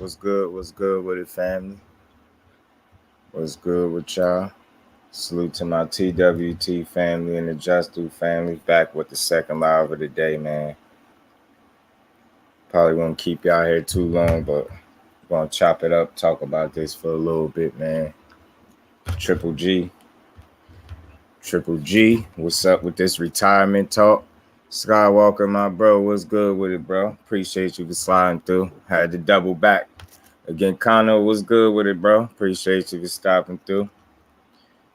What's good? What's good with it, family? What's good with y'all? Salute to my TWT family and the JusDueBoxing family. Back with the second live of the day, man. Probably won't keep y'all here too long, but we're gonna chop it up, talk about this for a little bit, man. Triple G. What's up with this retirement talk? Skywalker, my bro, what's good with it, bro? Appreciate you for sliding through. Had to double back. Again, Canelo, what's good with it, bro? Appreciate you for stopping through.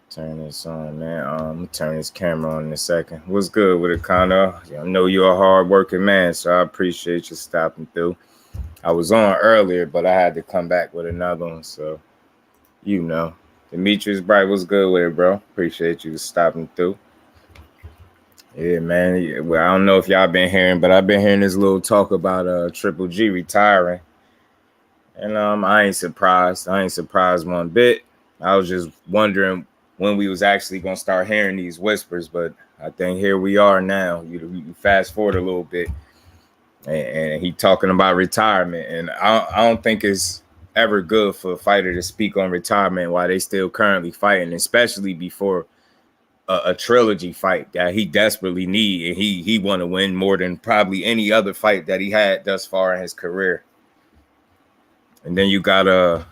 Turn this on, man. I'm gonna turn this camera on in a second. What's good with it, Canelo? I know you're a hard-working man, so I appreciate you stopping through. I was on earlier, but I had to come back with another one, so you know. Demetrius Bright, what's good with it, bro? Appreciate you stopping through. Yeah, man. Well, I don't know if y'all been hearing, but I've been hearing this little talk about Triple G retiring. And I ain't surprised. I ain't surprised one bit. I was just wondering when we was actually gonna start hearing these whispers, but I think here we are now. You fast forward a little bit, and he talking about retirement, and I don't think it's ever good for a fighter to speak on retirement while they still currently fighting, especially before a trilogy fight that he desperately need, and he want to win more than probably any other fight that he had thus far in his career. And then you got the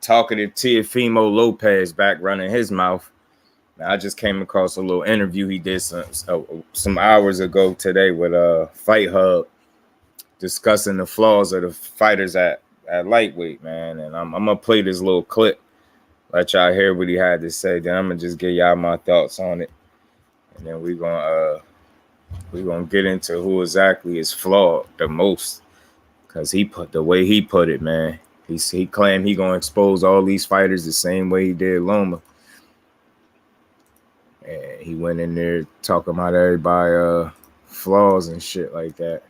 talkative Teofimo Lopez back running his mouth. I just came across a little interview he did some hours ago today with Fight Hub, discussing the flaws of the fighters at lightweight, man. And I'm gonna play this little clip, let y'all hear what he had to say. Then I'm gonna just give y'all my thoughts on it, and then we're gonna get into who exactly is flawed the most. Cause the way he put it, man. He claimed he gonna expose all these fighters the same way he did Loma. And he went in there talking about everybody flaws and shit like that.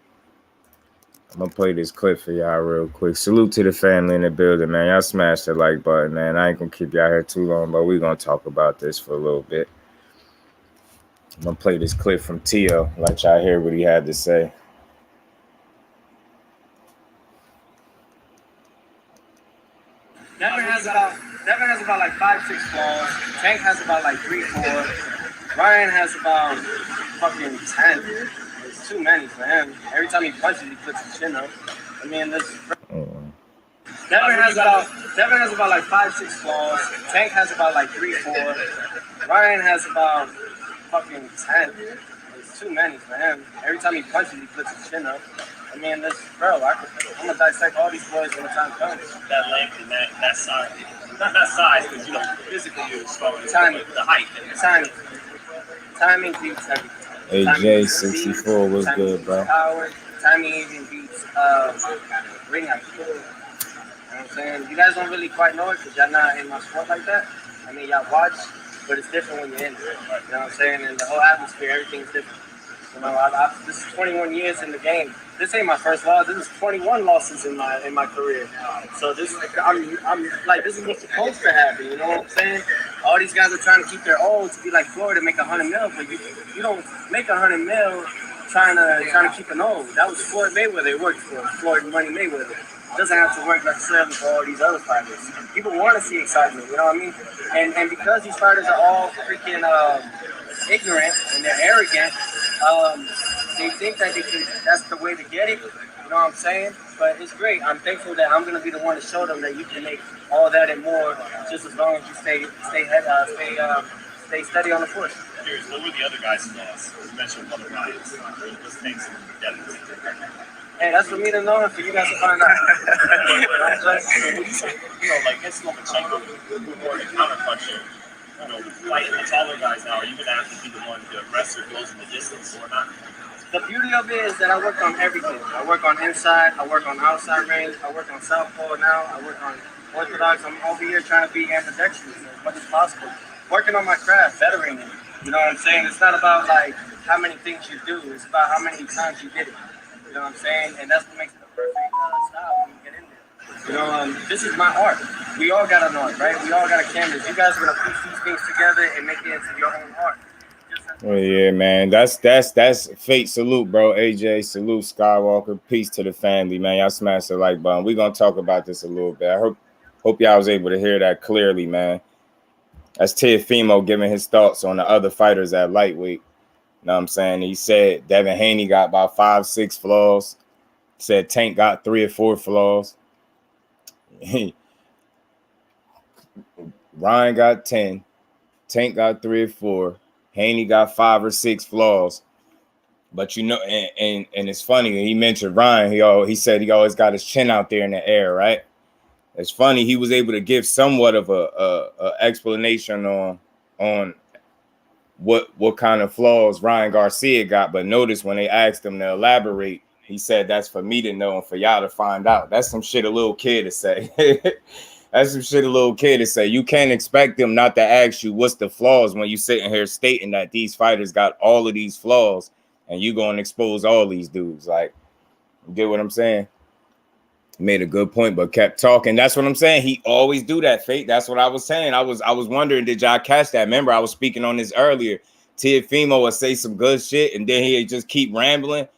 I'm gonna play this clip for y'all real quick. Salute to the family in the building, man. Y'all smash the like button, man. I ain't gonna keep y'all here too long, but we're gonna talk about this for a little bit. I'm gonna play this clip from Tio, let y'all hear what he had to say. Devin has about like 5-6 flaws. Tank has about like 3-4. Ryan has about fucking 10. It's too many for him. Every time he punches, he puts his chin up. I mean, this. Devin has about like 5-6 flaws. Tank has about like 3-4. Ryan has about fucking 10. It's too many for him. Every time he punches, he puts his chin up. I mean, I'm gonna dissect all these boys when the time comes. That length and that size. Not that size, because physically you're strong. Timing. The height. Timing beats everything. AJ64 was good, bro. Power. Timing even beats ring height. You know what I'm saying? You guys don't really quite know it because y'all not in my sport like that. I mean, y'all watch, but it's different when you're in it. You know what I'm saying? And the whole atmosphere, everything's different. You know, this is 21 years in the game. This ain't my first loss. This is 21 losses in my career. So this, I'm like, this is what's supposed to happen. You know what I'm saying? All these guys are trying to keep their own to be like Floyd to make 100 mil, but you don't make 100 mil trying to keep an old. That was Floyd Mayweather. It worked for Floyd Money Mayweather. It doesn't have to work necessarily for all these other fighters. People want to see excitement. You know what I mean? And because these fighters are all freaking ignorant and they're arrogant. They think that that's the way to get it, you know what I'm saying? But it's great. I'm thankful that I'm going to be the one to show them that you can make all that and more just as long as you stay steady on the foot. Here's what were the other guys' flaws? You mentioned other guys. What's things together? Hey, that's for me to know and for you guys to find out. Like against Lomachenko, who more than counterpuncher, fighting the taller guys now, are you going to have to be the one to aggressor closing the distance or not? The beauty of it is that I work on everything. I work on inside, I work on outside range, I work on southpaw now, I work on orthodox. I'm over here trying to be ambidextrous as much as possible. Working on my craft, bettering it. You know what I'm saying? It's not about like how many things you do, it's about how many times you did it. You know what I'm saying? And that's what makes it the perfect style when you get in there. You know, this is my art. We all got an art, right? We all got a canvas. You guys are going to piece these things together and make it into your own art. Just Oh yeah, man. That's fate. Salute, bro. AJ, salute, Skywalker. Peace to the family, man. Y'all smash the like button. We're gonna talk about this a little bit. I hope y'all was able to hear that clearly, man. That's Teofimo giving his thoughts on the other fighters at lightweight. You know what I'm saying? He said Devin Haney got about 5-6 flaws. Said Tank got 3 or 4 flaws. Ryan got 10. Tank got 3 or 4. Haney got 5 or 6 flaws. But you know, and it's funny. He mentioned Ryan. He said he always got his chin out there in the air, right? It's funny. He was able to give somewhat of a explanation on what kind of flaws Ryan Garcia got. But notice when they asked him to elaborate, he said that's for me to know and for y'all to find out. That's some shit a little kid to say. That's some shit a little kid to say. You can't expect them not to ask you what's the flaws when you sitting here stating that these fighters got all of these flaws and you going to expose all these dudes. Like, you get what I'm saying? Made a good point, but kept talking. That's what I'm saying. He always do that, Fate. That's what I was saying. I was wondering, did y'all catch that? Remember, I was speaking on this earlier. Teofimo would say some good shit, and then he'd just keep rambling,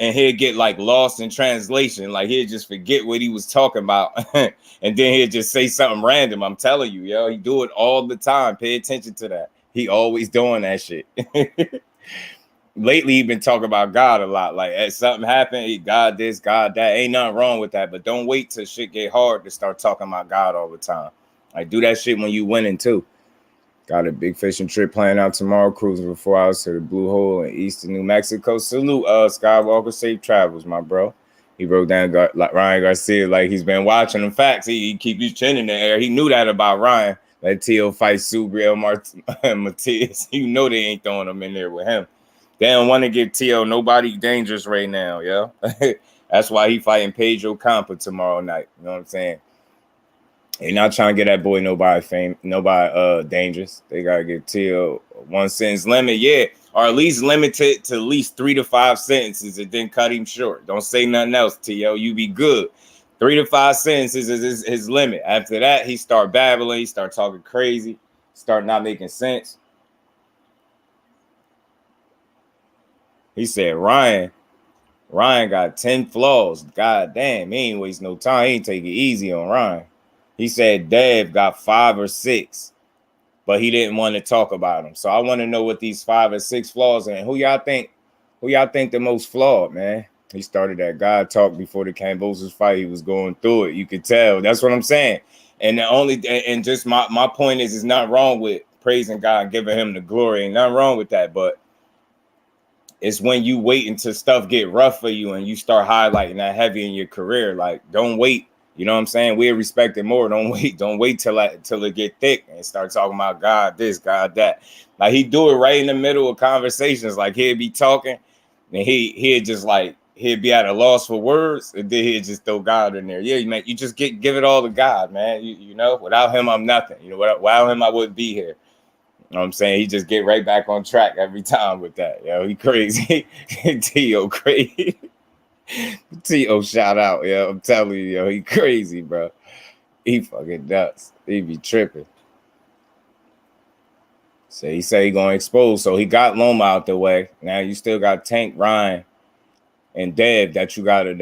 and he'd get like lost in translation. Like he'd just forget what he was talking about, and then he'd just say something random. I'm telling you, yo, he do it all the time. Pay attention to that. He always doing that shit. Lately, he been talking about God a lot. Like, as something happened, God this, God that. Ain't nothing wrong with that. But don't wait till shit get hard to start talking about God all the time. Like, do that shit when you winning too. Got a big fishing trip planned out tomorrow. Cruising for 4 hours to the Blue Hole in eastern New Mexico. Salute, Skywalker. Safe travels, my bro. He wrote down like Ryan Garcia, like he's been watching them facts. He keep his chin in the air. He knew that about Ryan. Let Teo fight Subriel Matias. You know they ain't throwing him in there with him. They don't want to give Teo nobody dangerous right now, yo. That's why he fighting Pedro Campa tomorrow night. You know what I'm saying? They not trying to get that boy nobody dangerous. They gotta give Teo 1 sentence limit, yeah, or at least limited to at least 3 to 5 sentences and then cut him short. Don't say nothing else, Teo. You be good. 3 to 5 sentences is his limit. After that, he start babbling, he start talking crazy, start not making sense. He said Ryan got 10 flaws. God damn, he ain't waste no time. He ain't take it easy on Ryan. He said Dev got 5 or 6, but he didn't want to talk about them. So I want to know what these 5 or 6 flaws are and who y'all think the most flawed, man. He started that God talk before the Cambosos fight. He was going through it. You could tell. That's what I'm saying. And just my point is, there's nothing wrong with praising God and giving him the glory. Ain't nothing wrong with that, but it's when you wait until stuff get rough for you and you start highlighting that heavy in your career. Like, don't wait. You know what I'm saying? We respect it more. Don't wait till it get thick and start talking about God this, God that. Like, he do it right in the middle of conversations. Like, he'd be talking and he'd just like he'd be at a loss for words, and then he'd just throw God in there. Yeah, man, you just give it all to God, man. You know, without him, I'm nothing. You know, without him, I wouldn't be here. You know what I'm saying? He just get right back on track every time with that. Yo, he crazy. Teo crazy. Teo shout out, yo. I'm telling you, yo, he crazy, bro. He fucking nuts. He be tripping. So he say he gonna expose. So he got Loma out the way. Now you still got Tank, Ryan, and Dev that you gotta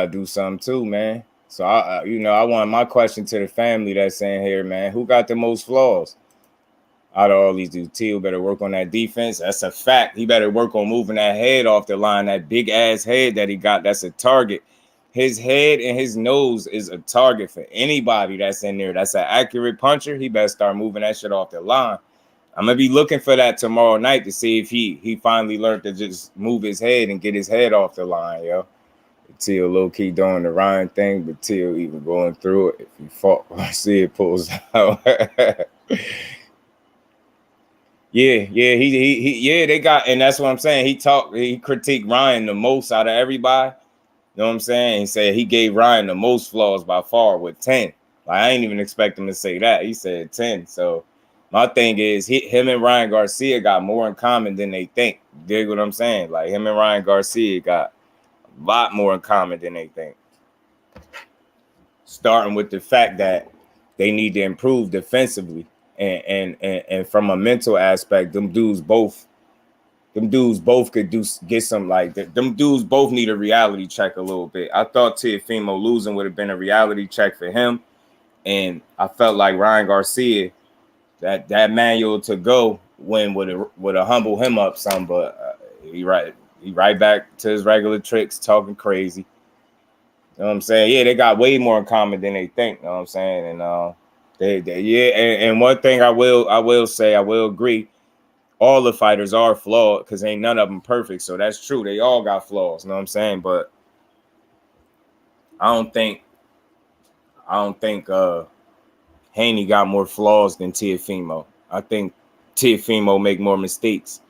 do something too, man. So I want my question to the family that's saying here, man, who got the most flaws? Out of all these dudes, Teo better work on that defense. That's a fact. He better work on moving that head off the line, that big ass head that he got. That's a target. His head and his nose is a target for anybody that's in there. That's an accurate puncher. He better start moving that shit off the line. I'm gonna be looking for that tomorrow night to see if he finally learned to just move his head and get his head off the line, yo. Teo low key doing the Ryan thing, but Teo even going through it. If he fought Garcia, pulls out. Yeah, they got, and that's what I'm saying. He critiqued Ryan the most out of everybody. You know what I'm saying? He said he gave Ryan the most flaws by far with 10. Like, I ain't even expect him to say that. He said 10. So my thing is, him and Ryan Garcia got more in common than they think. You dig what I'm saying? Like, him and Ryan Garcia got a lot more in common than they think. Starting with the fact that they need to improve defensively. And from a mental aspect, them dudes both them dudes both could get some like that. Them dudes both need a reality check a little bit. I thought Teofimo losing would have been a reality check for him, and I felt like Ryan Garcia, that manual to go win would have humbled him up some, but he right back to his regular tricks, talking crazy. You know what I'm saying? Yeah, they got way more in common than they think. You know what I'm saying? And and one thing I will say, I will agree, all the fighters are flawed because ain't none of them perfect. So that's true. They all got flaws. You know what I'm saying? But I don't think Haney got more flaws than Teofimo. I think Teofimo make more mistakes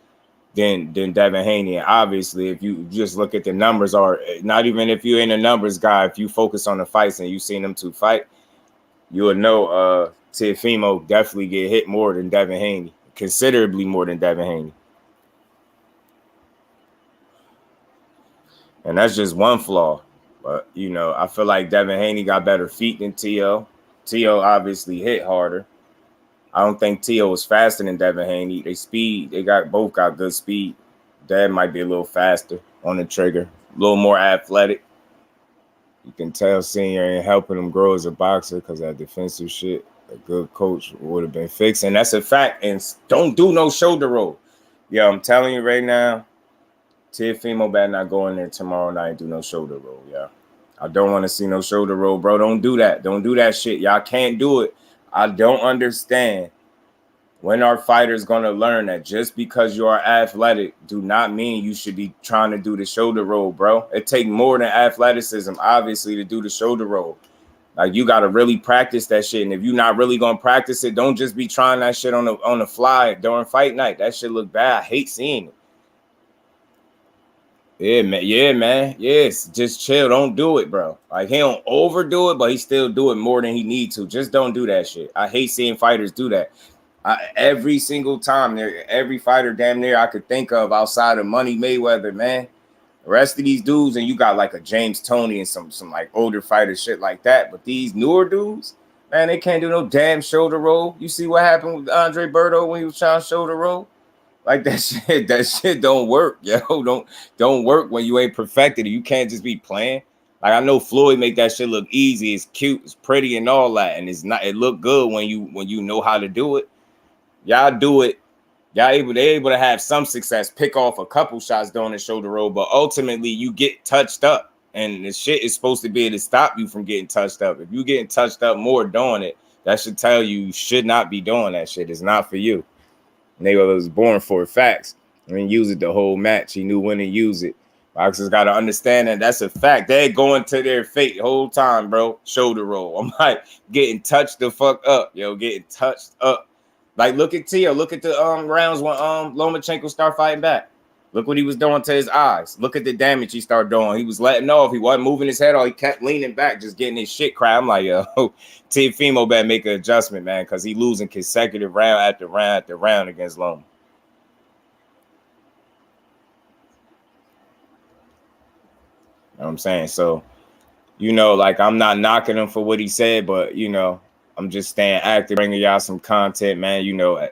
than Devin Haney. And obviously, if you just look at the numbers, or not even if you're in a numbers guy, if you focus on the fights and you've seen them two fight, you would know Teofimo definitely get hit more than Devin Haney, considerably more than Devin Haney. And that's just one flaw. But, you know, I feel like Devin Haney got better feet than Teo. Teo obviously hit harder. I don't think Teo was faster than Devin Haney. They both got good speed. Dev might be a little faster on the trigger, a little more athletic. You can tell Senior ain't helping him grow as a boxer because that defensive shit, a good coach would have been fixed. And that's a fact. And don't do no shoulder roll. Yo, I'm telling you right now, Teofimo better not go in there tomorrow night and do no shoulder roll, yeah. I don't want to see no shoulder roll, bro. Don't do that. Don't do that shit. Y'all can't do it. I don't understand when our fighters going to learn that just because you are athletic do not mean you should be trying to do the shoulder roll, bro. It takes more than athleticism, obviously, to do the shoulder roll. Like, you got to really practice that shit. And if you're not really going to practice it, don't just be trying that shit on the fly during fight night. That shit look bad. I hate seeing it. Yeah, man. Yeah, man. Yes, just chill. Don't do it, bro. Like, he don't overdo it, but he still do it more than he need to. Just don't do that shit. I hate seeing fighters do that. Every single time, every fighter damn near I could think of outside of Money Mayweather, man. The rest of these dudes, and you got like a James Toney and some like older fighters, shit like that. But these newer dudes, man, they can't do no damn shoulder roll. You see what happened with Andre Berto when he was trying to shoulder roll? Like, that shit don't work, yo. Don't work when you ain't perfected it. You can't just be playing. Like, I know Floyd make that shit look easy, it's cute, it's pretty and all that, and it's not. It look good when you know how to do it. Y'all do it. They able to have some success, pick off a couple shots during the shoulder roll, but ultimately you get touched up, and the shit is supposed to be able to stop you from getting touched up. If you getting touched up more doing it, that should tell you should not be doing that shit. It's not for you. Mayweather was born for it, facts. I mean, use it the whole match. He knew when to use it. Boxers got to understand that that's a fact. They're going to their fate the whole time, bro. Shoulder roll. I'm like getting touched the fuck up, yo. Getting touched up. Like, look at Teo. Look at the rounds when Lomachenko started fighting back. Look what he was doing to his eyes. Look at the damage he started doing. He was letting off. He wasn't moving his head off. He kept leaning back, just getting his shit cracked. I'm like, yo, Teofimo better make an adjustment, man, because he losing consecutive round after round after round against Loma. You know what I'm saying? So, you know, like, I'm not knocking him for what he said, but, you know, I'm just staying active, bringing y'all some content, man. You know,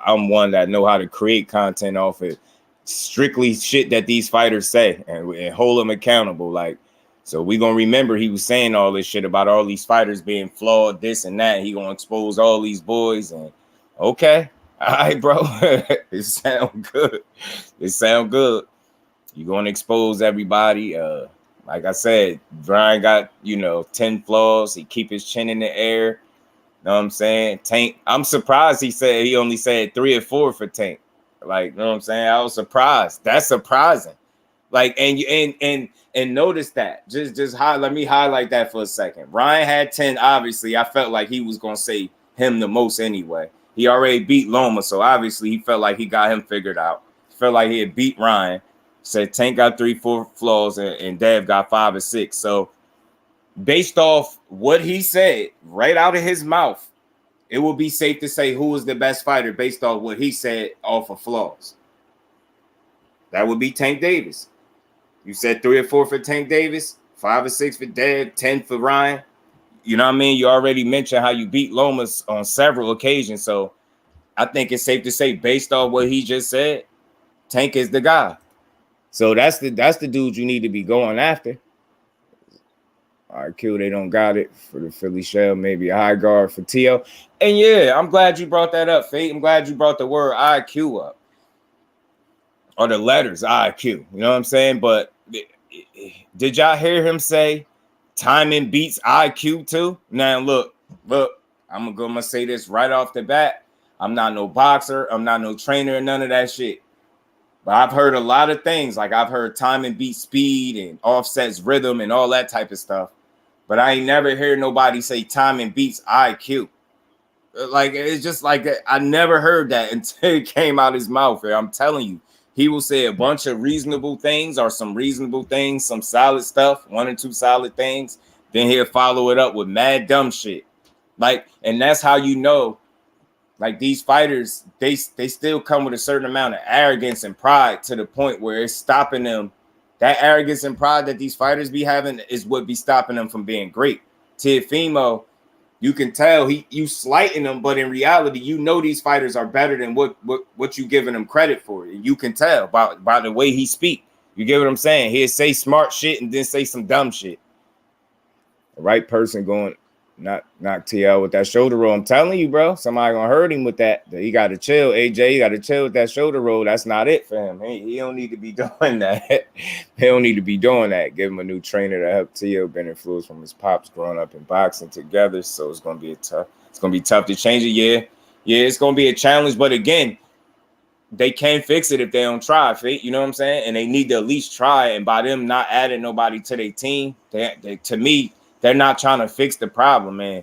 I'm one that know how to create content off it. Strictly shit that these fighters say and hold them accountable. Like, so we gonna remember he was saying all this shit about all these fighters being flawed, this and that. He gonna expose all these boys. And okay, all right, bro. It sound good. It sound good. You gonna expose everybody. Like I said, Brian got, 10 flaws. He keep his chin in the air. Know what I'm saying? Tank. I'm surprised he only said 3 or 4 for Tank. Like, you know what I'm saying? I was surprised. That's surprising. Like, and notice that. Let me highlight that for a second. Ryan had 10. Obviously, I felt like he was gonna say him the most anyway. He already beat Loma, so obviously he felt like he got him figured out. He felt like he had beat Ryan. Said Tank got 3, 4 flaws, and Dev got 5 or 6. So based off what he said right out of his mouth, it would be safe to say who was the best fighter based off what he said off of flaws. That would be Tank Davis. You said 3 or 4 for Tank Davis, 5 or 6 for Dev, 10 for Ryan. You know what I mean? You already mentioned how you beat Lomas on several occasions. So I think it's safe to say, based on what he just said, Tank is the guy. So that's the dude you need to be going after. IQ, they don't got it for the Philly shell. Maybe a high guard for Teo. And yeah, I'm glad you brought that up, Fate. I'm glad you brought the word IQ up. Or the letters IQ. You know what I'm saying? But did y'all hear him say timing beats IQ too? Now look, I'm gonna say this right off the bat. I'm not no boxer, I'm not no trainer, none of that shit. But I've heard a lot of things. Like I've heard timing beats speed and offsets rhythm and all that type of stuff. But I ain't never heard nobody say timing beats IQ. Like it's just like I never heard that until it came out his mouth. I'm telling you, he will say a bunch of reasonable things or some reasonable things, some solid stuff, 1 or 2 solid things. Then he'll follow it up with mad dumb shit. Like, and that's how you know, like these fighters, they still come with a certain amount of arrogance and pride to the point where it's stopping them. That arrogance and pride that these fighters be having is what be stopping them from being great. Teofimo, you can tell you slighting them, but in reality, you know these fighters are better than what you giving them credit for. You can tell by the way he speak. You get what I'm saying? He'll say smart shit and then say some dumb shit. The right person going knock TL with that shoulder roll. I'm telling you, bro. Somebody gonna hurt him with that. He got to chill. AJ, you got to chill with that shoulder roll. That's not it for him. He don't need to be doing that. He don't need to be doing that. Give him a new trainer to help TL. Been influenced from his pops growing up in boxing together. So it's gonna be tough to change it. Yeah, it's gonna be a challenge. But again, they can't fix it if they don't try. You know what I'm saying? And they need to at least try. And by them not adding nobody to their team, they to me, they're not trying to fix the problem, man.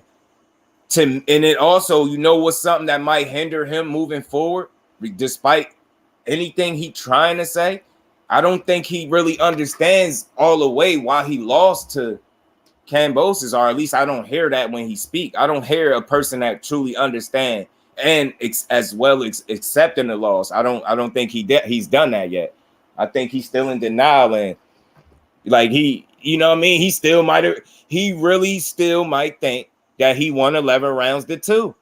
And it also, you know what's something that might hinder him moving forward, despite anything he trying to say? I don't think he really understands all the way why he lost to Kambosos, or at least I don't hear that when he speak. I don't hear a person that truly understand and as well as accepting the loss. I don't think he's done that yet. I think he's still in denial, and like you know what I mean? He really still might think that he won 11 rounds to 2.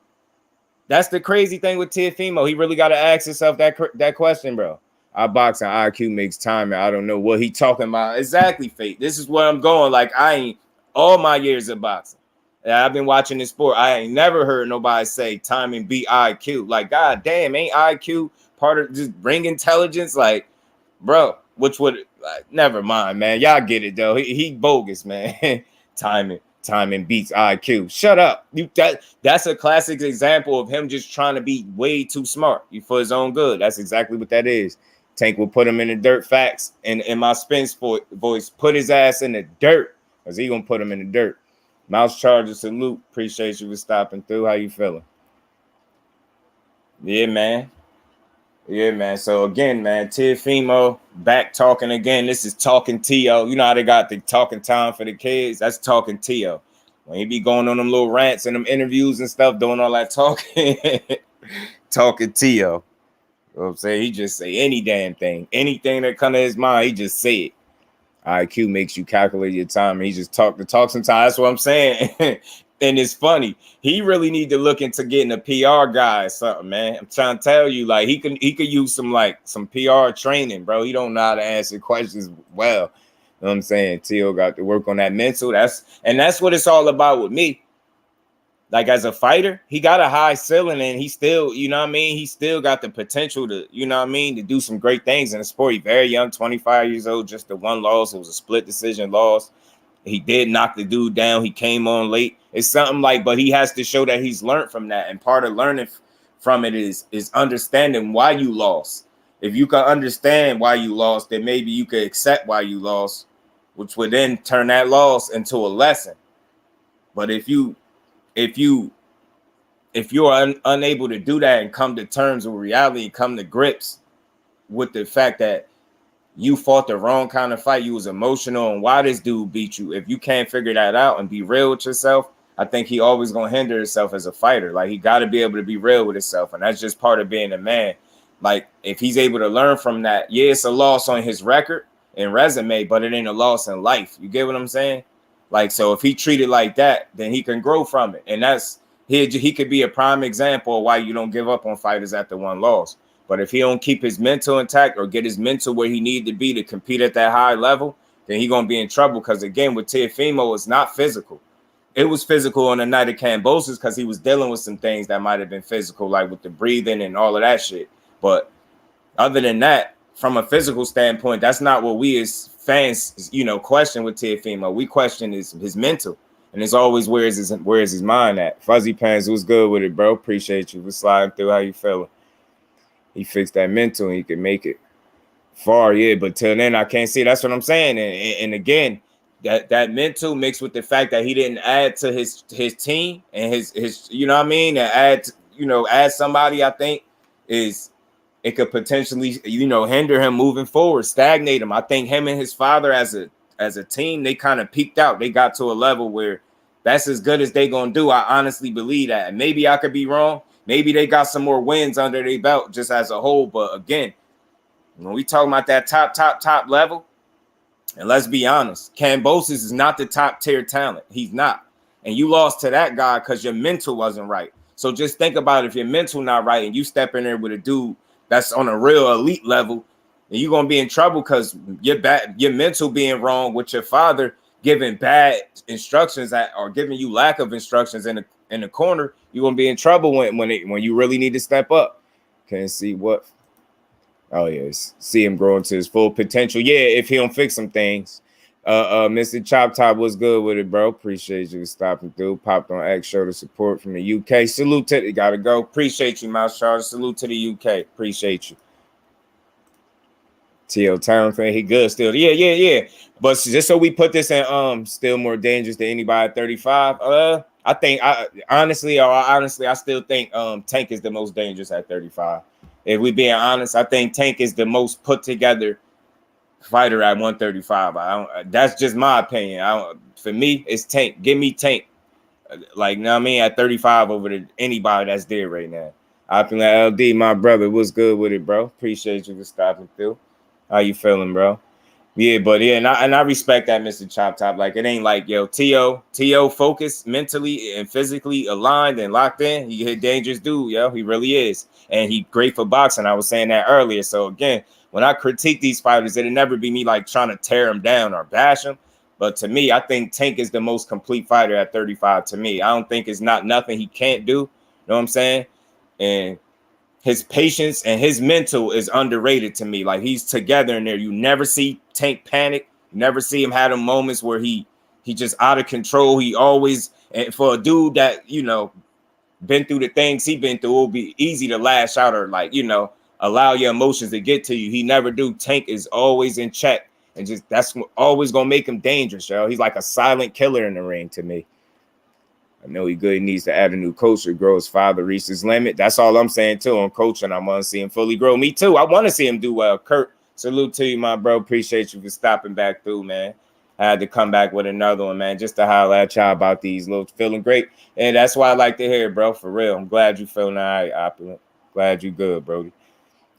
That's the crazy thing with Teofimo. He really got to ask himself that question, bro. I box and IQ makes time, and I don't know what he talking about. Exactly, Fate. This is where I'm going. Like, I ain't all my years of boxing. I've been watching this sport. I ain't never heard nobody say timing beat IQ. Like, god damn, ain't IQ part of just ring intelligence? Like, bro, which would never mind, man. Y'all get it though. He bogus, man. Timing beats IQ. Shut up. That's a classic example of him just trying to be way too smart for his own good. That's exactly what that is. Tank will put him in the dirt. Facts. And in my Spence voice, put his ass in the dirt, because he gonna put him in the dirt. Mouse Charger salute. Appreciate you for stopping through. How you feeling? Yeah, man. Yeah, man. So again, man, Teofimo back talking again. This is talking Teo. You know how they got the talking time for the kids? That's talking Teo. When he be going on them little rants and them interviews and stuff, doing all that talking, talking Teo. You know what I'm saying? He just say any damn thing. Anything that come to his mind, he just say it. IQ makes you calculate your time. And he just talk sometimes. That's what I'm saying. And it's funny. He really need to look into getting a PR guy or something, man. I'm trying to tell you, like, he could use some PR training, bro. He don't know how to answer questions well. You know what I'm saying? Teo got to work on that mental. That's what it's all about with me. Like, as a fighter, he got a high ceiling, and he still, you know what I mean? He still got the potential to, you know what I mean, to do some great things in the sport. He's very young, 25 years old, just the one loss. It was a split decision loss. He did knock the dude down. He came on late. It's something like, but he has to show that he's learned from that. And part of learning from it is understanding why you lost. If you can understand why you lost, then maybe you could accept why you lost, which would then turn that loss into a lesson. But if you're unable to do that and come to terms with reality, come to grips with the fact that you fought the wrong kind of fight, you was emotional, and why this dude beat you, if you can't figure that out and be real with yourself, I think he always gonna hinder himself as a fighter. Like, he got to be able to be real with himself, and that's just part of being a man. Like, if he's able to learn from that, yeah, it's a loss on his record and resume, but it ain't a loss in life. You get what I'm saying? Like, so if he treated like that, then he can grow from it, and that's he could be a prime example of why you don't give up on fighters after one loss. But if he don't keep his mental intact or get his mental where he need to be to compete at that high level, then he gonna be in trouble. Because again, with Teofimo, it's not physical. It was physical on the night of Kambosos because he was dealing with some things that might have been physical, like with the breathing and all of that shit. But other than that, from a physical standpoint, that's not what we as fans, question with Teofimo. We question his mental. And it's always where is his mind at? Fuzzy Pants was good with it, bro. Appreciate you for sliding through. How you feeling? He fixed that mental and he can make it far, yeah. But till then, I can't see. That's what I'm saying. And again, that mental mixed with the fact that he didn't add to his team and his you know what I mean, and add somebody, I think it could potentially hinder him moving forward, stagnate him. I think him and his father as a team, they kind of peaked out. They got to a level where that's as good as they gonna do. I honestly believe that. And maybe I could be wrong. Maybe they got some more wins under their belt just as a whole. But again, when we talking about that top level, and let's be honest, Kambosos is not the top tier talent. He's not. And you lost to that guy because your mental wasn't right. So just think about if your mental not right and you step in there with a dude that's on a real elite level, and you're gonna be in trouble because your mental being wrong with your father giving bad instructions or giving you lack of instructions in the corner. You're gonna be in trouble when you really need to step up. Can't see what. Oh yes, see him grow into his full potential. Yeah, if he don't fix some things. Mr. Chop Top was good with it, bro. Appreciate you stopping through. Popped on X, show the support from the UK. Salute to it. Gotta go. Appreciate you, Mouse Charles. Salute to the UK. Appreciate you. T.O. Town fan, he good still. Yeah. But just so we put this in still more dangerous than anybody at 35. I think I still think Tank is the most dangerous at 35. If we being honest, I think Tank is the most put together fighter at 135. That's just my opinion. For me, it's Tank. Give me Tank. Like, you know what I mean? At 35 over to anybody that's there right now. I feel like LD, my brother, was good with it, bro. Appreciate you for stopping through. How you feeling, bro? Yeah, but yeah, and I respect that, Mr. Chop Top. Like, it ain't like, yo, T.O. focused mentally and physically aligned and locked in. He a dangerous dude, yo. He really is. And he great for boxing. I was saying that earlier. So again, when I critique these fighters, it'll never be me like trying to tear them down or bash them. But to me, I think Tank is the most complete fighter at 35 to me. I don't think it's not nothing he can't do. You know what I'm saying? And his patience and his mental is underrated to me. Like, he's together in there. You never see Tank panic. You never see him have them moments where he just out of control. He always, and for a dude that, been through the things he been through, it'll be easy to lash out or allow your emotions to get to you. He never do. Tank is always in check. And just that's always going to make him dangerous, yo. He's like a silent killer in the ring to me. I know he good. He needs to add a new coach to grow his father, reach his limit. That's all I'm saying, too, on coaching. I want to see him fully grow. Me, too. I want to see him do well. Kurt, salute to you, my bro. Appreciate you for stopping back through, man. I had to come back with another one, man, just to holler at y'all about these little feeling great. And that's why I like to hear it, bro, for real. I'm glad you feeling all right, Opulent. Glad you good, bro.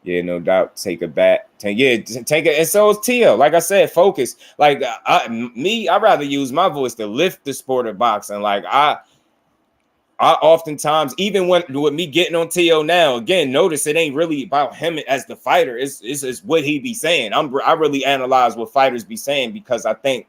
Yeah, no doubt. Take it back. Take it. And so is Tio. Like I said, focus. Like, I'd rather use my voice to lift the sport of boxing. Like, I oftentimes, even with me getting on T.O. now, again, notice it ain't really about him as the fighter. It's what he be saying. I really analyze what fighters be saying because I think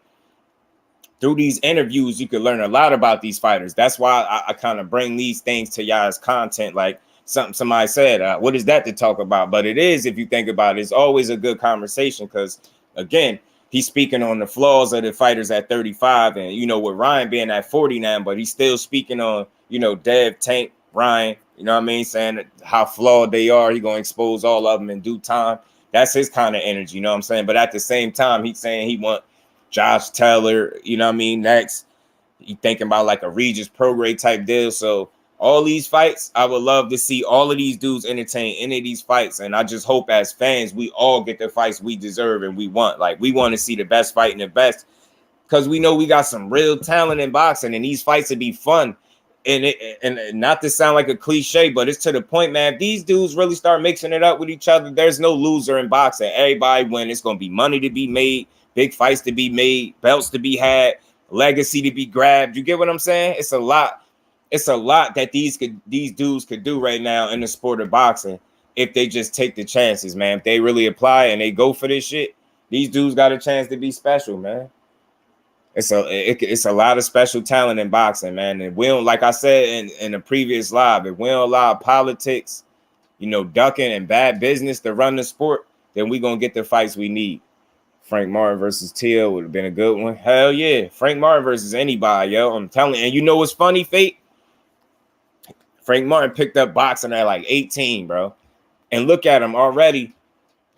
through these interviews, you can learn a lot about these fighters. That's why I kind of bring these things to y'all's content. Like somebody said, what is that to talk about? But it is, if you think about it, it's always a good conversation because, again, he's speaking on the flaws of the fighters at 35 and, with Ryan being at 40 now, but he's still speaking on, Dev, Tank, Ryan, you know what I mean? Saying how flawed they are. He's going to expose all of them in due time. That's his kind of energy, you know what I'm saying? But at the same time, he's saying he want Josh Taylor, you know what I mean? Next, he thinking about like a Regis Prograis type deal. So all these fights, I would love to see all of these dudes entertain any of these fights. And I just hope as fans, we all get the fights we deserve and we want. Like, we want to see the best fight and the best because we know we got some real talent in boxing and these fights would be fun. And not to sound like a cliche, but it's to the point, man, if these dudes really start mixing it up with each other, there's no loser in boxing. Everybody win. It's going to be money to be made, big fights to be made, belts to be had, legacy to be grabbed. You get what I'm saying? It's a lot. It's a lot that these dudes could do right now in the sport of boxing. if they just take the chances, man. If they really apply and they go for this shit, these dudes got a chance to be special, man. It's a lot of special talent in boxing, man. And we don't, like I said in the previous live, if we don't allow politics, ducking and bad business to run the sport, then we gonna get the fights we need. Frank Martin versus Teal would have been a good one. Hell yeah. Frank Martin versus anybody, yo. I'm telling you. And you know what's funny, Fate? Frank Martin picked up boxing at like 18, bro. And look at him already.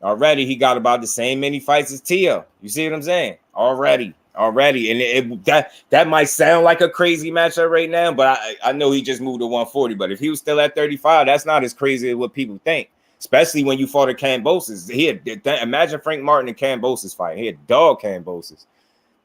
Already, he got about the same many fights as Teal. You see what I'm saying? Already. And that might sound like a crazy matchup right now, but I know he just moved to 140. But if he was still at 35, that's not as crazy as what people think. Especially when you fought at Cambosis. Imagine Frank Martin and Cambosis fight. He had dog Cambosis.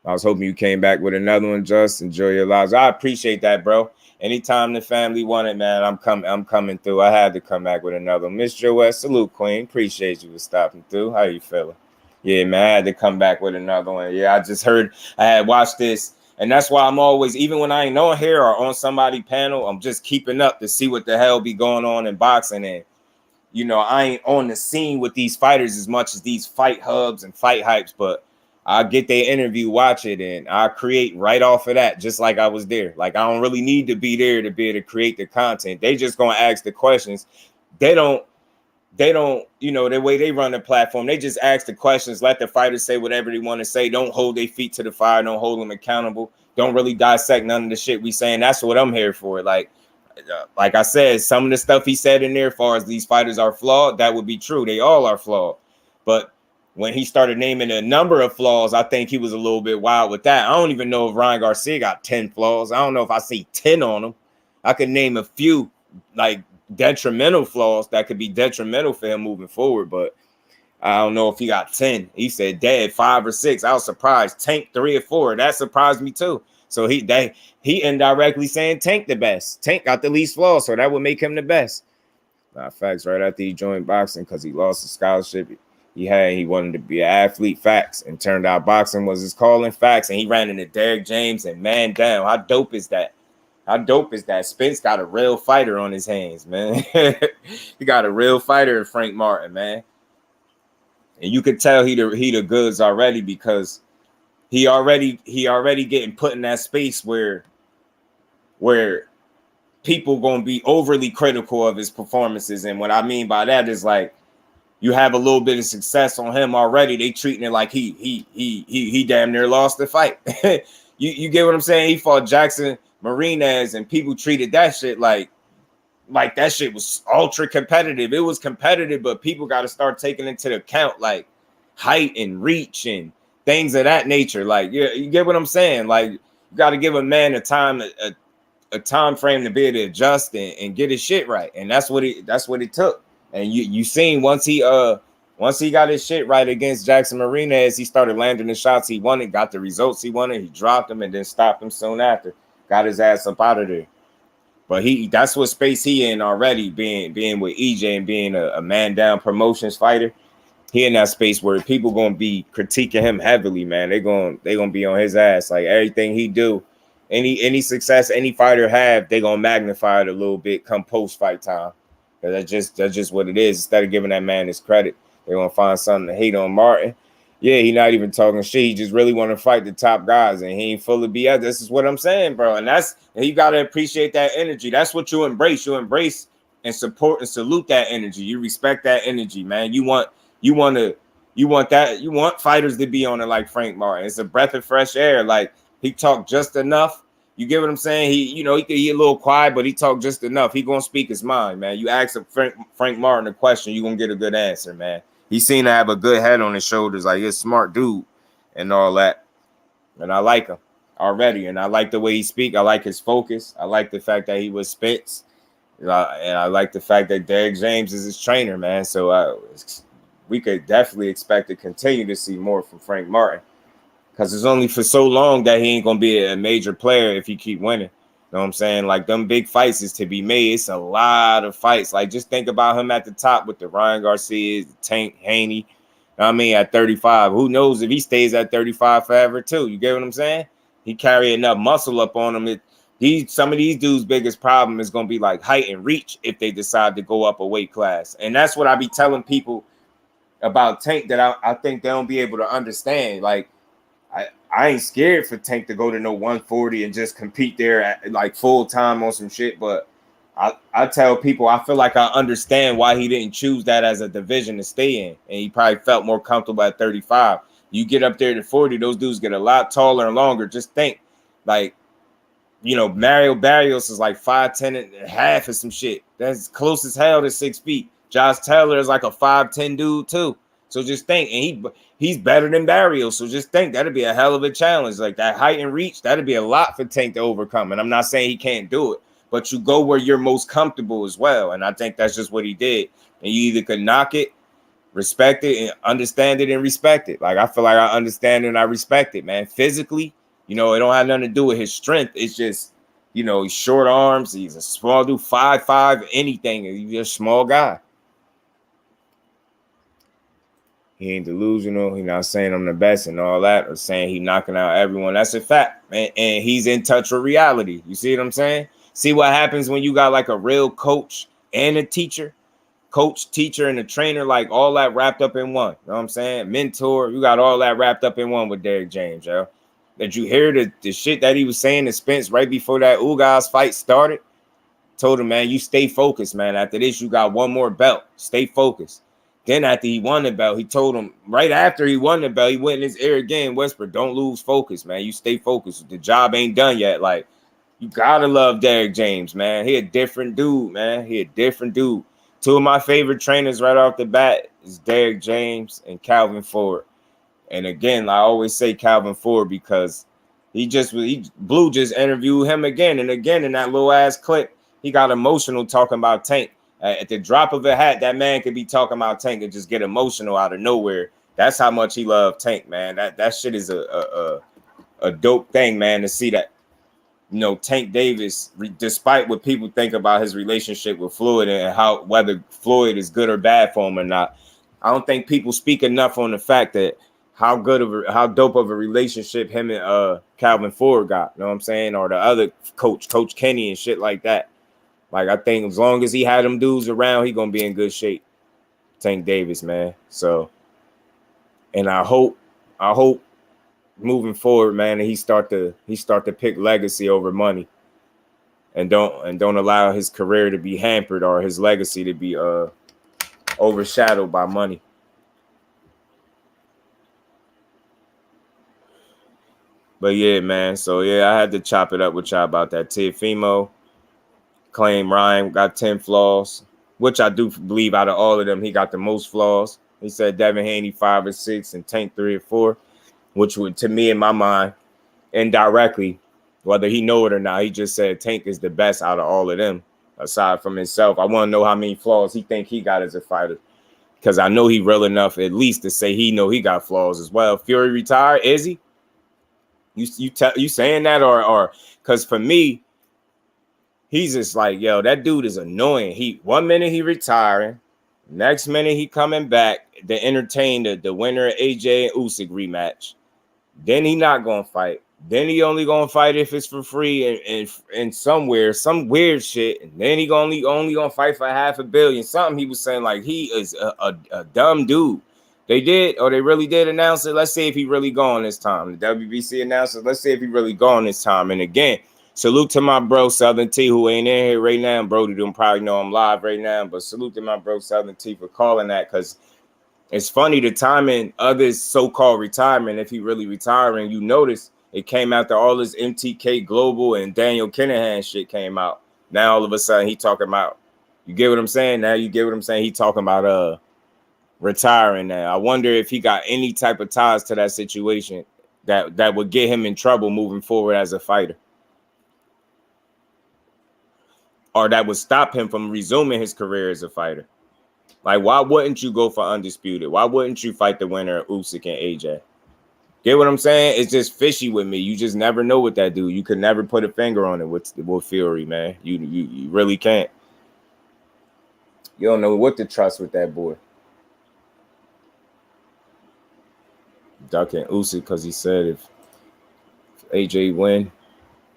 I was hoping you came back with another one. Just enjoy your lives. I appreciate that, bro. Anytime the family wanted, man, I'm coming through. I had to come back with another one. Miss Joette, salute, Queen. Appreciate you for stopping through. How you feeling? Yeah, man, I had to come back with another one. Yeah, I just heard, I had watched this. And that's why I'm always, even when I ain't on here or on somebody's panel, I'm just keeping up to see what the hell be going on in boxing. And I ain't on the scene with these fighters as much as these fight hubs and fight hypes, but I get their interview, watch it, and I create right off of that, just like I was there. Like, I don't really need to be there to be able to create the content. They just gonna ask the questions. They don't, the way they run the platform, they just ask the questions, let the fighters say whatever they want to say. Don't hold their feet to the fire, don't hold them accountable. Don't really dissect none of the shit we saying. That's what I'm here for. Like I said, some of the stuff he said in there, as far as these fighters are flawed, that would be true. They all are flawed. But when he started naming a number of flaws, I think he was a little bit wild with that. I don't even know if Ryan Garcia got 10 flaws. I don't know if I see 10 on him. I could name a few like detrimental flaws that could be detrimental for him moving forward, but I don't know if he got 10. He said dead 5 or 6. I was surprised. Tank 3 or 4. That surprised me too. So he indirectly saying Tank the best. Tank got the least flaws, so that would make him the best. Facts. Right after he joined boxing because he lost the scholarship he wanted to be an athlete. Facts. And turned out boxing was his calling. Facts. And he ran into Derek James and man down. How dope is that? How dope is that? Spence got a real fighter on his hands, man. He got a real fighter in Frank Martin, man. And you could tell he the goods already because he already getting put in that space where people gonna be overly critical of his performances. And what I mean by that is like you have a little bit of success on him already. They treating it like he damn near lost the fight. You get what I'm saying? He fought Jackson Marinez and people treated that shit like that shit was ultra competitive. It was competitive, but people got to start taking into account like height and reach and things of that nature. Like, you get what I'm saying? Like, you got to give a man a time frame to be able to adjust and get his shit right. And that's what it took. And you seen once he got his shit right against Jackson Marinez, he started landing the shots he wanted, got the results he wanted. He dropped them and then stopped him soon after. Got his ass up out of there. But that's what space he in already, being with EJ and being a man down promotions fighter. He in that space where people gonna be critiquing him heavily, man. They gonna be on his ass. Like everything he do, any success any fighter have, they gonna magnify it a little bit come post fight time. That's just what it is. Instead of giving that man his credit, they're gonna find something to hate on Martin. Yeah, he not even talking shit. He just really want to fight the top guys, and he ain't full of BS. This is what I'm saying, bro. And you got to appreciate that energy. That's what you embrace. You embrace and support and salute that energy. You respect that energy, man. You want that. You want fighters to be on it like Frank Martin. It's a breath of fresh air. Like he talked just enough. You get what I'm saying? He could be a little quiet, but he talked just enough. He gonna speak his mind, man. You ask Frank Martin a question, you gonna get a good answer, man. He seemed to have a good head on his shoulders, like he's a smart dude and all that. And I like him already. And I like the way he speak. I like his focus. I like the fact that he was Spence. And I like the fact that Derek James is his trainer, man. So we could definitely expect to continue to see more from Frank Martin. Because it's only for so long that he ain't going to be a major player if he keep winning. You know what I'm saying? Like, them big fights is to be made. It's a lot of fights. Like, just think about him at the top with the Ryan Garcia, the Tank, Haney. You know what I mean? At 35. Who knows if he stays at 35 forever, too? You get what I'm saying? He carry enough muscle up on him. Some of these dudes' biggest problem is gonna be like height and reach if they decide to go up a weight class. And that's what I be telling people about Tank that I think they don't be able to understand. Like I ain't scared for Tank to go to no 140 and just compete there at like full time on some shit. But I tell people I feel like I understand why he didn't choose that as a division to stay in, and he probably felt more comfortable at 35. You get up there to 40, those dudes get a lot taller and longer. Just think, like, you know, Mario Barrios is like 5'10" and a half or some shit. That's close as hell to 6 feet. Josh Taylor is like a 5'10" dude too. So just think, and he's better than Barrios. So just think that'd be a hell of a challenge. Like that height and reach, that'd be a lot for Tank to overcome. And I'm not saying he can't do it, but you go where you're most comfortable as well. And I think that's just what he did. And you either could knock it, respect it, and understand it and respect it. Like I feel like I understand it and I respect it, man. Physically, you know, it don't have nothing to do with his strength. It's just, you know, he's short arms. He's a small dude, 5'5", anything. He's a small guy. He ain't delusional. He's not saying I'm the best and all that, or saying he knocking out everyone. That's a fact, man. And he's in touch with reality. You see what I'm saying? See what happens when you got like a real coach and a teacher? Coach, teacher, and a trainer, like all that wrapped up in one. You know what I'm saying? Mentor, you got all that wrapped up in one with Derrick James, yo. Did you hear the shit that he was saying to Spence right before that Ugas fight started? Told him, man, you stay focused, man. After this, you got one more belt. Stay focused. Then after he won the belt, he told him, right after he won the belt, he went in his ear again, whispered, don't lose focus, man. You stay focused. The job ain't done yet. Like, you gotta love Derrick James, man. He a different dude, man. He a different dude. Two of my favorite trainers right off the bat is Derrick James and Calvin Ford. And again, I always say Calvin Ford because Blue just interviewed him again and again in that little ass clip. He got emotional talking about Tank. At the drop of a hat, that man could be talking about Tank and just get emotional out of nowhere. That's how much he loved Tank, man. That shit is a dope thing, man, to see that. You know, Tank Davis, despite what people think about his relationship with Floyd and whether Floyd is good or bad for him or not, I don't think people speak enough on the fact that how dope of a relationship him and Calvin Ford got. You know what I'm saying? Or the other coach, Coach Kenny and shit like that. Like, I think as long as he had them dudes around, he gonna be in good shape. Tank Davis, man. So, and I hope moving forward, man, he start to pick legacy over money, and don't allow his career to be hampered or his legacy to be overshadowed by money. But yeah, man. So yeah, I had to chop it up with y'all about that. Teofimo claim Ryan got 10 flaws, which I do believe out of all of them, he got the most flaws. He said Devin Haney 5 or 6 and Tank 3 or 4, which would, to me, in my mind, indirectly, whether he know it or not, he just said Tank is the best out of all of them, aside from himself. I want to know how many flaws he think he got as a fighter, because I know he real enough at least to say he know he got flaws as well. Fury retired, is he? You saying that or because for me, he's just like, yo, that dude is annoying. One minute he retiring, next minute he coming back to entertain the winner of AJ and Usyk rematch. Then he not gonna fight. Then he only gonna fight if it's for free and somewhere, some weird shit. And then he only gonna fight for $500 million. Something he was saying like he is a dumb dude. They really did announce it. Let's see if he really gone this time. The WBC announced it. Let's see if he really gone this time. And again, salute to my bro Southern T, who ain't in here right now. Brody don't probably know I'm live right now, but salute to my bro Southern T for calling that, because it's funny the timing of this so-called retirement. If he really retiring, you notice it came after all this MTK Global and Daniel Kinahan shit came out. Now all of a sudden he talking about, you get what I'm saying? Now you get what I'm saying? He talking about retiring now. I wonder if he got any type of ties to that situation that would get him in trouble moving forward as a fighter, or that would stop him from resuming his career as a fighter. Like, why wouldn't you go for undisputed? Why wouldn't you fight the winner of Usyk and AJ? Get what I'm saying? It's just fishy with me. You just never know what that dude. You could never put a finger on it with Fury, man. You really can't. You don't know what to trust with that boy. Ducking Usyk because he said if AJ win,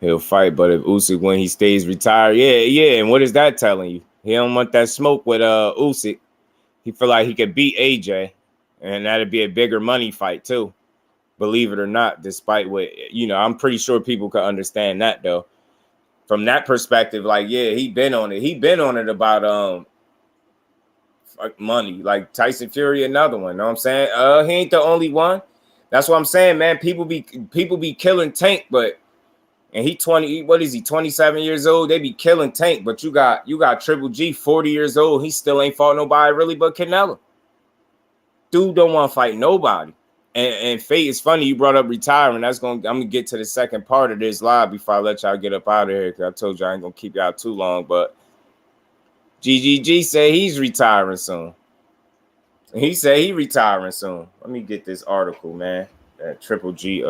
He'll fight, but if Usyk, when he stays retired, yeah. And what is that telling you? He don't want that smoke with Usyk. He feel like he could beat AJ, and that'd be a bigger money fight too. Believe it or not, despite what I'm pretty sure people could understand that though. From that perspective, like he been on it. He been on it about money. Like Tyson Fury, another one. Know what I'm saying? He ain't the only one. That's what I'm saying, man. People be killing Tank, but. And he 20, what is he, 27 years old? They be killing Tank, but you got Triple G, 40 years old. He still ain't fought nobody really but Canelo. Dude don't want to fight nobody. And Fate, it's funny you brought up retiring. I'm gonna get to the second part of this live before I let y'all get up out of here, because I told you I ain't gonna keep y'all too long. But GGG said he's retiring soon. He said he retiring soon. Let me get this article, man. That Triple G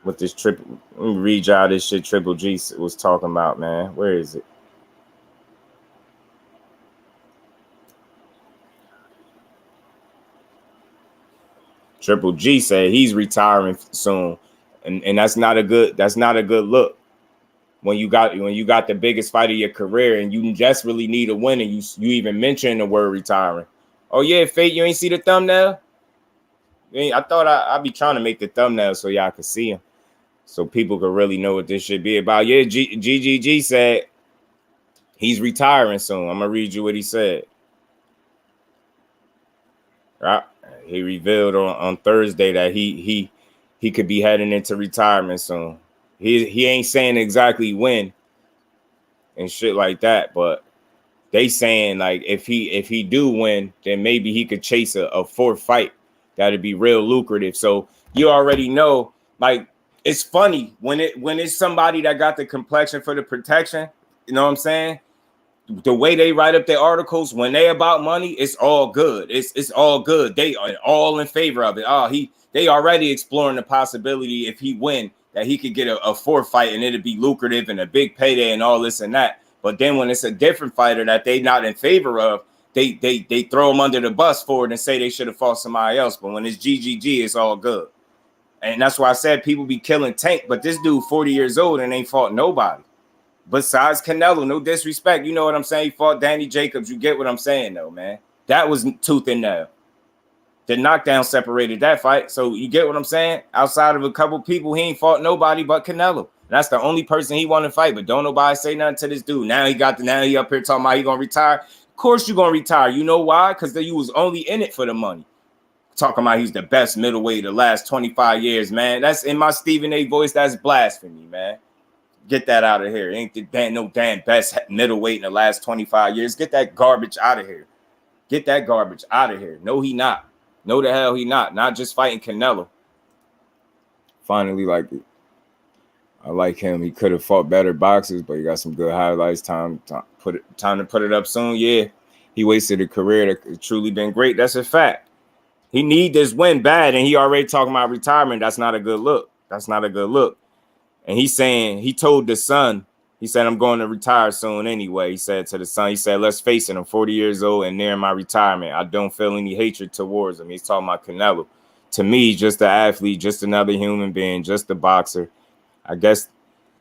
with this triple, let me read y'all this shit Triple G was talking about, man. Where is it? Triple G said he's retiring soon, and that's not a good look. When you got the biggest fight of your career and you just really need a win, and you even mention the word retiring. Oh yeah, Fate, you ain't see the thumbnail? I thought I'd be trying to make the thumbnail so y'all could see him, so people could really know what this should be about. Yeah, GGG said he's retiring soon. I'm gonna read you what he said. Right? He revealed on Thursday that he could be heading into retirement soon. He ain't saying exactly when and shit like that, but they saying like if he do win, then maybe he could chase a fourth fight. That'd be real lucrative. So you already know, like, it's funny when it's somebody that got the complexion for the protection, you know what I'm saying? The way they write up their articles, when they about money, it's all good. It's all good. They are all in favor of it. They already exploring the possibility if he win that he could get a fourth fight and it'd be lucrative and a big payday and all this and that. But then when it's a different fighter that they not in favor of, they throw him under the bus for it and say they should have fought somebody else. But when it's GGG, it's all good. And that's why I said people be killing Tank, but this dude 40 years old and ain't fought nobody. Besides Canelo, no disrespect. You know what I'm saying? He fought Danny Jacobs. You get what I'm saying, though, man. That was tooth and nail. The knockdown separated that fight. So you get what I'm saying? Outside of a couple people, he ain't fought nobody but Canelo. That's the only person he want to fight, but don't nobody say nothing to this dude. Now he up here talking about he gonna retire. Of course you gonna retire. You know why? Because you was only in it for the money. Talking about he's the best middleweight the last 25 years, man. That's in my Stephen A voice. That's blasphemy, man. Get that out of here. Ain't the damn best middleweight in the last 25 years. Get that garbage out of here. Get that garbage out of here. No, he not. No, the hell he not. Not just fighting Canelo. Finally, I like him. He could have fought better boxers, but he got some good highlights. Time to put it up soon. Yeah, he wasted a career that truly been great. That's a fact. He need this win bad, and he already talking about retirement. That's not a good look. That's not a good look. And he's saying, he told the son, he said, I'm going to retire soon anyway. He said to the son, he said, let's face it, I'm 40 years old and near my retirement. I don't feel any hatred towards him. He's talking about Canelo. To me, just an athlete, just another human being, just a boxer. I guess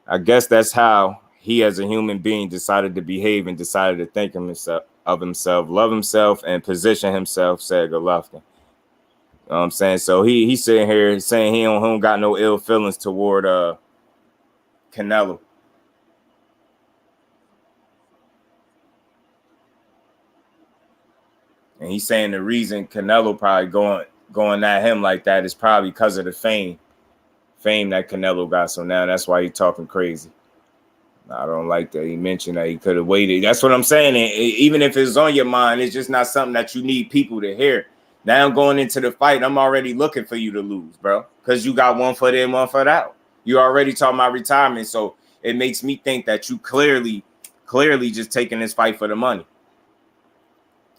that's how he as a human being decided to behave and decided to think of himself, love himself, and position himself, said Golovkin. You know what I'm saying? So he's sitting here saying he don't got no ill feelings toward Canelo. And he's saying the reason Canelo probably going at him like that is probably because of the fame that Canelo got. So now that's why he's talking crazy. I don't like that. He mentioned that he could have waited. That's what I'm saying. And even if it's on your mind, it's just not something that you need people to hear. Now going into the fight, I'm already looking for you to lose, bro, because you got 1 foot in, 1 foot out. You already talking about retirement, so it makes me think that you clearly just taking this fight for the money.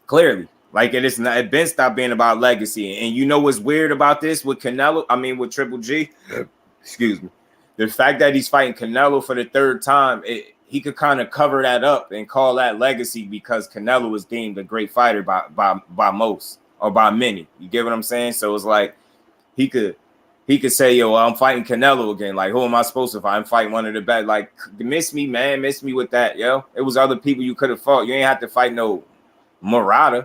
Clearly. Like it been stopped being about legacy. And you know what's weird about this with Canelo? I mean, with Triple G? Excuse me. The fact that he's fighting Canelo for the third time, he could kind of cover that up and call that legacy because Canelo was deemed a great fighter by most or by many. You get what I'm saying? So it's like he could he could say, yo, I'm fighting Canelo again. Like, who am I supposed to fight? I'm fighting one of the best. Like, miss me, man. Miss me with that, yo. It was other people you could have fought. You ain't have to fight no Murata. You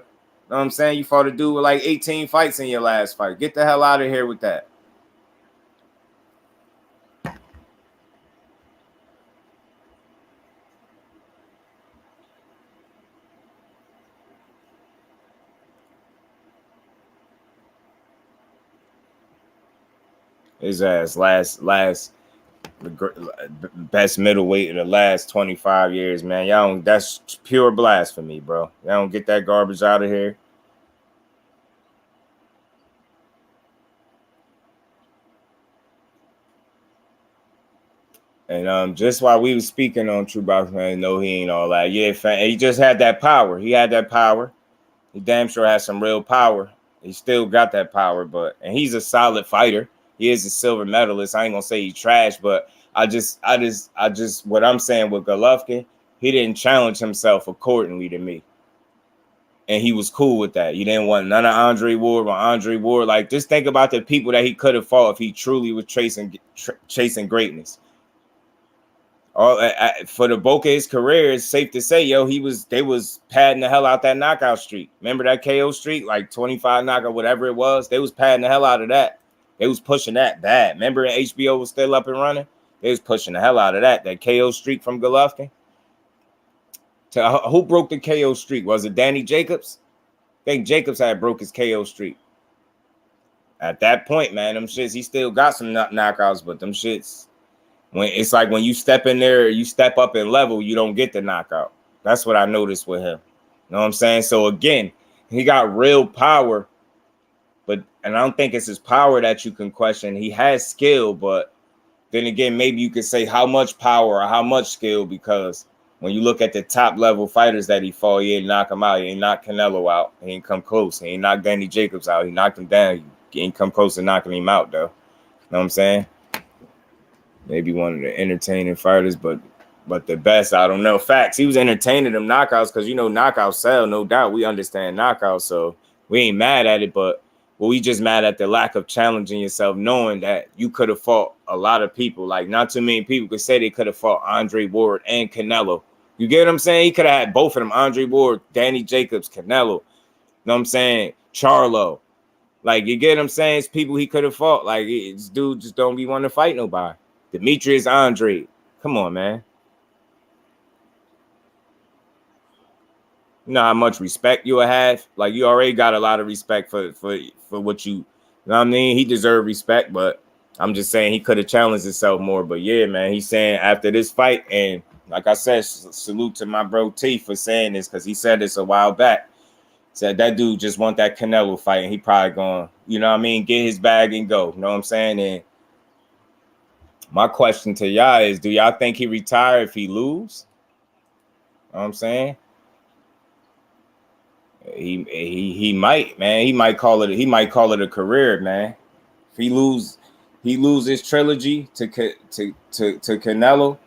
know what I'm saying? You fought a dude with like 18 fights in your last fight. Get the hell out of here with that. His ass best middleweight in the last 25 years, man. Y'all don't, that's pure blasphemy, bro. Y'all don't get that garbage out of here. And just while we was speaking on True Boxing, I know he ain't all that. Yeah, he just had that power. He had that power. He damn sure has some real power. He still got that power, and he's a solid fighter. He is a silver medalist. I ain't gonna say he's trash, but I just what I'm saying with Golovkin, he didn't challenge himself accordingly to me. And he was cool with that. You didn't want none of Andre Ward. Like, just think about the people that he could have fought if he truly was chasing greatness. For the bulk of his career, it's safe to say, yo, they was padding the hell out that knockout streak. Remember that KO streak, like 25 knockout, whatever it was? They was padding the hell out of that. They was pushing that bad. Remember HBO was still up and running? They was pushing the hell out of that KO streak from Golovkin. Who broke the KO streak? Was it Danny Jacobs? I think Jacobs had broke his KO streak. At that point, man, them shits, he still got some knockouts, but them shits, when it's like when you step in there, you step up in level, you don't get the knockout. That's what I noticed with him. You know what I'm saying? So again, he got real power, and I don't think it's his power that you can question. He has skill, but then again, maybe you could say how much power or how much skill, because when you look at the top level fighters that he fought, he ain't knock him out. He ain't knock Canelo out. He ain't come close. He ain't knock Danny Jacobs out. He knocked him down. He ain't come close to knocking him out, though. You know what I'm saying? Maybe one of the entertaining fighters, but the best, I don't know. Facts. He was entertaining them knockouts because, knockouts sell, no doubt. We understand knockouts, so we ain't mad at it, but we just mad at the lack of challenging yourself, knowing that you could have fought a lot of people. Like, not too many people could say they could have fought Andre Ward and Canelo. You get what I'm saying? He could have had both of them, Andre Ward, Danny Jacobs, Canelo. You know what I'm saying? Charlo. Like, you get what I'm saying? It's people he could have fought. Like, this dude just don't be wanting to fight nobody. Demetrius Andre. Come on, man. You know how much respect you'll have? Like, you already got a lot of respect for what you know what I mean? He deserved respect, but I'm just saying he could have challenged himself more. But yeah, man, he's saying after this fight, and like I said, salute to my bro T for saying this, because he said this a while back. Said that dude just want that Canelo fight, and he probably going, get his bag and go. You know what I'm saying? And my question to y'all is, do y'all think he retire if he lose? You know what I'm saying? He might, man. He might call it a career, man. If he lose his trilogy to Canelo,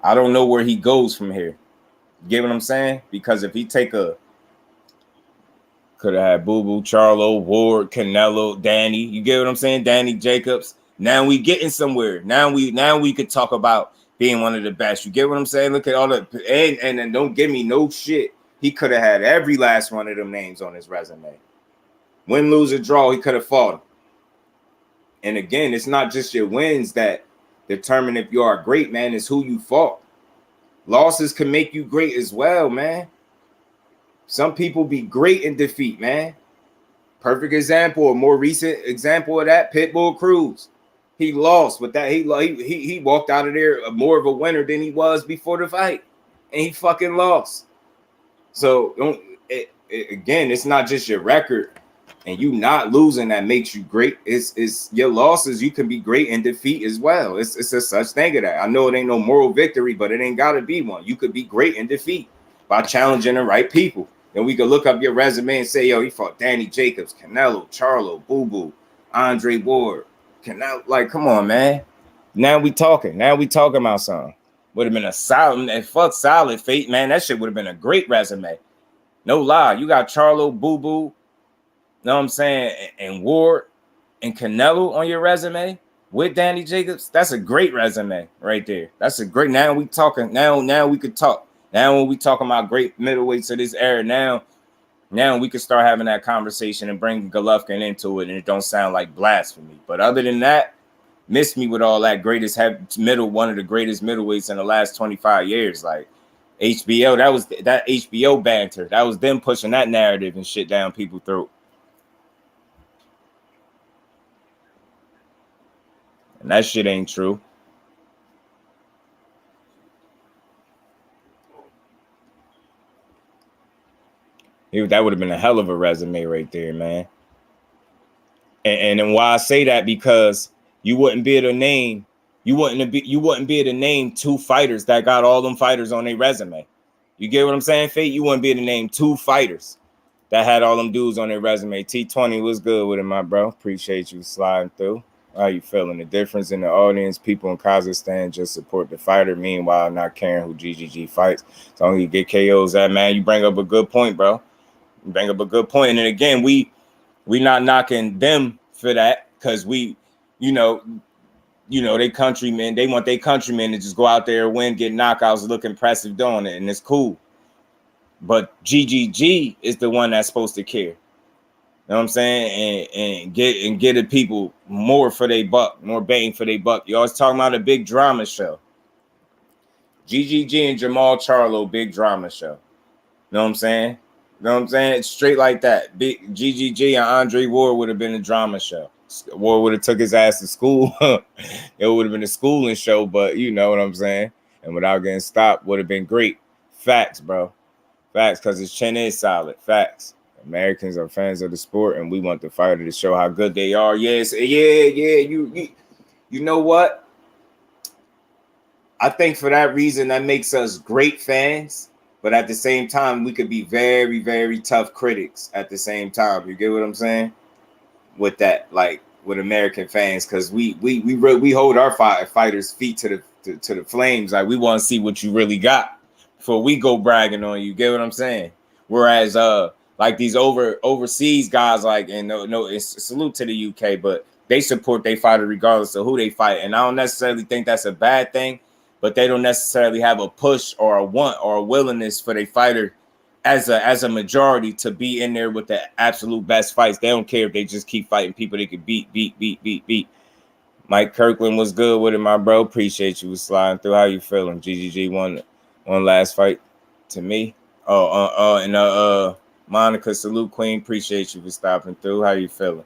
I don't know where he goes from here. You get what I'm saying? Because if he could have had Boo Boo, Charlo, Ward, Canelo, Danny. You get what I'm saying? Danny Jacobs. Now we getting somewhere. Now we could talk about being one of the best. You get what I'm saying? Look at all the and don't give me no shit. He could have had every last one of them names on his resume. Win, lose, or draw, he could have fought him. And again, it's not just your wins that determine if you are great, man. It's who you fought. Losses can make you great as well, man. Some people be great in defeat, man. Perfect example, a more recent example of that, Pitbull Cruz. He lost with that. He walked out of there more of a winner than he was before the fight. And he fucking lost. So again, it's not just your record and you not losing that makes you great. It's your losses. You can be great in defeat as well. It's a such thing of that. I know it ain't no moral victory, but it ain't got to be one. You could be great in defeat by challenging the right people. And we could look up your resume and say, yo, he fought Danny Jacobs, Canelo, Charlo, Boo Boo, Andre Ward, Canelo. Like, come on, man. Now we talking about something. Would have been a solid fate, man. That shit would have been a great resume. No lie. You got Charlo, Boo Boo, know what I'm saying, and Ward and Canelo on your resume. with Danny Jacobs, that's a great resume right there. That's a great. Now we talking. Now we could talk. Now when we talking about great middleweights of this era, now we can start having that conversation and bring Golovkin into it, and it don't sound like blasphemy. But other than that, miss me with all that one of the greatest middleweights in the last 25 years. Like HBO, that HBO banter. That was them pushing that narrative and shit down people's throat. And that shit ain't true. That would have been a hell of a resume right there, man. And then why I say that, because you wouldn't be able to name two fighters that got all them fighters on their resume. You get what I'm saying, Fate? You wouldn't be able to name two fighters that had all them dudes on their resume. T20 was good with it, my bro. Appreciate you sliding through. How you feeling? The difference in the audience, people in Kazakhstan just support the fighter, meanwhile not caring who GGG fights. As long as you get KOs, that man, you bring up a good point, bro. You bring up a good point. And then again, we not knocking them for that, because they countrymen, they want their countrymen to just go out there, win, get knockouts, look impressive doing it, and it's cool. But GGG is the one that's supposed to care. You know what I'm saying? And get the people more for their buck, more bang for their buck. You always talking about a big drama show. GGG and Jamal Charlo, big drama show. You know what I'm saying? You know what I'm saying? It's straight like that. Big GGG and Andre Ward would have been a drama show. Ward would have took his ass to school. It would have been a schooling show, but you know what I'm saying? And without getting stopped, would have been great. Facts, bro. Facts, because his chin is solid. Facts. Americans are fans of the sport, and we want the fighter to show how good they are. Yes, yeah. You know what? I think for that reason, that makes us great fans. But at the same time, we could be very, very tough critics at the same time. You get what I'm saying? With that, like with American fans, because we hold our fighters' feet to the flames. Like we want to see what you really got before we go bragging on you. Get what I'm saying? Whereas like these overseas guys, like, and no, it's salute to the UK, but they support their fighter regardless of who they fight. And I don't necessarily think that's a bad thing, but they don't necessarily have a push or a want or a willingness for their fighter as a majority to be in there with the absolute best fights. They don't care if they just keep fighting people they could beat. Mike Kirkland was good with it, my bro. Appreciate you sliding through. How you feeling? GGG won last fight to me. And Monica, salute Queen. Appreciate you for stopping through. How you feeling?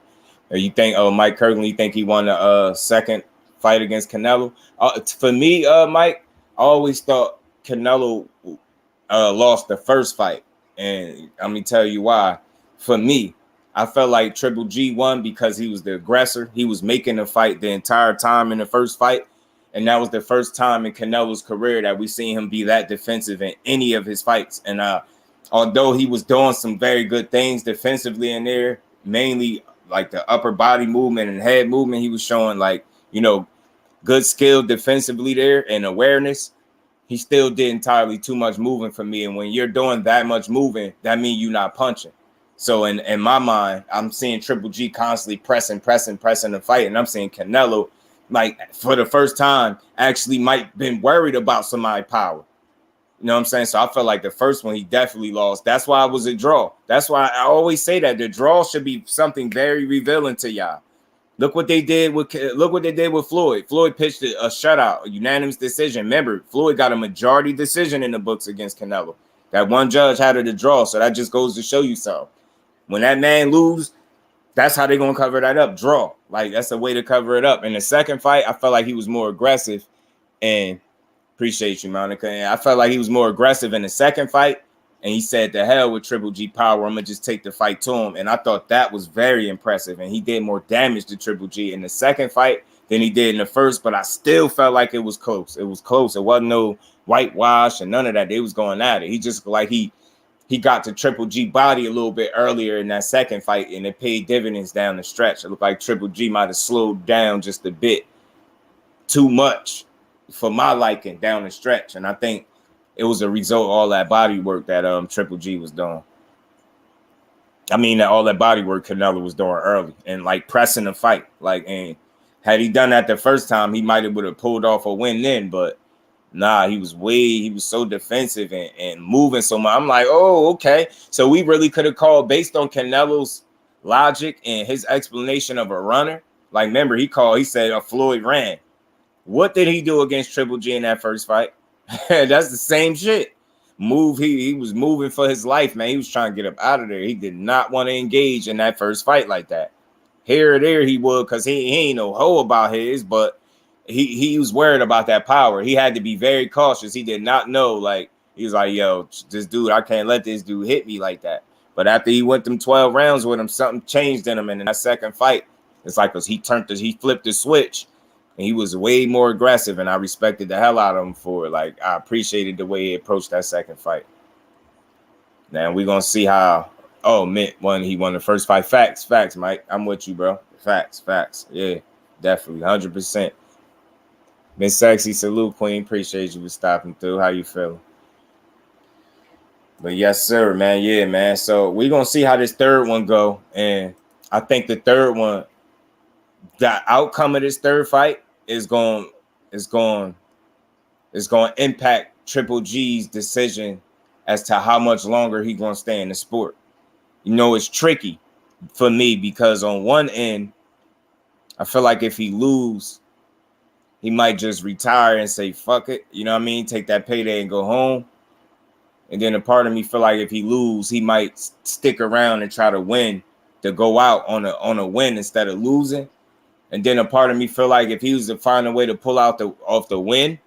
You think Mike Kirkland, you think he won the second fight against Canelo? For me, Mike, I always thought Canelo lost the first fight. And I'm going to tell you why. For me, I felt like Triple G won because he was the aggressor. He was making the fight the entire time in the first fight. And that was the first time in Canelo's career that we seen him be that defensive in any of his fights. And although he was doing some very good things defensively in there, mainly like the upper body movement and head movement, he was showing like, good skill defensively there and awareness. He still did entirely too much moving for me. And when you're doing that much moving, that means you're not punching. So in my mind, I'm seeing Triple G constantly pressing the fight. And I'm seeing Canelo, like, for the first time, actually might been worried about somebody's power. You know what I'm saying? So I felt like the first one, he definitely lost. That's why it was a draw. That's why I always say that the draw should be something very revealing to y'all. Look what they did with Floyd. Floyd pitched a shutout, a unanimous decision. Remember, Floyd got a majority decision in the books against Canelo. That one judge had it a draw, so that just goes to show you something. When that man lose, that's how they're going to cover that up, draw. Like, that's a way to cover it up. In the second fight, I felt like he was more aggressive, and appreciate you, Monica. And I felt like he was more aggressive in the second fight, and he said, "The hell with Triple G power, I'm going to just take the fight to him." And I thought that was very impressive, and he did more damage to Triple G in the second fight than he did in the first, but I still felt like it was close. It was close. It wasn't no whitewash and none of that. They was going at it. He just, like, he got to Triple G body a little bit earlier in that second fight, and it paid dividends down the stretch. It looked like Triple G might have slowed down just a bit too much for my liking down the stretch, and I think it was a result of all that body work that Triple G was doing. I mean, that all that body work Canelo was doing early and like pressing the fight, like, and Had he done that the first time, he might have would have pulled off a win then, but nah, he was so defensive and moving so much. I'm like, oh, okay. So we really could have called based on Canelo's logic and his explanation of a runner. Like, remember, he said Floyd ran. What did he do against Triple G in that first fight? That's the same shit. He was moving for his life, man. He was trying to get up out of there. He did not want to engage in that first fight like that. Here or there he would, because he ain't no hoe about his, but he was worried about that power. He had to be very cautious. He did not know, like, he was like, yo, this dude, I can't let this dude hit me like that. But after he went them 12 rounds with him, something changed in him. And in that second fight, it's like, because he flipped the switch and he was way more aggressive. And I respected the hell out of him for it. Like, I appreciated the way he approached that second fight. Now we're going to see how, he won the first fight. Facts, Mike. I'm with you, bro. Facts. Yeah, definitely. 100%. Miss Sexy, salute, Queen. Appreciate you for stopping through. How you feeling? But yes, sir, man. Yeah, man. So we're gonna see how this third one go. And I think the third one, the outcome of this third fight is going to impact Triple G's decision as to how much longer he's gonna stay in the sport. You know, it's tricky for me because on one end, I feel like if he lose, he might just retire and say, fuck it. You know what I mean? Take that payday and go home. And then a part of me feel like if he lose, he might stick around and try to win, to go out on a win instead of losing. And then a part of me feel like if he was to find a way to pull out off the win,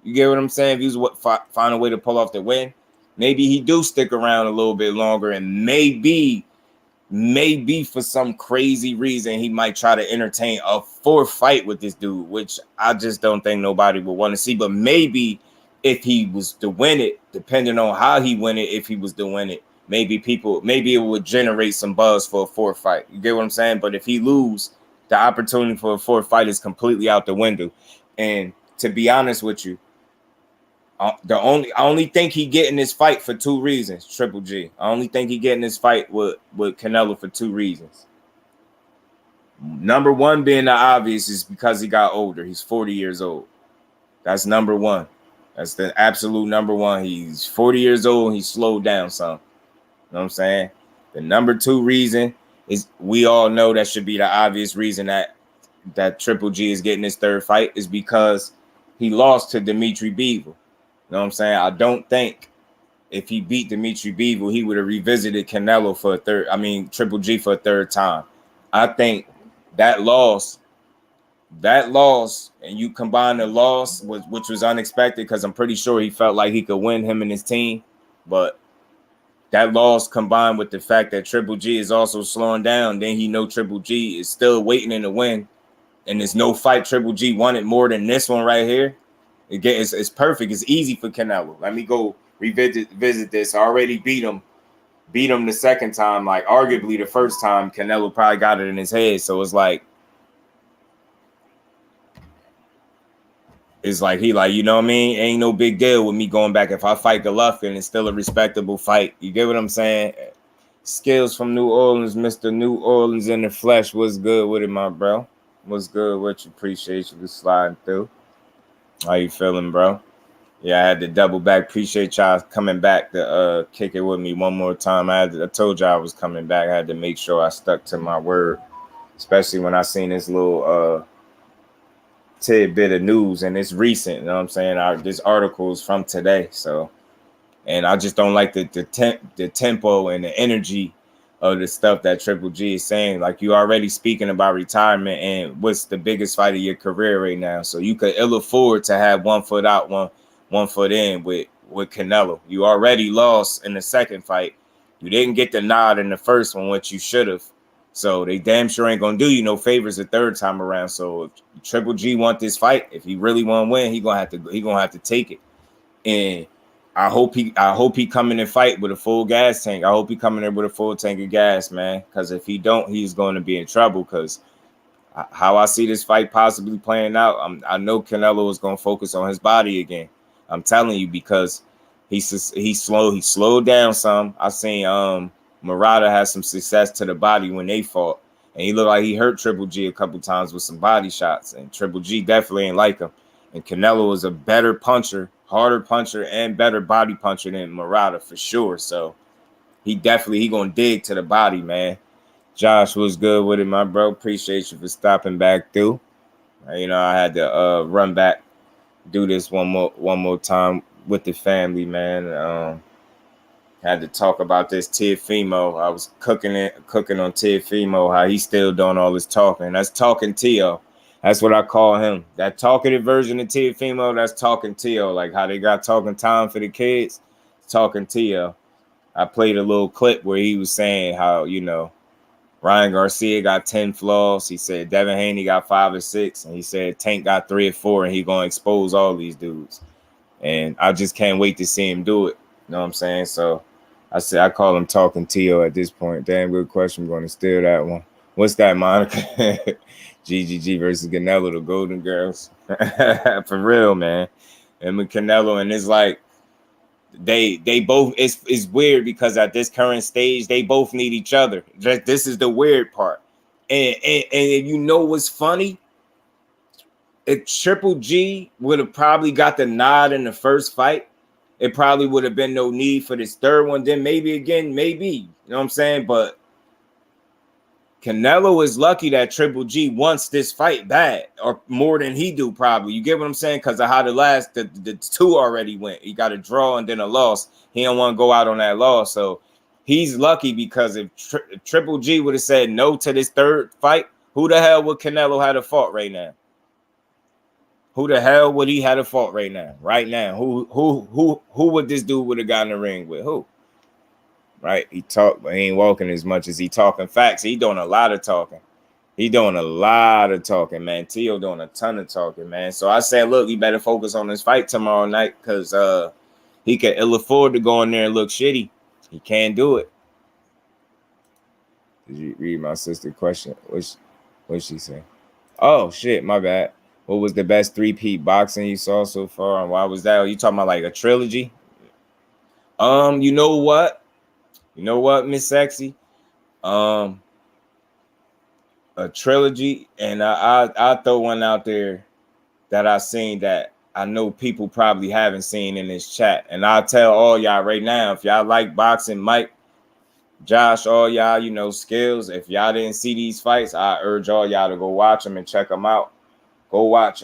you get what I'm saying? If he was find a way to pull off the win, maybe he do stick around a little bit longer, and maybe for some crazy reason he might try to entertain a fourth fight with this dude, which I just don't think nobody would want to see. But maybe if he was to win it, depending on how he win it, if he was to win it, maybe it would generate some buzz for a fourth fight. You get what I'm saying? But if he lose, the opportunity for a fourth fight is completely out the window. And to be honest with you, I only think he getting this fight for two reasons, Triple G. I only think he getting this fight with Canelo for two reasons. Number one being the obvious is because he got older. He's 40 years old. That's number one. That's the absolute number one. He's 40 years old and he slowed down some. You know what I'm saying? The number two reason is, we all know that should be the obvious reason that Triple G is getting his third fight, is because he lost to Dimitri Bivol. You know what I'm saying? I don't think if he beat Dimitri Bivol, he would have revisited Canelo for Triple G for a third time. I think that loss, and you combine the loss, which was unexpected because I'm pretty sure he felt like he could win, him and his team. But that loss combined with the fact that Triple G is also slowing down, then he know Triple G is still waiting in the win. And there's no fight Triple G wanted more than this one right here. It's perfect. It's easy for Canelo. Let me go visit this. I already beat him the second time. Like, arguably the first time, Canelo probably got it in his head. So it's like he like, you know what I mean? Ain't no big deal with me going back. If I fight Golovkin, it's still a respectable fight. You get what I'm saying? Skills from New Orleans, Mr. New Orleans in the flesh. What's good with it, my bro? What's good with you? Appreciate you for sliding through. How you feeling, bro? Yeah, I had to double back. Appreciate y'all coming back to kick it with me one more time. I told y'all I was coming back. I had to make sure I stuck to my word, especially when I seen this little tidbit of news, and it's recent. You know what I'm saying? This article is from today, so, and I just don't like the tempo and the energy of the stuff that Triple G is saying. Like, you already speaking about retirement and what's the biggest fight of your career right now. So you could ill afford to have one foot out, one foot in with Canelo. You already lost in the second fight. You didn't get the nod in the first one, which you should have. So they damn sure ain't gonna do you no favors the third time around. So if Triple G want this fight, if he really want to win, he gonna have to take it. And I hope he come in and fight with a full gas tank. I hope he come in there with a full tank of gas, man. Because if he don't, he's going to be in trouble. Because how I see this fight possibly playing out, I know Canelo is going to focus on his body again. I'm telling you, because he slowed down some. I seen Murata had some success to the body when they fought. And he looked like he hurt Triple G a couple times with some body shots. And Triple G definitely ain't like him. And Canelo is a better puncher, harder puncher, and better body puncher than Murata for sure. So he gonna dig to the body, man. Josh was good with it, my bro. Appreciate you for stopping back through. You know, I had to run back, do this one more time with the family, man. Had to talk about this Teofimo. I was cooking on Teofimo, how he's still doing all this talking. That's talking Teo. That's what I call him. That talkative version of Teofimo, that's talking Teo. Like how they got talking time for the kids, talking Teo. I played a little clip where he was saying how, you know, Ryan Garcia got 10 flaws. He said Devin Haney got 5 or 6. And he said Tank got 3 or 4, and he going to expose all these dudes. And I just can't wait to see him do it. You know what I'm saying? So I said I call him Talking Teo at this point. Damn good question. I'm going to steal that one. What's that, Monica? GGG versus Canelo, the Golden Girls. For real, man. And with Canelo, and it's like, they both, it's weird because at this current stage they both need each other. This is the weird part. And you know what's funny, if Triple G would have probably got the nod in the first fight, it probably would have been no need for this third one. Then maybe again, maybe, you know what I'm saying? But Canelo is lucky that Triple G wants this fight bad, or more than he do probably. You get what I'm saying? Because of how the 2 already went. He got a draw and then a loss. He don't want to go out on that loss. So he's lucky, because if Triple G would have said no to this third fight, who the hell would Canelo have a fault right now? Who the hell would he have a fault right now? Right now, who would this dude would have gotten in the ring with? Who? Right, he talk, but he ain't walking as much as he talking facts. He doing a lot of talking. He doing a lot of talking, man. Teo doing a ton of talking, man. So I said, look, he better focus on this fight tomorrow night, because he can ill afford to go in there and look shitty. He can't do it. Did you read my sister's question? What'd she say? Oh shit, my bad. What was the best 3-peat boxing you saw so far, and why was that? Are you talking about like a trilogy? You know what? You know what, Miss Sexy? A trilogy, and I throw one out there that I seen that I know people probably haven't seen in this chat. And I'll tell all y'all right now, if y'all like boxing, Mike, Josh, all y'all, you know, skills, if y'all didn't see these fights, I urge all y'all to go watch them and check them out. Go watch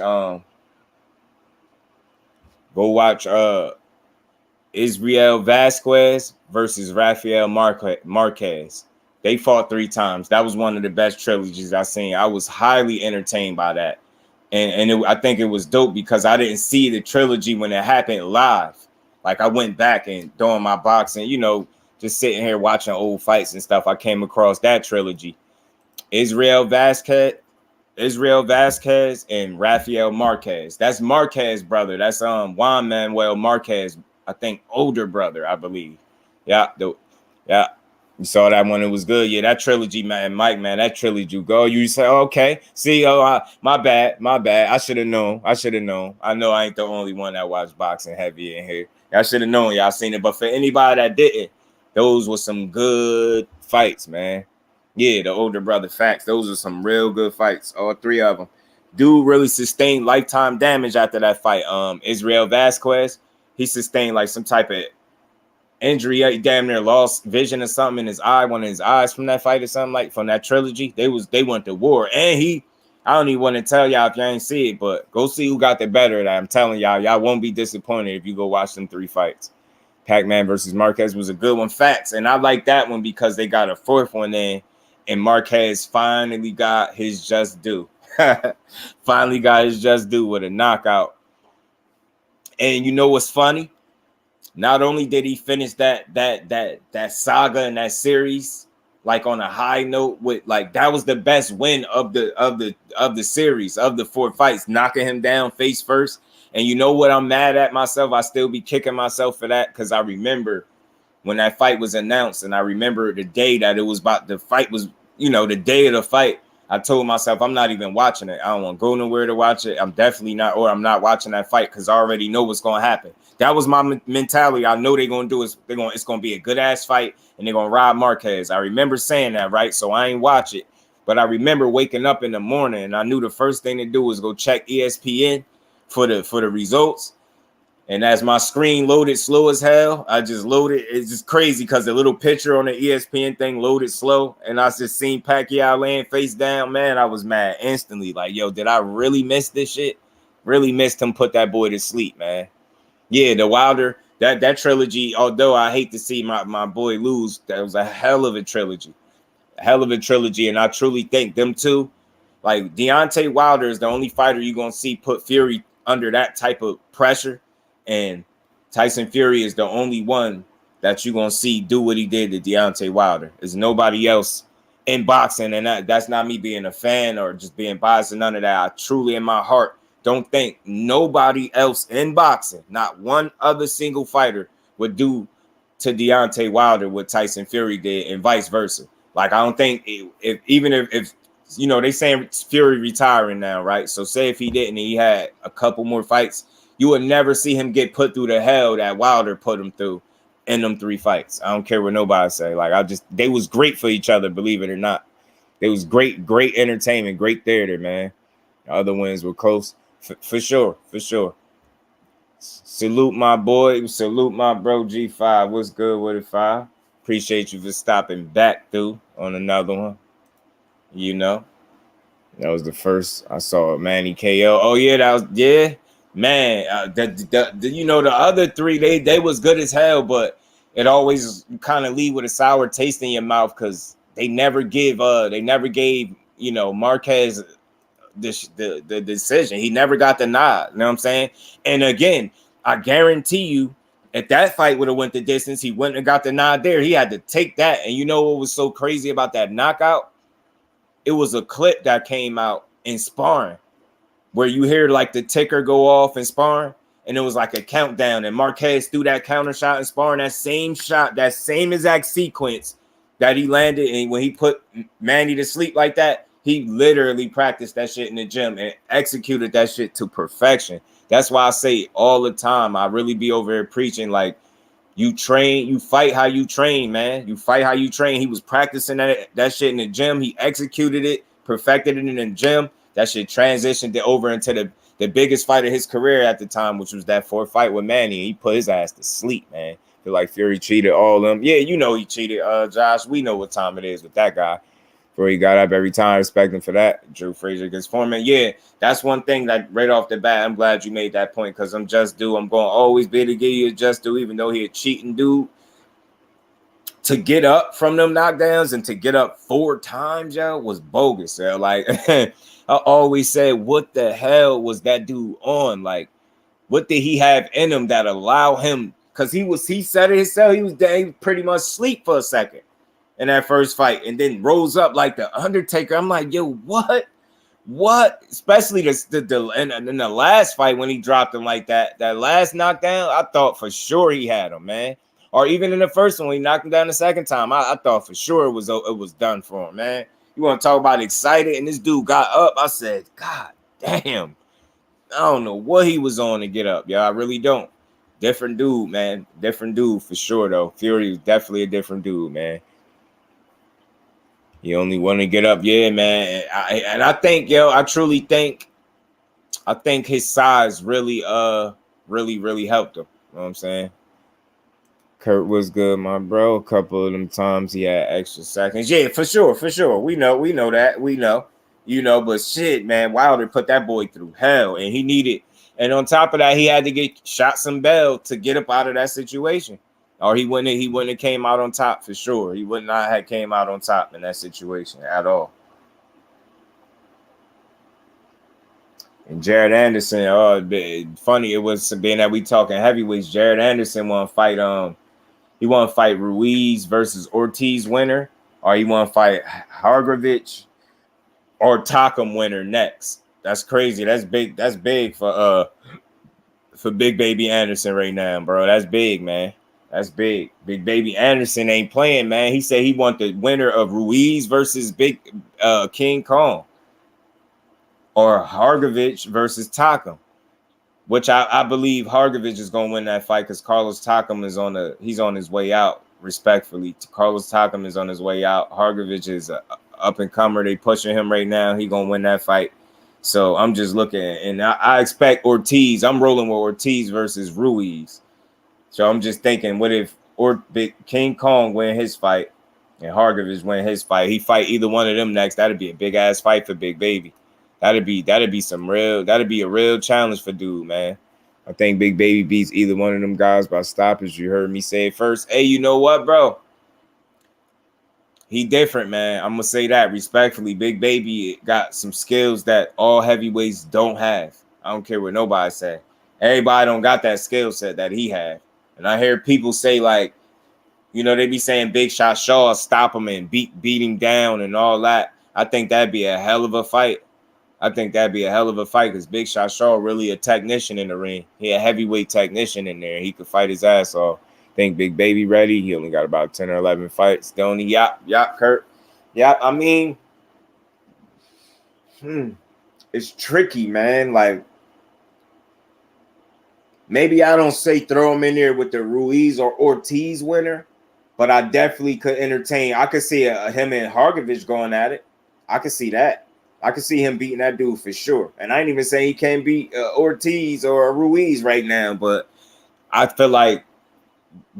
Israel Vasquez versus Rafael Marquez. They fought 3 times. That was one of the best trilogies I seen. I was highly entertained by that. And I think it was dope because I didn't see the trilogy when it happened live. Like I went back and doing my boxing, you know, just sitting here watching old fights and stuff. I came across that trilogy. Israel Vasquez and Rafael Marquez. That's Marquez brother. That's Juan Manuel Marquez, I think older brother, I believe. Yeah. You saw that one. It was good. Yeah, that trilogy, man, Mike, man, that trilogy. Go. You say, okay. See, my bad. I should have known. I know I ain't the only one that watched boxing heavy in here. I should have known. Y'all seen it. But for anybody that didn't, those were some good fights, man. Yeah, the older brother facts. Those are some real good fights. All 3 of them. Dude really sustained lifetime damage after that fight. Israel Vasquez, he sustained like some type of injury. He damn near lost vision or something in his eye, one of his eyes from that fight or something, like from that trilogy. They went to war. And I don't even want to tell y'all if y'all ain't see it, but go see who got the better of that. I'm telling y'all won't be disappointed if you go watch them 3 fights. Pac-Man versus Marquez was a good one. Facts. And I like that one because they got a 4th one in, and Marquez finally got his just due. Finally got his just due with a knockout. And you know what's funny? Not only did he finish that saga and that series like on a high note, with like that was the best win of the series, of the 4 fights, knocking him down face first. And you know what, I'm mad at myself. I still be kicking myself for that, because I remember when that fight was announced, and I remember the day that it was about, the fight was, you know, the day of the fight. I told myself I'm not even watching it. I don't want to go nowhere to watch it. I'm definitely not, or I'm not watching that fight, because I already know what's going to happen. That was my mentality. I know they're going to do is it's going to be a good ass fight, and they're going to rob Marquez. I remember saying that, right? So I ain't watch it. But I remember waking up in the morning and I knew the first thing to do was go check ESPN for the results. And as my screen loaded slow as hell, I just loaded. It's just crazy because the little picture on the ESPN thing loaded slow. And I just seen Pacquiao laying face down. Man, I was mad instantly. Like, yo, did I really miss this shit? Really missed him put that boy to sleep, man. Yeah, the Wilder, that trilogy, although I hate to see my boy lose, that was a hell of a trilogy. A hell of a trilogy. And I truly think them two, like Deontay Wilder is the only fighter you're going to see put Fury under that type of pressure. And Tyson Fury is the only one that you're going to see do what he did to Deontay Wilder. There's nobody else in boxing. And that's not me being a fan or just being biased or none of that. I truly, in my heart, don't think nobody else in boxing, not one other single fighter, would do to Deontay Wilder what Tyson Fury did and vice versa. Like, I don't think if you know, they saying Fury retiring now, right? So say if he didn't and he had a couple more fights, you would never see him get put through the hell that Wilder put him through in them 3 fights. I don't care what nobody say. Like, they was great for each other, believe it or not. They was great entertainment, great theater, man. The other ones were close, for sure. Salute my boy, salute my bro G5. What's good with it, 5? Appreciate you for stopping back through on another one. You know, that was the first I saw Manny KO. Oh yeah, man. You know, the other 3 they was good as hell, but it always kind of leave with a sour taste in your mouth because they never gave you know, Marquez the decision. He never got the nod. You know what I'm saying? And again, I guarantee you, if that fight would have went the distance, he wouldn't have got the nod there. He had to take that. And you know what was so crazy about that knockout? It was a clip that came out in sparring where you hear like the ticker go off in sparring, and it was like a countdown. And Marquez threw that counter shot in sparring, that same shot, that same exact sequence that he landed. And when he put Manny to sleep like that, he literally practiced that shit in the gym and executed that shit to perfection. That's why I say all the time, I really be over here preaching, like, you train, you fight how you train, man. You fight how you train. He was practicing that shit in the gym. He executed it, perfected it in the gym. That shit transitioned it over into the biggest fight of his career at the time, which was that 4th fight with Manny. He put his ass to sleep, man. Feel like Fury cheated all of them. Yeah, you know he cheated, Josh. We know what time it is with that guy. Before he got up every time, I respect him for that. Drew Frazier against Foreman. Yeah, that's one thing that right off the bat, I'm glad you made that point because I'm just due. I'm going to always be able to give you a just due, even though he a cheating dude. To get up from them knockdowns and to get up 4 times, yo, was bogus, yo. Like, I always said, what the hell was that dude on? Like, what did he have in him that allow him? Because he said it himself, he was pretty much asleep for a second in that first fight and then rose up like the Undertaker. I'm like, yo, what? Especially in the last fight when he dropped him like that last knockdown, I thought for sure he had him, man. Or even in the first one, when he knocked him down the second time, I thought for sure it was done for him, man. You want to talk about excited? And this dude got up. I said, God damn. I don't know what he was on to get up, yo. I really don't. Different dude, man. Different dude for sure, though. Fury was definitely a different dude, man. He only want to get up, yeah, man. And I think, yo, I truly think, his size really helped him. You know what I'm saying? Kurt was good, my bro. A couple of them times he had extra seconds. Yeah, for sure. We know that. We know. You know, but shit, man, Wilder put that boy through hell, and he needed. And on top of that, he had to get shot some bell to get up out of that situation. Or he wouldn't have came out on top for sure. He would not have came out on top in that situation at all. And Jared Anderson, funny it was being that we talking heavyweights. Jared Anderson want to fight. He want to fight Ruiz versus Ortiz winner, or he want to fight Hargrovich or Takam winner next. That's crazy. That's big. That's big for Big Baby Anderson right now, bro. That's big, man. That's big. Big Baby Anderson ain't playing, man. He said he want the winner of Ruiz versus Big King Kong or Hargrovich versus Takam, which I believe Hargrovich is going to win that fight because Carlos Takam is he's on his way out, respectfully. Carlos Takam is on his way out. Hargrovich is up and comer. They pushing him right now. He gonna win that fight. So I'm just looking, and I expect Ortiz. I'm rolling with Ortiz versus Ruiz. So I'm just thinking, what if Big King Kong win his fight and Hargreaves win his fight? He fight either one of them next. That'd be a big ass fight for Big Baby. That'd be a real challenge for dude, man. I think Big Baby beats either one of them guys by stoppage. You heard me say it first. Hey, you know what, bro? He different, man. I'm gonna say that respectfully. Big Baby got some skills that all heavyweights don't have. I don't care what nobody say. Everybody don't got that skill set that he had. And I hear people say, like, you know, they be saying Big Shot Shaw stop him and beat him down and all that. I think that'd be a hell of a fight. Because Big Shot Shaw really a technician in the ring. He a heavyweight technician in there. He could fight his ass off. Think Big Baby ready. He only got about 10 or 11 fights. Don't he? Yap, Kurt. Yeah, I mean, it's tricky, man. Like, maybe I don't say throw him in there with the Ruiz or Ortiz winner, but I definitely could entertain. I could see him and Hargreaves going at it. I could see that. I could see him beating that dude for sure. And I ain't even saying he can't beat Ortiz or Ruiz right now, but I feel like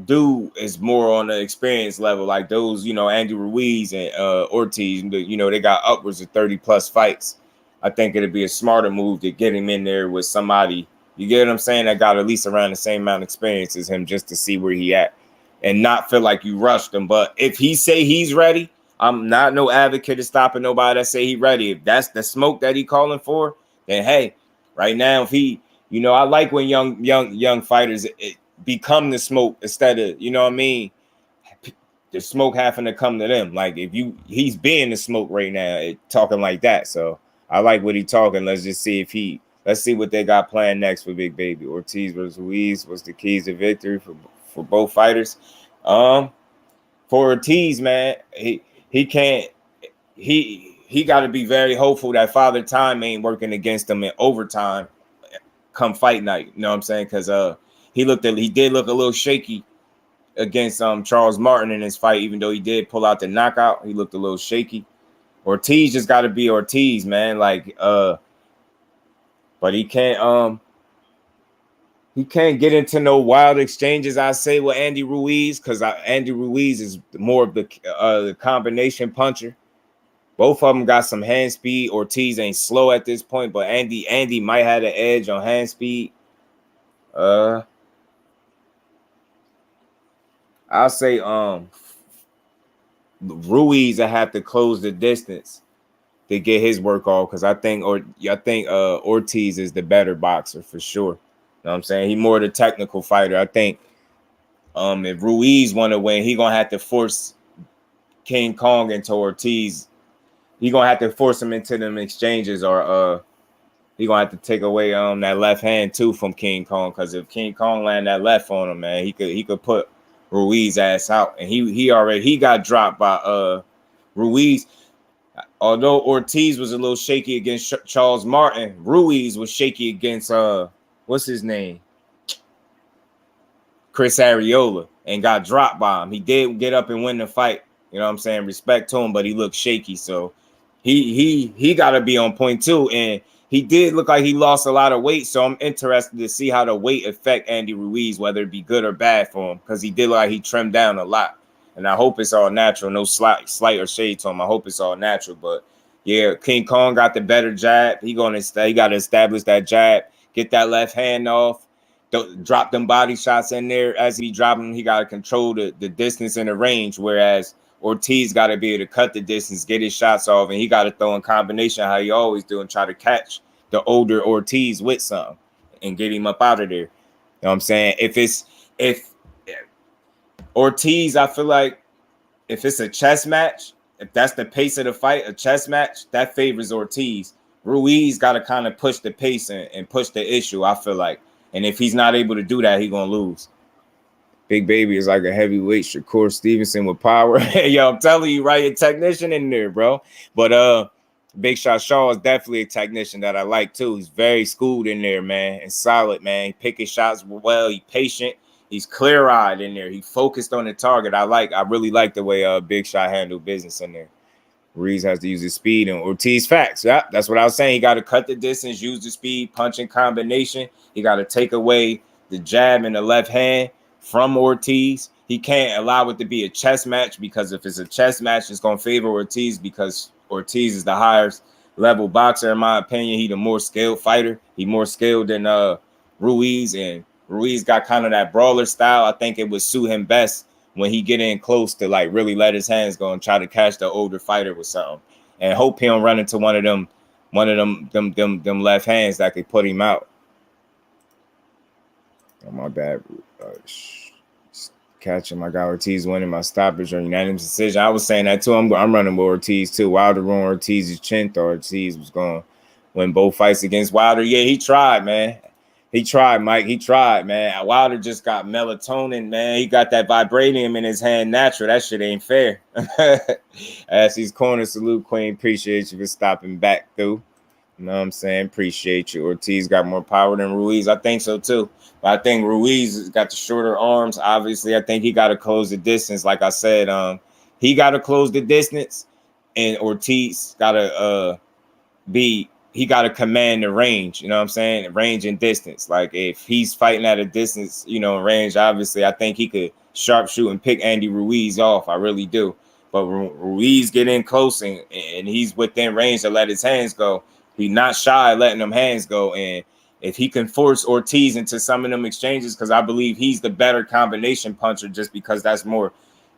dude is more on the experience level. Like those, you know, Andy Ruiz and Ortiz, you know, they got upwards of 30 plus fights. I think it'd be a smarter move to get him in there with somebody, you get what I'm saying, that got at least around the same amount of experience as him, just to see where he at and not feel like you rushed him. But if he say he's ready, I'm not no advocate of stopping nobody that say he ready. If that's the smoke that he calling for, then hey, right now, if he, you know, I like when young fighters become the smoke instead of, you know what I mean, the smoke having to come to them. Like if he's being the smoke right now, talking like that. So I like what he talking. Let's just see let's see what they got planned next for Big Baby. Ortiz versus Ruiz. What's the keys to victory for both fighters? For Ortiz, man, he can't. He got to be very hopeful that Father Time ain't working against him in overtime come fight night. You know what I'm saying? Because he did look a little shaky against Charles Martin in his fight, even though he did pull out the knockout. He looked a little shaky. Ortiz just got to be Ortiz, man. Like but he can't get into no wild exchanges, I say, with Andy Ruiz, because Andy Ruiz is more of the combination puncher. Both of them got some hand speed. Ortiz ain't slow at this point, but Andy might have an edge on hand speed. I'll say Ruiz will have to close the distance to get his work off, because I think Ortiz is the better boxer for sure. You know what I'm saying? He's more the technical fighter. I think if Ruiz want to win, he gonna have to force King Kong into Ortiz. He gonna have to force him into them exchanges, or he gonna have to take away that left hand too from King Kong. Because if King Kong land that left on him, man, he could put Ruiz ass out. And he got dropped by Ruiz. Although Ortiz was a little shaky against Charles Martin, Ruiz was shaky against what's his name? Chris Arreola, and got dropped by him. He did get up and win the fight. You know what I'm saying? Respect to him, but he looked shaky. So he got to be on point too. And he did look like he lost a lot of weight. So I'm interested to see how the weight affect Andy Ruiz, whether it be good or bad for him, because he did look like he trimmed down a lot. And I hope it's all natural. No slight or shade to him. I hope it's all natural. But yeah, King Kong got the better jab. He got to establish that jab, get that left hand off, drop them body shots in there. As he drop them, he got to control the distance and the range. Whereas Ortiz got to be able to cut the distance, get his shots off, and he got to throw in combination how he always do and try to catch the older Ortiz with something and get him up out of there. You know what I'm saying? If Ortiz, I feel like if it's a chess match, if that's the pace of the fight, a chess match, that favors Ortiz. Ruiz got to kind of push the pace and push the issue, I feel like. And if he's not able to do that, he's going to lose. Big Baby is like a heavyweight Shakur Stevenson with power. Yo, I'm telling you, right? A technician in there, bro. But Big Shot Shaw is definitely a technician that I like too. He's very schooled in there, man, and solid, man. He pick his shots well. He's patient. He's clear-eyed in there. He focused on the target. I really like the way Big Shot handled business in there. Ruiz has to use his speed, and Ortiz facts. Yeah, that's what I was saying. He got to cut the distance, use the speed, punching combination. He got to take away the jab in the left hand from Ortiz. He can't allow it to be a chess match, because if it's a chess match, it's going to favor Ortiz, because Ortiz is the highest level boxer, in my opinion. He the more skilled fighter. He more skilled than Ruiz, and Ruiz got kind of that brawler style. I think it would suit him best when he get in close to like really let his hands go and try to catch the older fighter with something, and hope he don't run into one of them left hands that could put him out. Oh, my bad. Catching my guy Ortiz winning my stoppage or unanimous decision. I was saying that too. I'm running with Ortiz too. Wilder ruined Ortiz's chin. Thought Ortiz was going to win both fights against Wilder. Yeah, he tried, man. He tried, Mike. He tried, man. Wilder just got melatonin, man. He got that vibranium in his hand natural. That shit ain't fair. Ashley's Corner, salute, Queen. Appreciate you for stopping back through. You know what I'm saying? Appreciate you. Ortiz got more power than Ruiz. I think so, too. But I think Ruiz has got the shorter arms. Obviously, I think he got to close the distance. Like I said, he got to close the distance, and Ortiz got to he got to command the range, you know what I'm saying? Range and distance. Like, if he's fighting at a distance, you know, range, obviously, I think he could sharpshoot and pick Andy Ruiz off. I really do. But Ruiz get in close and he's within range to let his hands go. He's not shy letting them hands go. And if he can force Ortiz into some of them exchanges, because I believe he's the better combination puncher, just because that's more,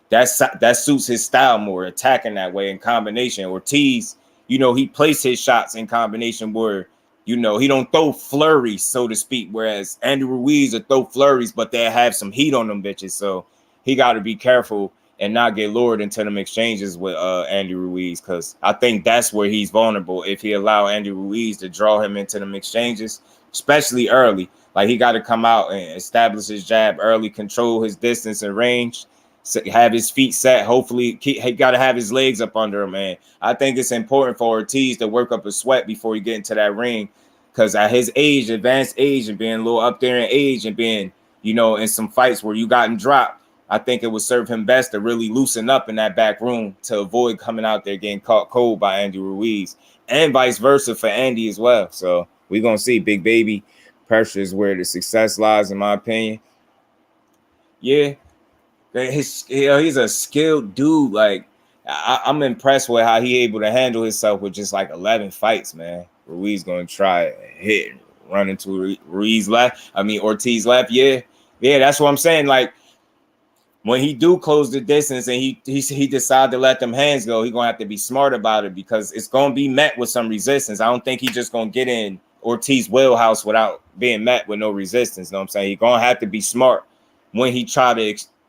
that suits his style more, attacking that way in combination. Ortiz, you know, he plays his shots in combination where, you know, he don't throw flurries, so to speak, whereas Andy Ruiz will throw flurries, but they'll have some heat on them bitches. So he got to be careful and not get lured into them exchanges with Andy Ruiz, because I think that's where he's vulnerable. If he allow Andy Ruiz to draw him into them exchanges, especially early, like he got to come out and establish his jab early, control his distance and range, have his feet set. Hopefully, he got to have his legs up under him, man. I think it's important for Ortiz to work up a sweat before he get into that ring, because at his age, advanced age, and being a little up there in age and being, you know, in some fights where you gotten dropped, I think it would serve him best to really loosen up in that back room to avoid coming out there getting caught cold by Andy Ruiz, and vice versa for Andy as well. So we're going to see. Big baby pressure is where the success lies, in my opinion. Yeah. He's a skilled dude. Like, I'm impressed with how he able to handle himself with just like 11 fights, man. Ruiz going to try hit, run into Ortiz left. Yeah, that's what I'm saying. Like, when he do close the distance and he decide to let them hands go, he gonna have to be smart about it, because it's gonna be met with some resistance. I don't think he just gonna get in Ortiz wheelhouse without being met with no resistance. You know what I'm saying? He gonna have to be smart when he try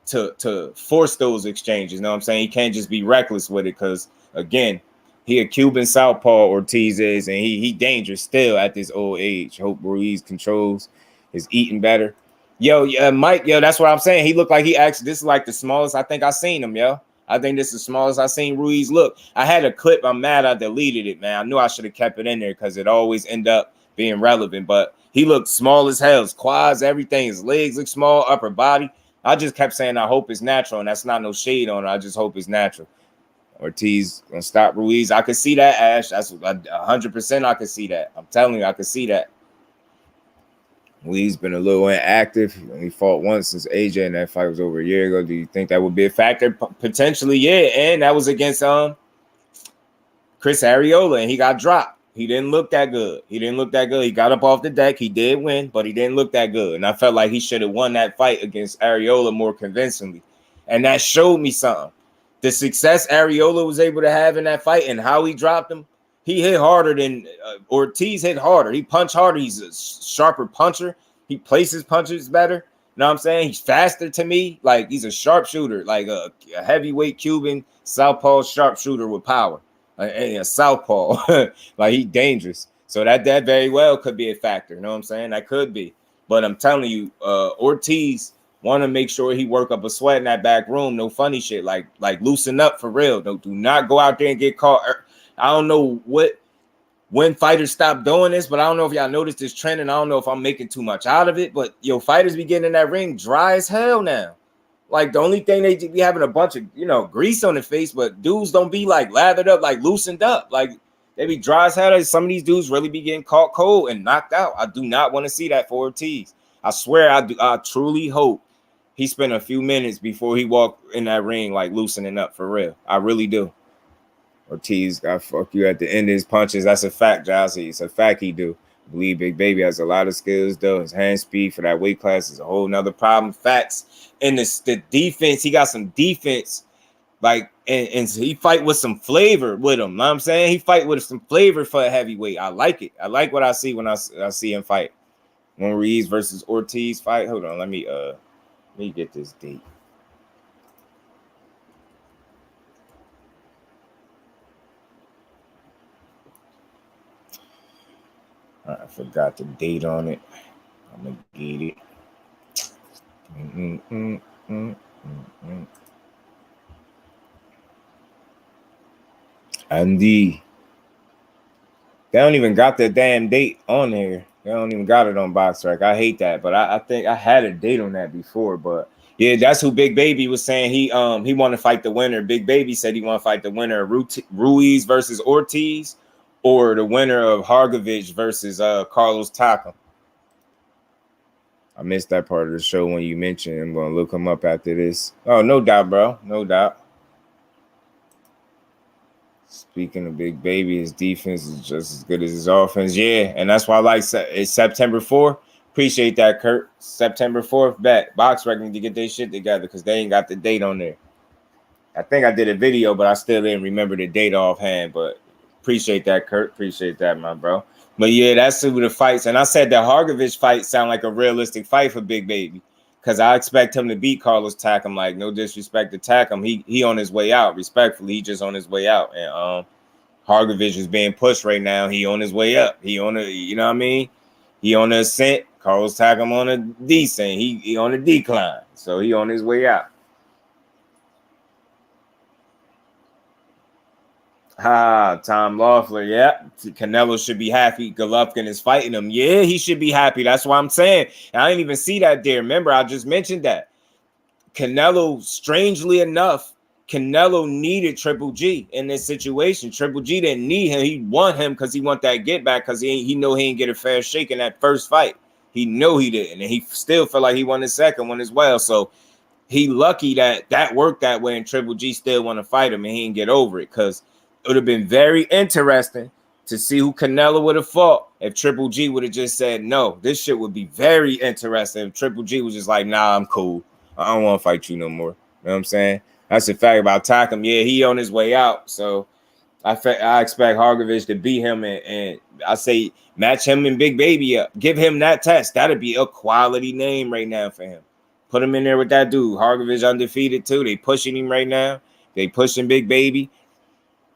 to force those exchanges. You know what I'm saying? He can't just be reckless with it, because again, he a Cuban southpaw, Ortiz is, and he dangerous still at this old age. Hope Ruiz controls his eating better. Yo, Mike, that's what I'm saying. He looked like this is like the smallest I think I seen him, yo. I think this is the smallest I seen Ruiz look. I had a clip. I'm mad I deleted it, man. I knew I should have kept it in there, because it always end up being relevant. But he looked small as hell. His quads, everything. His legs look small, upper body. I just kept saying I hope it's natural, and that's not no shade on it. I just hope it's natural. Ortiz gonna stop Ruiz. I could see that, Ash. That's 100%. I could see that. I'm telling you, I could see that. Ruiz been a little inactive. He only fought once since AJ, and that fight was over a year ago. Do you think that would be a factor? Potentially, yeah. And that was against Chris Arreola, and he got dropped. He didn't look that good. He got up off the deck. He did win, but he didn't look that good. And I felt like he should have won that fight against Arreola more convincingly. And that showed me something. The success Arreola was able to have in that fight and how he dropped him. He hit harder than Ortiz hit harder. He punched harder. He's a sharper puncher. He places punches better. You know what I'm saying? He's faster to me. Like, he's a sharpshooter, like a heavyweight Cuban southpaw sharpshooter with power. A southpaw. Like, he's dangerous. So that very well could be a factor. You know what I'm saying? That could be. But I'm telling you, Ortiz want to make sure he work up a sweat in that back room. No funny shit. Like loosen up for real. Do not go out there and get caught. I don't know when fighters stop doing this, but I don't know if y'all noticed this trend, and I don't know if I'm making too much out of it, but fighters be getting in that ring dry as hell now. Like, the only thing they be having a bunch of, grease on the face, but dudes don't be like lathered up, like loosened up. Like, they be dry as hell. Some of these dudes really be getting caught cold and knocked out. I do not want to see that for Ortiz. I swear, I truly hope he spent a few minutes before he walked in that ring, like loosening up for real. I really do. Ortiz got fuck you at the end of his punches. That's a fact, Jossie. It's a fact he do. I believe Big Baby has a lot of skills, though. His hand speed for that weight class is a whole nother problem. Facts. And the defense, he got some defense. Like, and he fight with some flavor with him. Know what I'm saying? He fight with some flavor for a heavyweight. I like it. I like what I see when I see him fight. When Ruiz versus Ortiz fight. Hold on, let me get this date. I forgot the date on it. I'm gonna get it. Andy. They don't even got the damn date on there. They don't even got it on BoxRec. I hate that, but I think I had a date on that before. But yeah, that's who Big Baby was saying. He want to fight the winner. Big Baby said he want to fight the winner of Ruiz versus Ortiz, or the winner of Hrgović versus Carlos Takam. I missed that part of the show when you mentioned. I'm gonna look him up after this. Oh, no doubt, bro. No doubt. Speaking of Big Baby, his defense is just as good as his offense. Yeah, and that's why I like it's September 4th. Appreciate that, Kurt. September 4th, bet. BoxRec need to get their shit together because they ain't got the date on there. I think I did a video, but I still didn't remember the date offhand. But appreciate that, Kurt. Appreciate that, my bro. But yeah, that's who the fights. And I said the Hrgović fight sound like a realistic fight for Big Baby. Because I expect him to beat Carlos Takam. Like, no disrespect to Takam. He on his way out. Respectfully, he just on his way out. And Hrgović is being pushed right now. He on his way up. He on the, you know what I mean? He on the ascent. Carlos Takam on a descent. He on a decline. So he on his way out. Tom Loeffler, yeah. Canelo should be happy. Golovkin is fighting him. Yeah, he should be happy. That's why I'm saying. And I didn't even see that there. Remember, I just mentioned that. Canelo, strangely enough, Canelo needed Triple G in this situation. Triple G didn't need him. He want him because he want that get back because he know he ain't get a fair shake in that first fight. He know he didn't. And he still felt like he won the second one as well. So he lucky that worked that way and Triple G still want to fight him and he didn't get over it because it would have been very interesting to see who Canelo would have fought if Triple G would have just said no. This shit would be very interesting if Triple G was just like, nah, I'm cool. I don't want to fight you no more. You know what I'm saying? That's the fact about Takam. Yeah, he on his way out. So I expect Hrgović to beat him and I say match him and Big Baby up. Give him that test. That'd be a quality name right now for him. Put him in there with that dude. Hrgović undefeated too. They pushing him right now. They pushing Big Baby.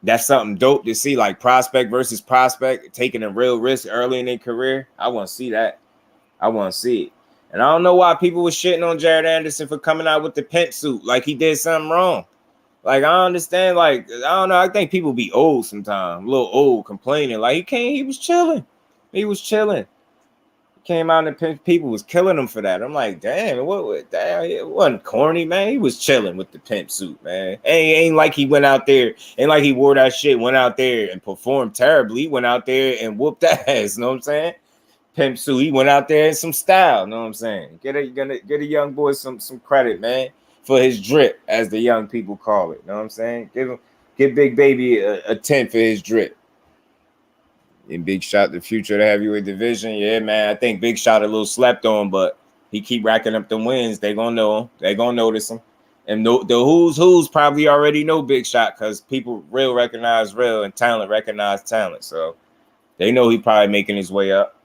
That's something dope to see, like prospect versus prospect, taking a real risk early in their career. I want to see that. I want to see it. And I don't know why people were shitting on Jared Anderson for coming out with the pimp suit like he did something wrong. Like, I understand, like, I don't know. I think people be old sometimes, a little old, complaining. Like, he was chilling. He was chilling. Came out and people was killing him for that. I'm like, damn, damn, it wasn't corny, man. He was chilling with the pimp suit, man. Ain't like he went out there, ain't like he wore that shit, went out there and performed terribly. He went out there and whooped ass, you know what I'm saying? Pimp suit, he went out there in some style, you know what I'm saying? Get a young boy some credit, man, for his drip, as the young people call it. You know what I'm saying? Give Big Baby a 10 for his drip. And Big Shot, the future of the heavyweight division. Yeah, man. I think Big Shot a little slept on, but he keep racking up the wins. They gonna know him. They gonna notice him. And the who's probably already know Big Shot because people real recognize real and talent recognize talent. So they know he probably making his way up.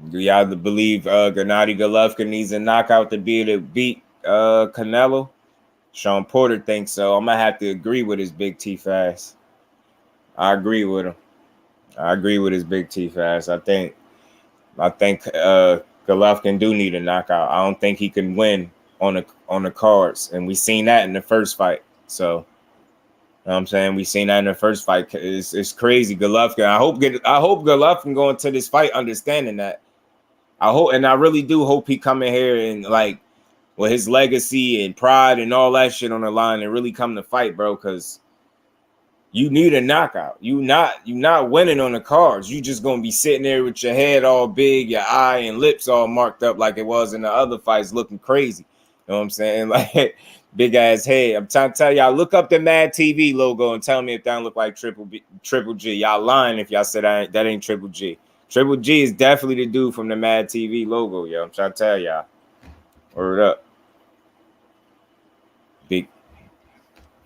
Do y'all believe Gennady Golovkin needs a knockout to be able to beat Canelo? Sean Porter thinks so. I'm gonna have to agree with his big T fast. I agree with him. I agree with his big T fast. I think Golovkin do need a knockout. I don't think he can win on the cards, and we seen that in the first fight. So, you know what I'm saying, we seen that in the first fight. It's crazy. Golovkin. I hope Golovkin going to this fight understanding that I hope, and I really do hope he come in here and like with his legacy and pride and all that shit on the line and really come to fight, bro. Because you need a knockout. You not winning on the cards. You just gonna be sitting there with your head all big, your eye and lips all marked up like it was in the other fights, looking crazy. You know what I'm saying? Like big ass head. I'm trying to tell y'all, look up the Mad TV logo and tell me if that don't look like Triple G. Y'all lying if y'all said that ain't Triple G. Triple G is definitely the dude from the Mad TV logo, yo. I'm trying to tell y'all. Word up.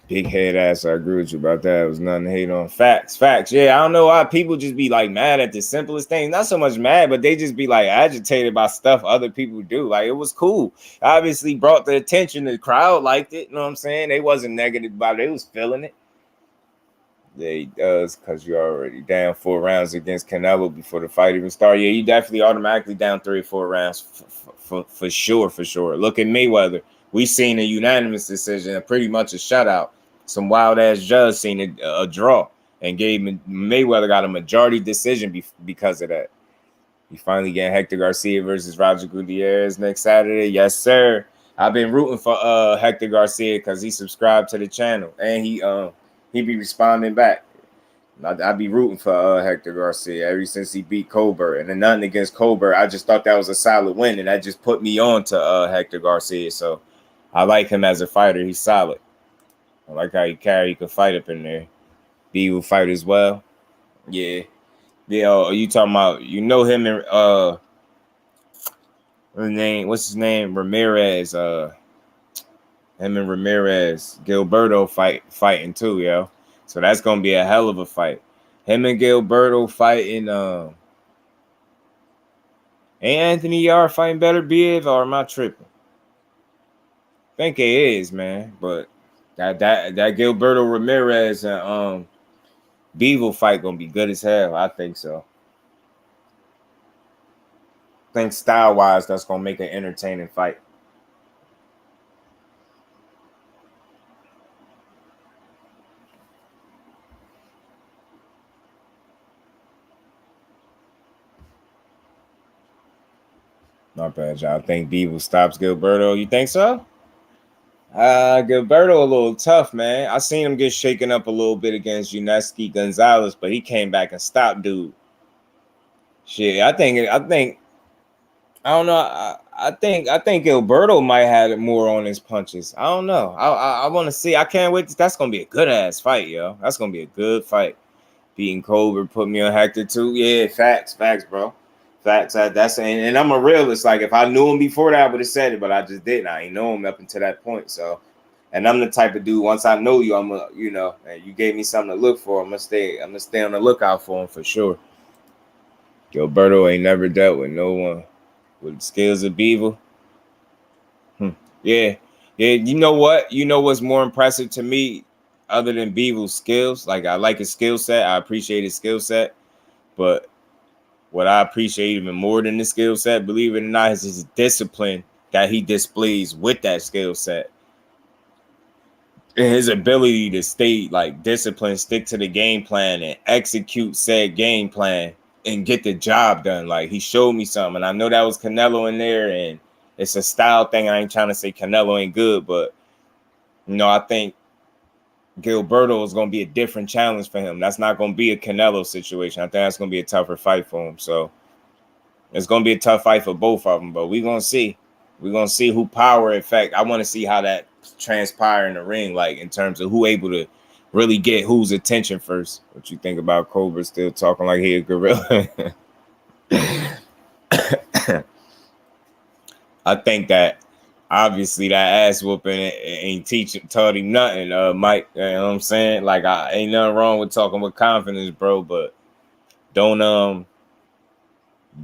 Big head ass. I agree with you about that. It was nothing to hate on. Facts. Yeah, I don't know why people just be like mad at the simplest things. Not so much mad, but they just be like agitated by stuff other people do. Like it was cool. Obviously brought the attention. The crowd liked it. You know what I'm saying? They wasn't negative about it. They was feeling it. Yeah, he does, because you're already down 4 rounds against Canelo before the fight even started. Yeah, you definitely automatically down 3 or 4 rounds for sure. Look at Mayweather. We seen a unanimous decision, pretty much a shutout. Some wild ass judge seen a draw and gave Mayweather got a majority decision because of that. He finally getting Hector Garcia versus Roger Gutierrez next Saturday. Yes, sir. I've been rooting for Hector Garcia because he subscribed to the channel and he be responding back. I be rooting for Hector Garcia ever since he beat Colbert. And then nothing against Colbert. I just thought that was a solid win, and that just put me on to Hector Garcia. So I like him as a fighter. He's solid. I like how he could fight up in there. B will fight as well. Yeah. Yeah, you talking about, you know him and what's his name? Ramirez. Him and Ramirez, Gilberto fighting too, yo. So that's gonna be a hell of a fight. Him and Gilberto fighting. Ain't Anthony Yarde fighting better, Biv, or am I tripping? I think it is, man. But that Gilberto Ramirez and Bevel fight gonna be good as hell. I think so. I think style wise, that's gonna make an entertaining fight. Not bad, y'all. I think Bevel stops Gilberto. You think so? Gilberto a little tough, man. I seen him get shaken up a little bit against Yuneski Gonzalez, but he came back and stopped dude. Shit, I think I don't know. I think Gilberto might have it more on his punches. I don't know. I want to see. I can't wait. That's gonna be a good ass fight, yo. That's gonna be a good fight. Beating Colbert put me on Hector too. Yeah, facts, bro. Facts. And I'm a realist. Like if I knew him before that, I would have said it, but I just didn't. I ain't know him up until that point. So, and I'm the type of dude. Once I know you, I'm a, you know, and you gave me something to look for. I'm gonna stay on the lookout for him for sure. Gilberto ain't never dealt with no one with the skills of Beaver. Yeah. You know what? You know what's more impressive to me, other than Beaver's skills? Like I like his skill set. I appreciate his skill set, but what I appreciate even more than the skill set, believe it or not, is his discipline that he displays with that skill set. And his ability to stay like disciplined, stick to the game plan, and execute said game plan and get the job done. Like he showed me something. And I know that was Canelo in there, and it's a style thing. I ain't trying to say Canelo ain't good, but you know, I think Gilberto is going to be a different challenge for him. That's not going to be a Canelo situation. I think that's going to be a tougher fight for him. So it's going to be a tough fight for both of them, but we're going to see. We're going to see who power. In fact, I want to see how that transpire in the ring, like in terms of who able to really get whose attention first. What you think about Cobra still talking like he a gorilla? I think that obviously that ass whooping ain't taught him nothing, Mike. You know what I'm saying? Like I ain't nothing wrong with talking with confidence, bro, but don't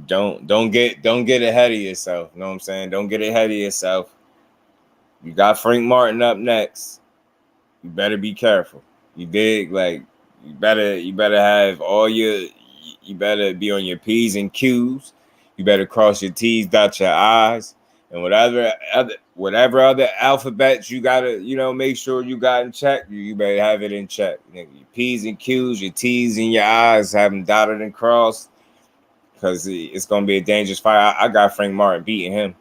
get ahead of yourself. You know what I'm saying? Don't get ahead of yourself. You got Frank Martin up next. You better be careful. You dig? Like you better have you better be on your P's and Q's. You better cross your T's, dot your I's, and whatever other alphabets you gotta, make sure you got in check. You better have it in check. Your P's and Q's, your T's and your I's, have them dotted and crossed. because it's going to be a dangerous fight. I got Frank Martin beating him.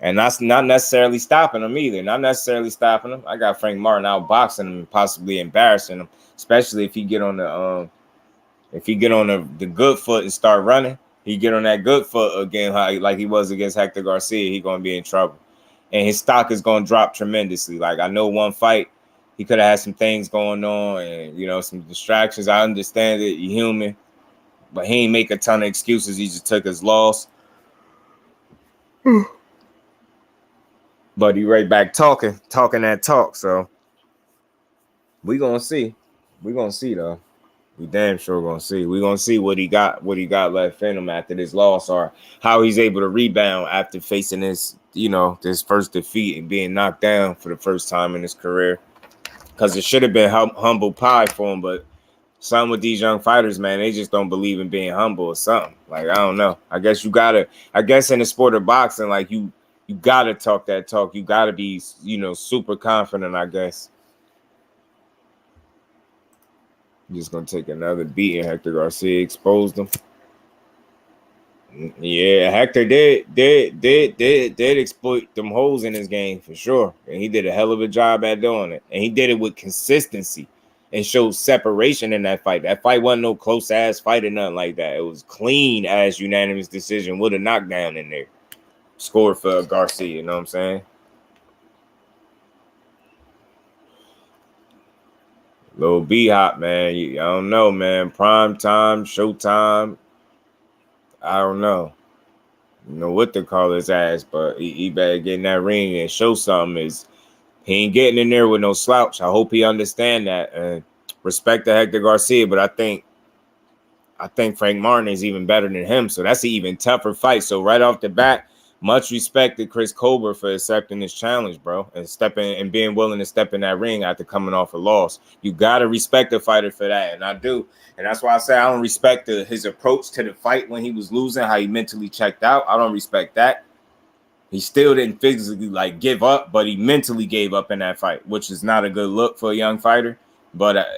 And that's not necessarily stopping him either. Not necessarily stopping him. I got Frank Martin outboxing him and possibly embarrassing him, especially if he get on the good foot and start running. He get on that good foot again, like he was against Hector Garcia. He gonna be in trouble, and his stock is gonna drop tremendously. Like I know one fight, he could have had some things going on, and some distractions. I understand it. He's human, but he ain't make a ton of excuses. He just took his loss. But he right back talking that talk. So we gonna see. We gonna see though. We damn sure gonna see. We gonna see what he got left in him after this loss, or how he's able to rebound after facing this, this first defeat and being knocked down for the first time in his career. Because it should have been humble pie for him, but some with these young fighters, man, they just don't believe in being humble or something. Like I don't know. I guess in the sport of boxing, like you gotta talk that talk. You gotta be, super confident, I guess. Just gonna take another beating. Hector Garcia exposed him. Yeah, Hector did exploit them holes in his game for sure, and he did a hell of a job at doing it. And he did it with consistency and showed separation in that fight. That fight wasn't no close ass fight or nothing like that. It was clean as unanimous decision with a knockdown in there. Scored for Garcia. You know what I'm saying? Little B-Hop, man. I don't know, man. Prime time, showtime. I don't know. You know what to call his ass, but he better get in that ring and show something. He ain't getting in there with no slouch. I hope he understand that and respect to Hector Garcia, but I think Frank Martin is even better than him, so that's an even tougher fight. So right off the bat, much respect to Chris Colbert for accepting this challenge, bro, and being willing to step in that ring after coming off a loss. You gotta respect the fighter for that, and I do, and that's why I say I don't respect his approach to the fight when he was losing, how he mentally checked out. I don't respect that. He still didn't physically give up, but he mentally gave up in that fight, which is not a good look for a young fighter. But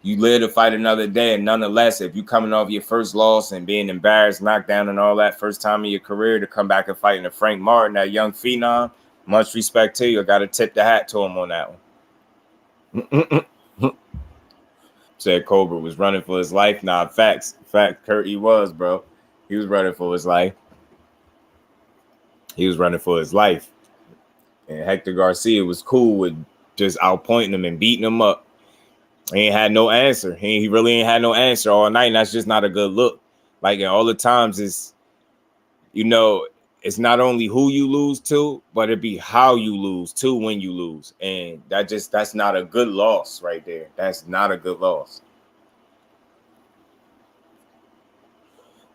you live to fight another day, and nonetheless, if you coming off your first loss and being embarrassed, knocked down, and all that, first time in your career to come back and fight in a Frank Martin, that young phenom, much respect to you. I got to tip the hat to him on that one. Said Colbert was running for his life. Nah, facts. Kurt, he was, bro. He was running for his life. He was running for his life. And Hector Garcia was cool with just outpointing him and beating him up. He ain't had no answer. He really ain't had no answer all night, and that's just not a good look. And all the times it's not only who you lose to, but it be how you lose to when you lose. And that's not a good loss right there. That's not a good loss.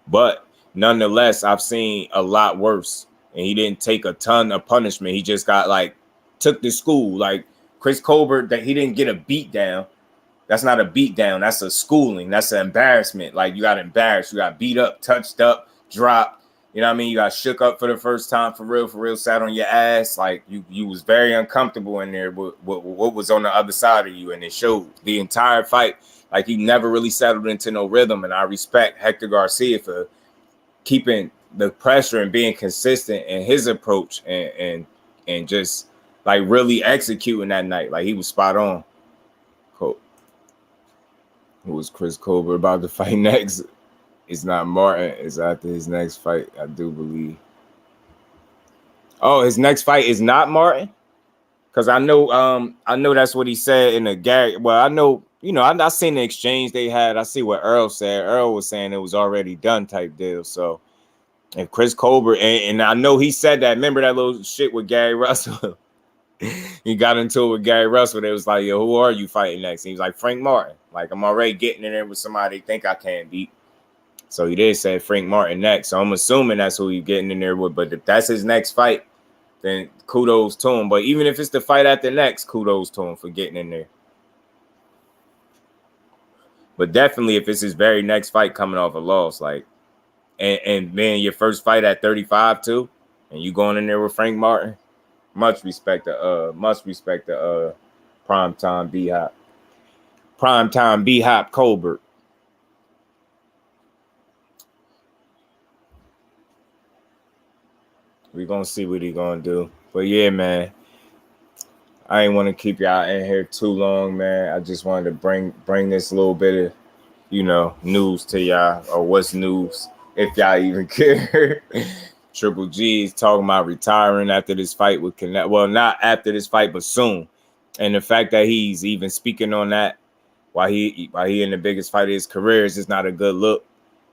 But nonetheless, I've seen a lot worse. And he didn't take a ton of punishment. He just got took the school. Chris Colbert, that he didn't get a beat down. That's not a beat down. That's a schooling. That's an embarrassment. You got embarrassed. You got beat up, touched up, dropped. You know what I mean? You got shook up for the first time for real, sat on your ass. You was very uncomfortable in there with what was on the other side of you. And it showed the entire fight. He never really settled into no rhythm. And I respect Hector Garcia for keeping the pressure and being consistent in his approach and just really executing that night. He was spot on. Cool. Who was Chris Colbert about to fight next? It's not Martin. It's after his next fight, I do believe. Oh, his next fight is not Martin? Because I know that's what he said in the Gary. Well, I know, I seen the exchange they had. I see what Earl said. Earl was saying it was already done type deal. So if Chris Colbert, and I know he said that. Remember that little shit with Gary Russell? He got into it with Gary Russell. They was like, yo, who are you fighting next? And he was like, Frank Martin. I'm already getting in there with somebody they think I can't beat. So he did say Frank Martin next. So I'm assuming that's who he's getting in there with. But if that's his next fight, then kudos to him. But even if it's the fight after next, kudos to him for getting in there. But definitely if it's his very next fight coming off a loss, and man, your first fight at 35 too, and you going in there with Frank Martin, much respect to primetime B-Hop Colbert. We gonna see what he gonna do. But yeah, man, I ain't want to keep y'all in here too long, man. I just wanted to bring this little bit of, news to y'all, or what's news, if y'all even care. Triple G is talking about retiring after this fight with Canelo. Well, not after this fight, but soon. And the fact that he's even speaking on that while he in the biggest fight of his career is just not a good look.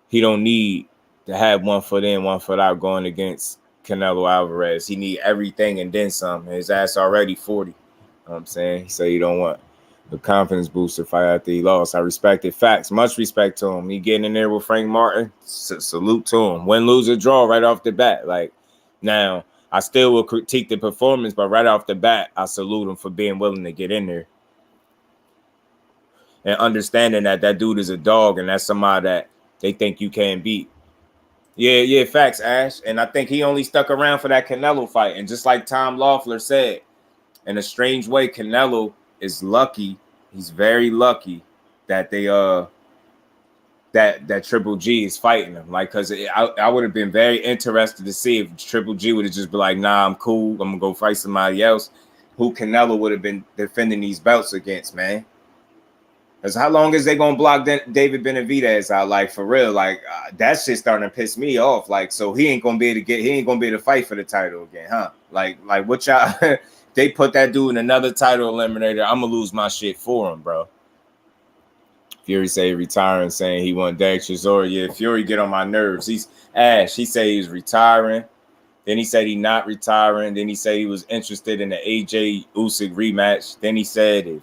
He don't need to have 1 foot in, 1 foot out going against Canelo Alvarez. He need everything and then some. His ass already 40. You know what I'm saying? He said he don't want the confidence booster fight after he lost. I respected facts. Much respect to him. He getting in there with Frank Martin. Salute to him. Win, lose, or draw right off the bat. Like, now, I still will critique the performance, but right off the bat, I salute him for being willing to get in there. And understanding that dude is a dog and that's somebody that they think you can't beat. Yeah, facts, Ash. And I think he only stuck around for that Canelo fight. And just like Tom Loeffler said, in a strange way, Canelo is lucky. He's very lucky that they that Triple G is fighting him. Like, because I would have been very interested to see if Triple G would have just been like, nah, I'm cool. I'm gonna go fight somebody else. Who Canelo would have been defending these belts against, man. Because how long is they gonna block David Benavidez out? Like, for real, like that shit starting to piss me off. Like, so he ain't gonna be able to fight for the title again, huh? Like what y'all? They put that dude in another title eliminator. I'm gonna lose my shit for him, bro. Fury say retiring, saying he want Derek Chisora. Yeah, Fury get on my nerves. He said he's retiring. Then he said he not retiring. Then he said he was interested in the AJ Usyk rematch. Then he said if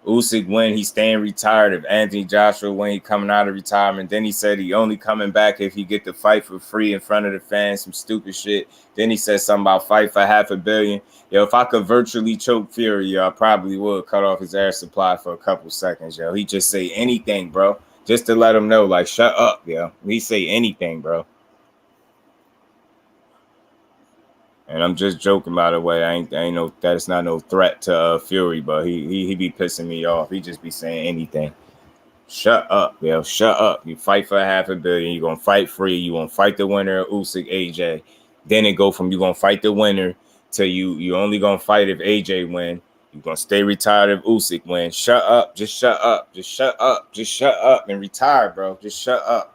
Usyk win, he's staying retired. If Anthony Joshua win, he coming out of retirement. Then he said he only coming back if he get to fight for free in front of the fans, some stupid shit. Then he said something about fight for $500 million. Yo, if I could virtually choke Fury, yo, I probably would cut off his air supply for a couple seconds, yo. He just say anything, bro, just to let him know, like, shut up, yo. He say anything, bro. And I'm just joking, by the way. I ain't no, that's not no threat to Fury, but he be pissing me off. He just be saying anything. Shut up, yo. Shut up. You fight for $500 million. You gonna fight free. You gonna fight the winner of Usyk AJ. Then it go from you gonna fight the winner to you only gonna fight if AJ win. You gonna stay retired if Usyk win. Shut up. Just shut up. Just shut up. Just shut up and retire, bro. Just shut up.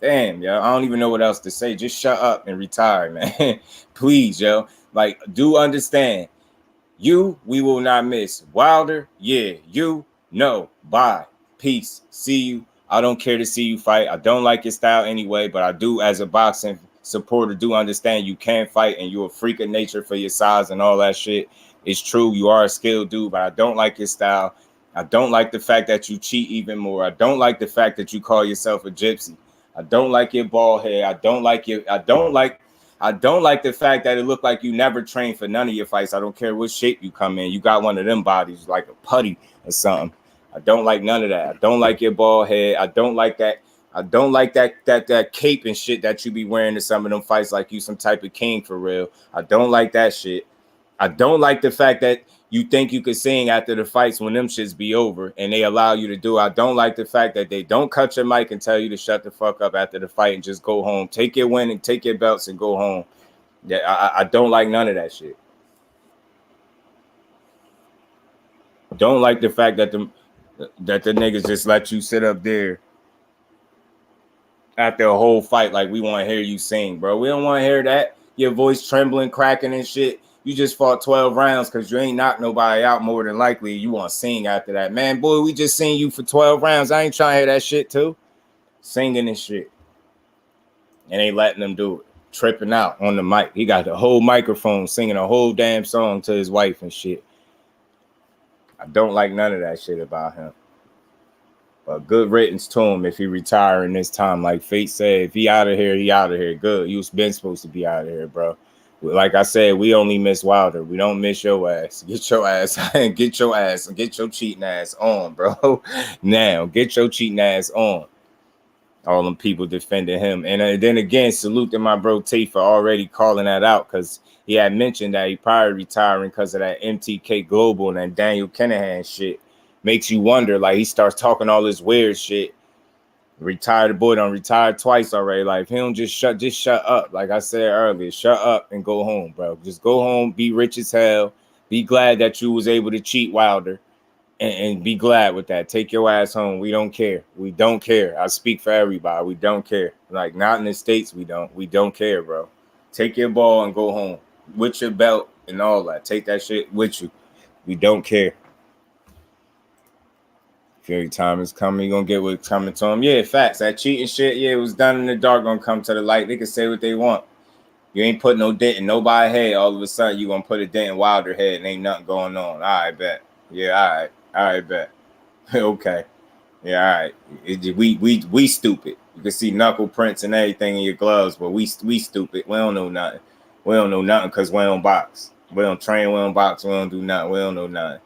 Damn, yo, I don't even know what else to say. Just shut up and retire, man. Please, yo. Like, do understand. We will not miss. Wilder, yeah. No. Bye. Peace. See you. I don't care to see you fight. I don't like your style anyway, but I do, as a boxing supporter, do understand you can fight and you're a freak of nature for your size and all that shit. It's true. You are a skilled dude, but I don't like your style. I don't like the fact that you cheat even more. I don't like the fact that you call yourself a gypsy. I don't like your bald head. I don't like the fact that it looked like you never trained for none of your fights. I don't care what shape you come in. You got one of them bodies like a putty or something. I don't like none of that. I don't like your bald head. I don't like that. I don't like that cape and shit that you be wearing to some of them fights like you some type of king for real. I don't like that shit. I don't like the fact that you think you could sing after the fights when them shits be over and they allow you to do. I don't like the fact that they don't cut your mic and tell you to shut the fuck up after the fight and just go home. Take your win and take your belts and go home. Yeah, I don't like none of that shit. Don't like the fact that the niggas just let you sit up there after a whole fight like we want to hear you sing, bro. We don't want to hear that. Your voice trembling, cracking and shit. You just fought 12 rounds because you ain't knocked nobody out more than likely. You want to sing after that. Man, boy, we just seen you for 12 rounds. I ain't trying to hear that shit too. Singing and shit. And ain't letting them do it. Tripping out on the mic. He got the whole microphone singing a whole damn song to his wife and shit. I don't like none of that shit about him. But good riddance to him if he retiring this time. Like Fate said, if he out of here, he out of here. Good. You was been supposed to be out of here, bro. Like I said, we only miss Wilder. We don't miss your ass. Get your ass and get your cheating ass on, bro. Now, get your cheating ass on. All them people defending him. And then again, salute to my bro T for already calling that out because he had mentioned that he probably retiring because of that MTK Global and that Daniel Kinahan shit. Makes you wonder, like he starts talking all this weird shit. Retired, the boy done retired twice already. Like, if he don't just shut up. Like I said earlier, shut up and go home, bro. Just go home, be rich as hell. Be glad that you was able to cheat Wilder. And be glad with that. Take your ass home. We don't care. We don't care. I speak for everybody. We don't care. Like, not in the States, we don't. We don't care, bro. Take your ball and go home with your belt and all that. Take that shit with you. We don't care. Fury time is coming. You're gonna get what's coming to him. Yeah, facts. That cheating shit, yeah, it was done in the dark. Gonna come to the light. They can say what they want. You ain't put no dent in nobody's head. All of a sudden, you gonna put a dent in Wilder head and ain't nothing going on. All right, bet. Yeah, all right. All right, bet. Okay. Yeah, all right. We stupid. You can see knuckle prints and everything in your gloves, but we stupid. We don't know nothing. We don't know nothing because we don't box. We don't train. We don't box. We don't do nothing. We don't know nothing.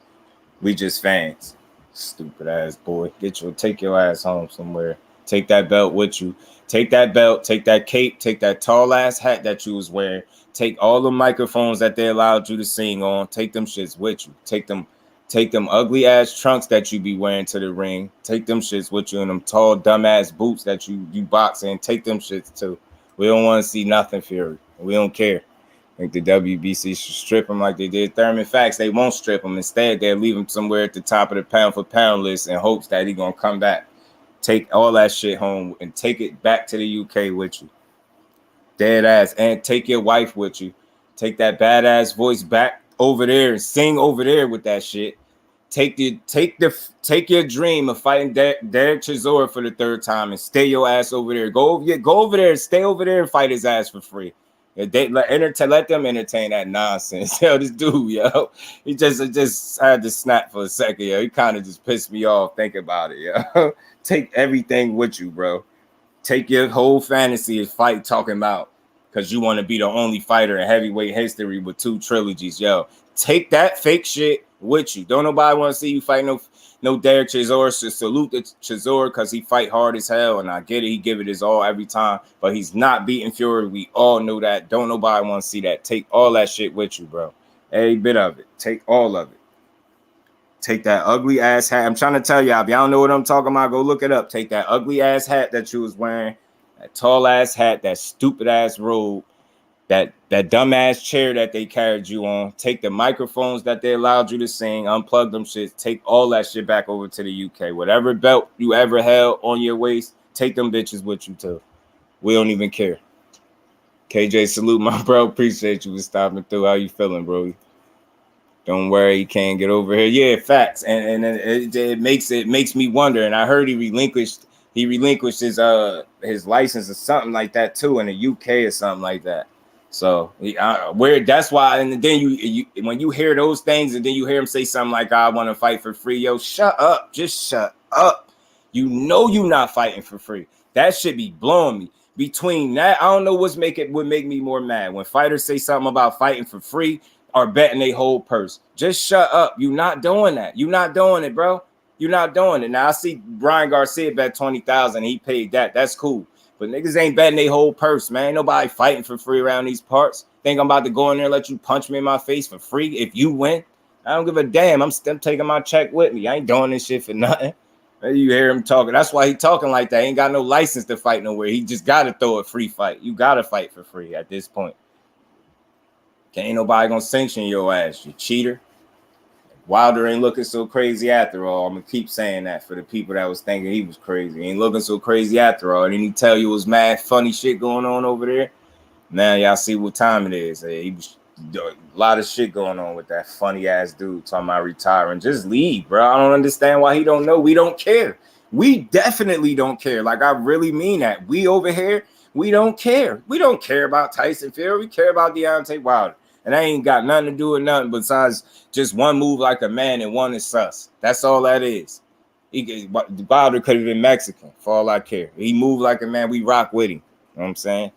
We just fans. Stupid ass boy. Take your ass home somewhere. Take that belt with you. Take that belt. Take that cape. Take that tall ass hat that you was wearing. Take all the microphones that they allowed you to sing on. Take them shits with you. Take them ugly ass trunks that you be wearing to the ring. Take them shits with you and them tall dumb ass boots that you box in. Take them shits too. We don't want to see nothing, Fury. We don't care. I think the WBC should strip him like they did Thurman. Facts, they won't strip him. Instead, they'll leave him somewhere at the top of the pound for pound list in hopes that he's gonna come back. Take all that shit home and take it back to the UK with you. Dead ass. And take your wife with you. Take that badass voice back over there and sing over there with that shit. Take your dream of fighting Derek Chisora for the third time and stay your ass over there. Go over there and stay over there and fight his ass for free. Let them entertain that nonsense. Yo, this dude, yo, he just had to snap for a second. Yo, he kind of just pissed me off thinking about it. Yo, take everything with you, bro. Take your whole fantasy of fight talking about because you want to be the only fighter in heavyweight history with 2 trilogies. Yo, take that fake shit with you. Don't nobody want to see you fight no Derek Chisora. So salute the Chisora because he fight hard as hell, and I get it. He give it his all every time, but he's not beating Fury. We all know that. Don't nobody want to see that. Take all that shit with you, bro. Every bit of it. Take all of it. Take that ugly ass hat. I'm trying to tell y'all, if y'all don't know what I'm talking about, go look it up. Take that ugly ass hat that you was wearing, that tall ass hat, that stupid ass robe, that dumb ass chair that they carried you on. Take the microphones that they allowed you to sing, unplug them shit. Take all that shit back over to the UK. Whatever belt you ever held on your waist, take them bitches with you too. We don't even care. KJ, salute my bro. Appreciate you for stopping through. How you feeling, bro? Don't worry, he can't get over here. Yeah, facts. And it makes me wonder. And I heard he relinquished his license or something like that too in the UK or something like that. So that's why. And then you when you hear those things and then you hear him say something like, "I want to fight for free," yo, shut up, just shut up. You know you not fighting for free. That should be blowing me. Between that, I don't know would make me more mad when fighters say something about fighting for free or betting they whole purse. Just shut up. You not doing that. You not doing it, bro. You're not doing it. Now I see Brian Garcia bet 20,000. He paid that. That's cool. But niggas ain't betting they whole purse, man. Ain't nobody fighting for free around these parts. Think I'm about to go in there and let you punch me in my face for free if you win? I don't give a damn. I'm still taking my check with me. I ain't doing this shit for nothing. You hear him talking. That's why he talking like that. He ain't got no license to fight nowhere. He just got to throw a free fight. You got to fight for free at this point. Ain't nobody gonna sanction your ass, you cheater. Wilder ain't looking so crazy after all. I'm gonna keep saying that for the people that was thinking he was crazy. He ain't looking so crazy after all. Didn't he tell you it was mad funny shit going on over there? Now y'all see what time it is. He was a lot of shit going on with that funny ass dude talking about retiring. Just leave, bro. I don't understand why he don't know. We don't care. We definitely don't care. Like, I really mean that. We over here, we don't care. We don't care about Tyson Fury. We care about Deontay Wilder. And that ain't got nothing to do with nothing besides just one move like a man and one is sus. That's all that is. Wilder could have been Mexican for all I care. He moved like a man. We rock with him. You know what I'm saying?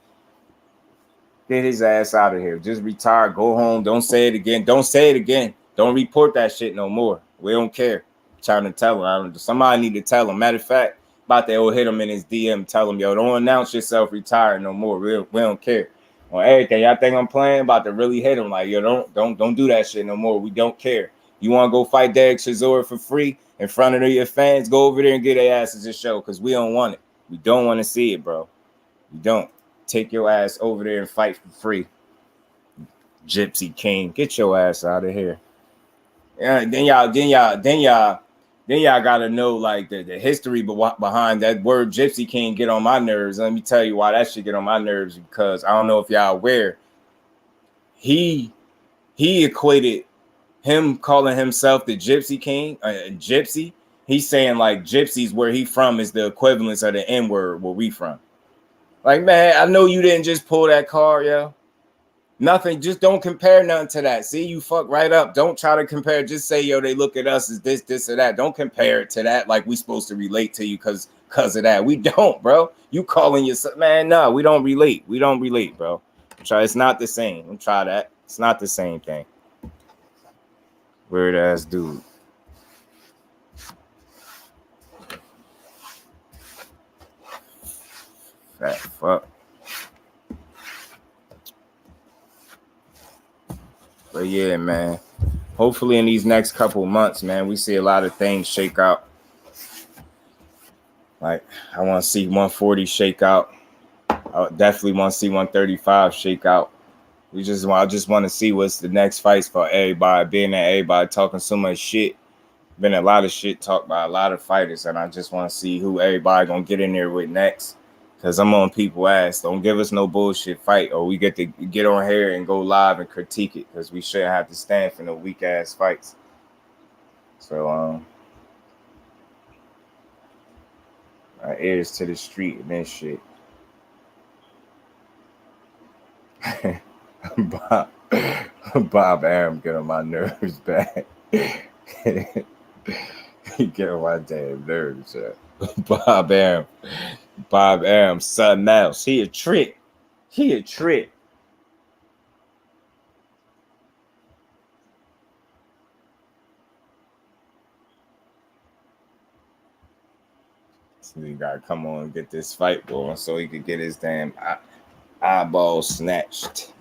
Get his ass out of here. Just retire. Go home. Don't say it again. Don't say it again. Don't report that shit no more. We don't care. I'm trying to tell him. Somebody need to tell him. Matter of fact, about to hit him in his DM. Tell him, yo, don't announce yourself retired no more. We don't care. On everything. Y'all think I'm playing? About to really hit him. Like, yo, don't do that shit no more. We don't care. You want to go fight Derek Chisora for free in front of your fans? Go over there and get their asses a show because we don't want it. We don't want to see it, bro. We don't. Take your ass over there and fight for free. Gypsy King, get your ass out of here. Yeah, then y'all gotta know like the history behind that word Gypsy King get on my nerves. Let me tell you why that shit get on my nerves, because I don't know if y'all aware. He equated him calling himself the Gypsy King, Gypsy. He's saying like gypsies where he from is the equivalence of the N word where we from. Like, man, I know you didn't just pull that card, yo. Nothing, just don't compare nothing to that. See, you fuck right up. Don't try to compare. Just say, yo, they look at us as this, or that. Don't compare it to that like we supposed to relate to you because of that. We don't, bro. You calling yourself, man, no, we don't relate. We don't relate, bro. It's not the same. Don't try that. It's not the same thing. Weird ass dude. Fat fuck. But yeah, man. Hopefully in these next couple months, man, we see a lot of things shake out. Like, I want to see 140 shake out. I definitely want to see 135 shake out. I just want to see what's the next fights for everybody. Being that everybody talking so much shit. Been a lot of shit talked by a lot of fighters, and I just want to see who everybody gonna get in there with next. Because I'm on people's ass. Don't give us no bullshit fight, or we get to get on here and go live and critique it, because we shouldn't have to stand for no weak ass fights. So our ears to the street and that shit. Bob Arum get on my nerves back. He get on my damn nerves. Bob Arum, something else. He a trick. So he gotta come on and get this fight going so he could get his damn eyeball snatched.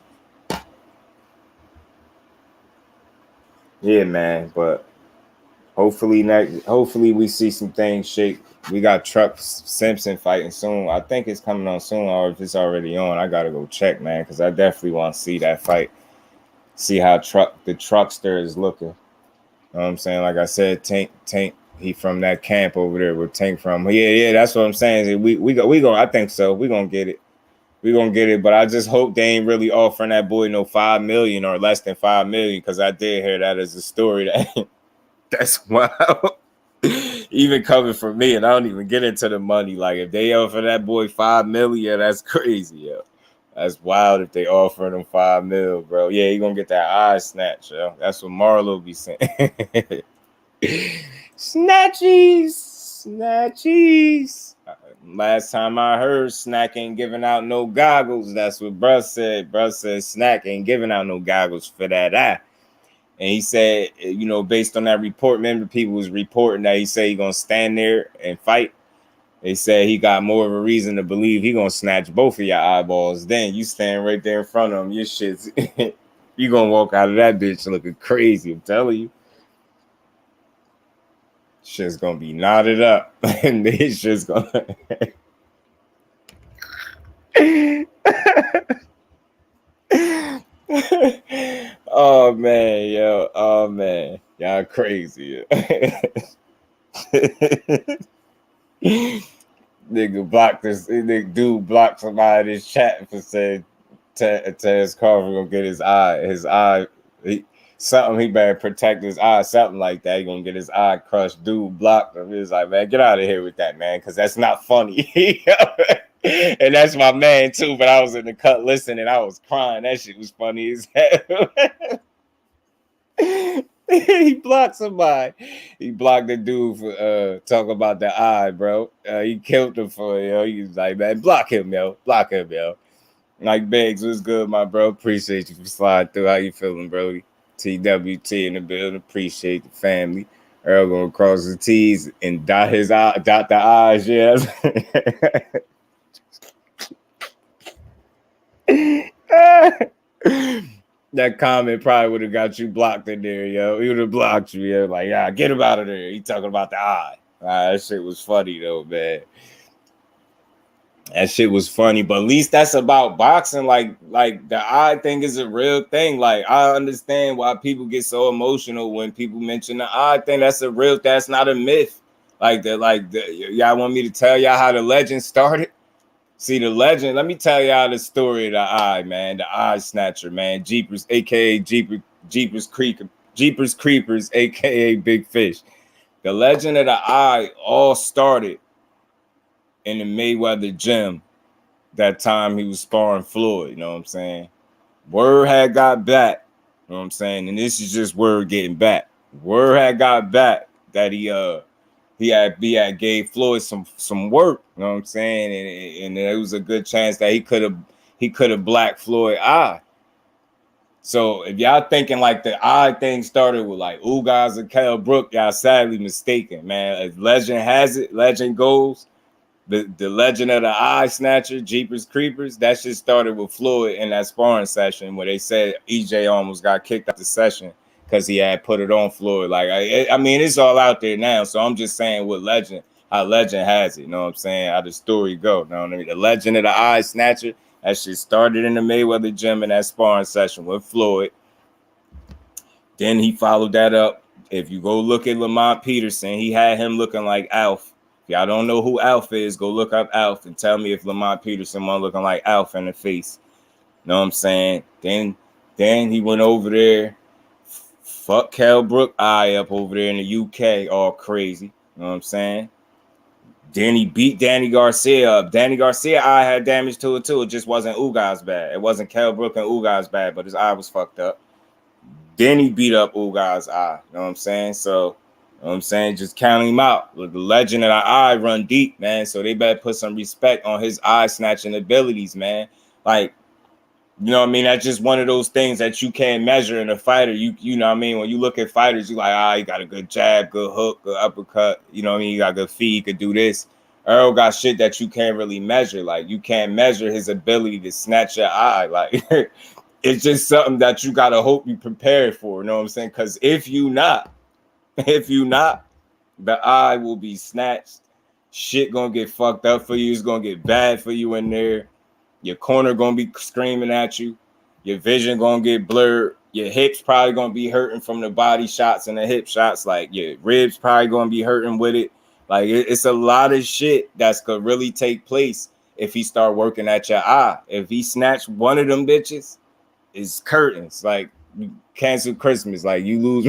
Yeah, man, but hopefully we see some things shake. We got Truck Simpson fighting soon. I think it's coming on soon, or if it's already on, I gotta go check, man, because I definitely want to see that fight. See how the Truckster is looking. You know what I'm saying? Like I said, Tank, he from that camp over there where Tank from. Yeah, that's what I'm saying. We go. I think so. We gonna get it. But I just hope they ain't really offering that boy no $5 million or less than $5 million, because I did hear that as a story that's wild. Even coming from me, and I don't even get into the money. Like, if they offer that boy $5 million, that's crazy, yo. That's wild if they offering him $5 million, bro. Yeah, he gonna get that eye snatch, yo. That's what Marlo be saying. Snatchies. Last time I heard, Snack ain't giving out no goggles. That's what bruh said. Bruh said Snack ain't giving out no goggles for that eye. And he said, you know, based on that report, remember people was reporting that he said he gonna stand there and fight. They said he got more of a reason to believe he gonna snatch both of your eyeballs. Then you stand right there in front of him. Your shit's you gonna walk out of that bitch looking crazy. I'm telling you. Shit's gonna be knotted up. And this shit's gonna oh man, yo. Oh man. Y'all crazy. Nigga blocked this. Nigga dude blocked somebody in his chat for saying Terrence Carver gonna get his eye. Something he better protect his eye, something like that. He gonna get his eye crushed. Dude blocked him. He was like, man, get out of here with that, man, because that's not funny. And that's my man too. But I was in the cut listening. I was crying. That shit was funny as hell. He blocked somebody. He blocked the dude for talking about the eye, bro. He killed him for it, yo. He was like, man, block him, yo. Like, Biggs, what's good, my bro? Appreciate you for sliding through. How you feeling, Brody? TWT in the building. Appreciate the family. Earl gonna cross the T's and dot the I's, yes. That comment probably would have got you blocked in there, yo. He would have blocked you, yo. Like, yeah, get him out of there. He talking about the eye. That shit was funny though, man. That shit was funny, but at least that's about boxing. Like the eye thing is a real thing. Like I understand why people get so emotional when people mention the eye thing. That's a real. That's not a myth. Y'all want me to tell y'all how the legend started? See the legend. Let me tell y'all the story of the eye, man. The eye snatcher, man. Jeepers, aka Jeepers Creepers, aka Big Fish. The legend of the eye all started in the Mayweather gym. That time he was sparring Floyd, you know what I'm saying? Word had got back, you know what I'm saying? And this is just word getting back. Word had got back that he had gave Floyd some work, you know what I'm saying? And there was a good chance that he could have blacked Floyd eye. So if y'all thinking like the eye thing started with like Ugas and Kell Brook, y'all sadly mistaken, man. As legend has it, legend goes. The legend of the eye snatcher, Jeepers Creepers, that shit started with Floyd in that sparring session where they said EJ almost got kicked out the session because he had put it on Floyd. Like I mean, it's all out there now. So I'm just saying what legend, how legend has it. You know what I'm saying? How the story go. You know what I mean? The legend of the eye snatcher, that shit started in the Mayweather gym in that sparring session with Floyd. Then he followed that up. If you go look at Lamont Peterson, he had him looking like Alf. Y'all don't know who Alf is, go look up Alf and tell me if Lamont Peterson was looking like Alf in the face. Know what I'm saying? Then he went over there, fuck Kell Brook eye up over there in the UK, all crazy. You know what I'm saying? Then he beat Danny Garcia up. Danny Garcia eye had damage to it too. It just wasn't Ugas bad. It wasn't Kell Brook and Ugas bad, but his eye was fucked up. Then he beat up Ugas eye. You know what I'm saying? So you know what I'm saying? Just count him out. The legend of the eye run deep, man. So they better put some respect on his eye snatching abilities, man. Like, you know what I mean? That's just one of those things that you can't measure in a fighter. You know what I mean? When you look at fighters, you like, he got a good jab, good hook, good uppercut. You know what I mean? He got good feet, he could do this. Earl got shit that you can't really measure. Like, you can't measure his ability to snatch your eye. Like, it's just something that you got to hope you prepared for. You know what I'm saying? Because if you not, the eye will be snatched. Shit gonna get fucked up for you. It's gonna get bad for you in there. Your corner gonna be screaming at you. Your vision gonna get blurred. Your hips probably gonna be hurting from the body shots and the hip shots. Like your ribs probably gonna be hurting with it. Like it's a lot of shit that's gonna really take place if he start working at your eye. If he snatch one of them bitches, it's curtains. Like cancel Christmas. Like you lose.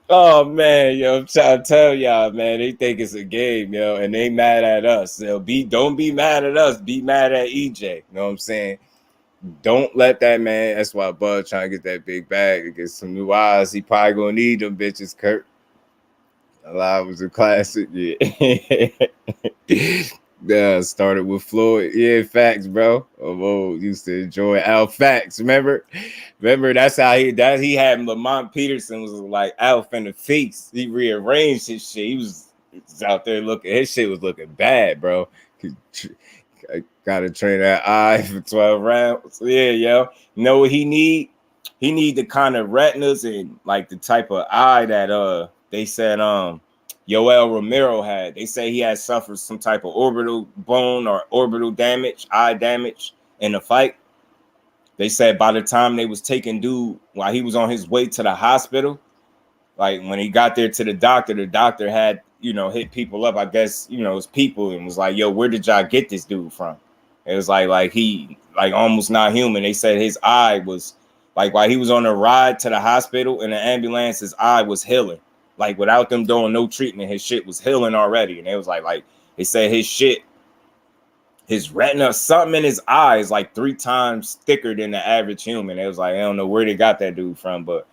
Oh man, yo, I'm trying to tell y'all, man, they think it's a game, yo, and they mad at us. Don't be mad at us, be mad at EJ. You know what I'm saying? Don't let that man. That's why Bud trying to get that big bag to get some new eyes. He probably gonna need them bitches, Kurt. Alive was a classic, yeah. Yeah, started with Floyd. Yeah, facts, bro. Used to enjoy Alf Facts. Remember, that's how he had Lamont Peterson was like Alf in the face. He rearranged his shit. He was out there looking. His shit was looking bad, bro. I gotta train that eye for 12 rounds. Yeah, yo. You know what he need? He need the kind of retinas and like the type of eye that they said Yoel Romero had. They say he had suffered some type of orbital bone or orbital damage, eye damage in the fight. They said by the time they was taking dude while he was on his way to the hospital, like when he got there to the doctor had, hit people up, I guess, his people, and was like, yo, where did y'all get this dude from? It was like he like almost not human. They said his eye was like while he was on the ride to the hospital in the ambulance, his eye was healing. Like without them doing no treatment, his shit was healing already. And it was like they said his retina, something in his eye is like 3 times thicker than the average human. It was like, I don't know where they got that dude from, but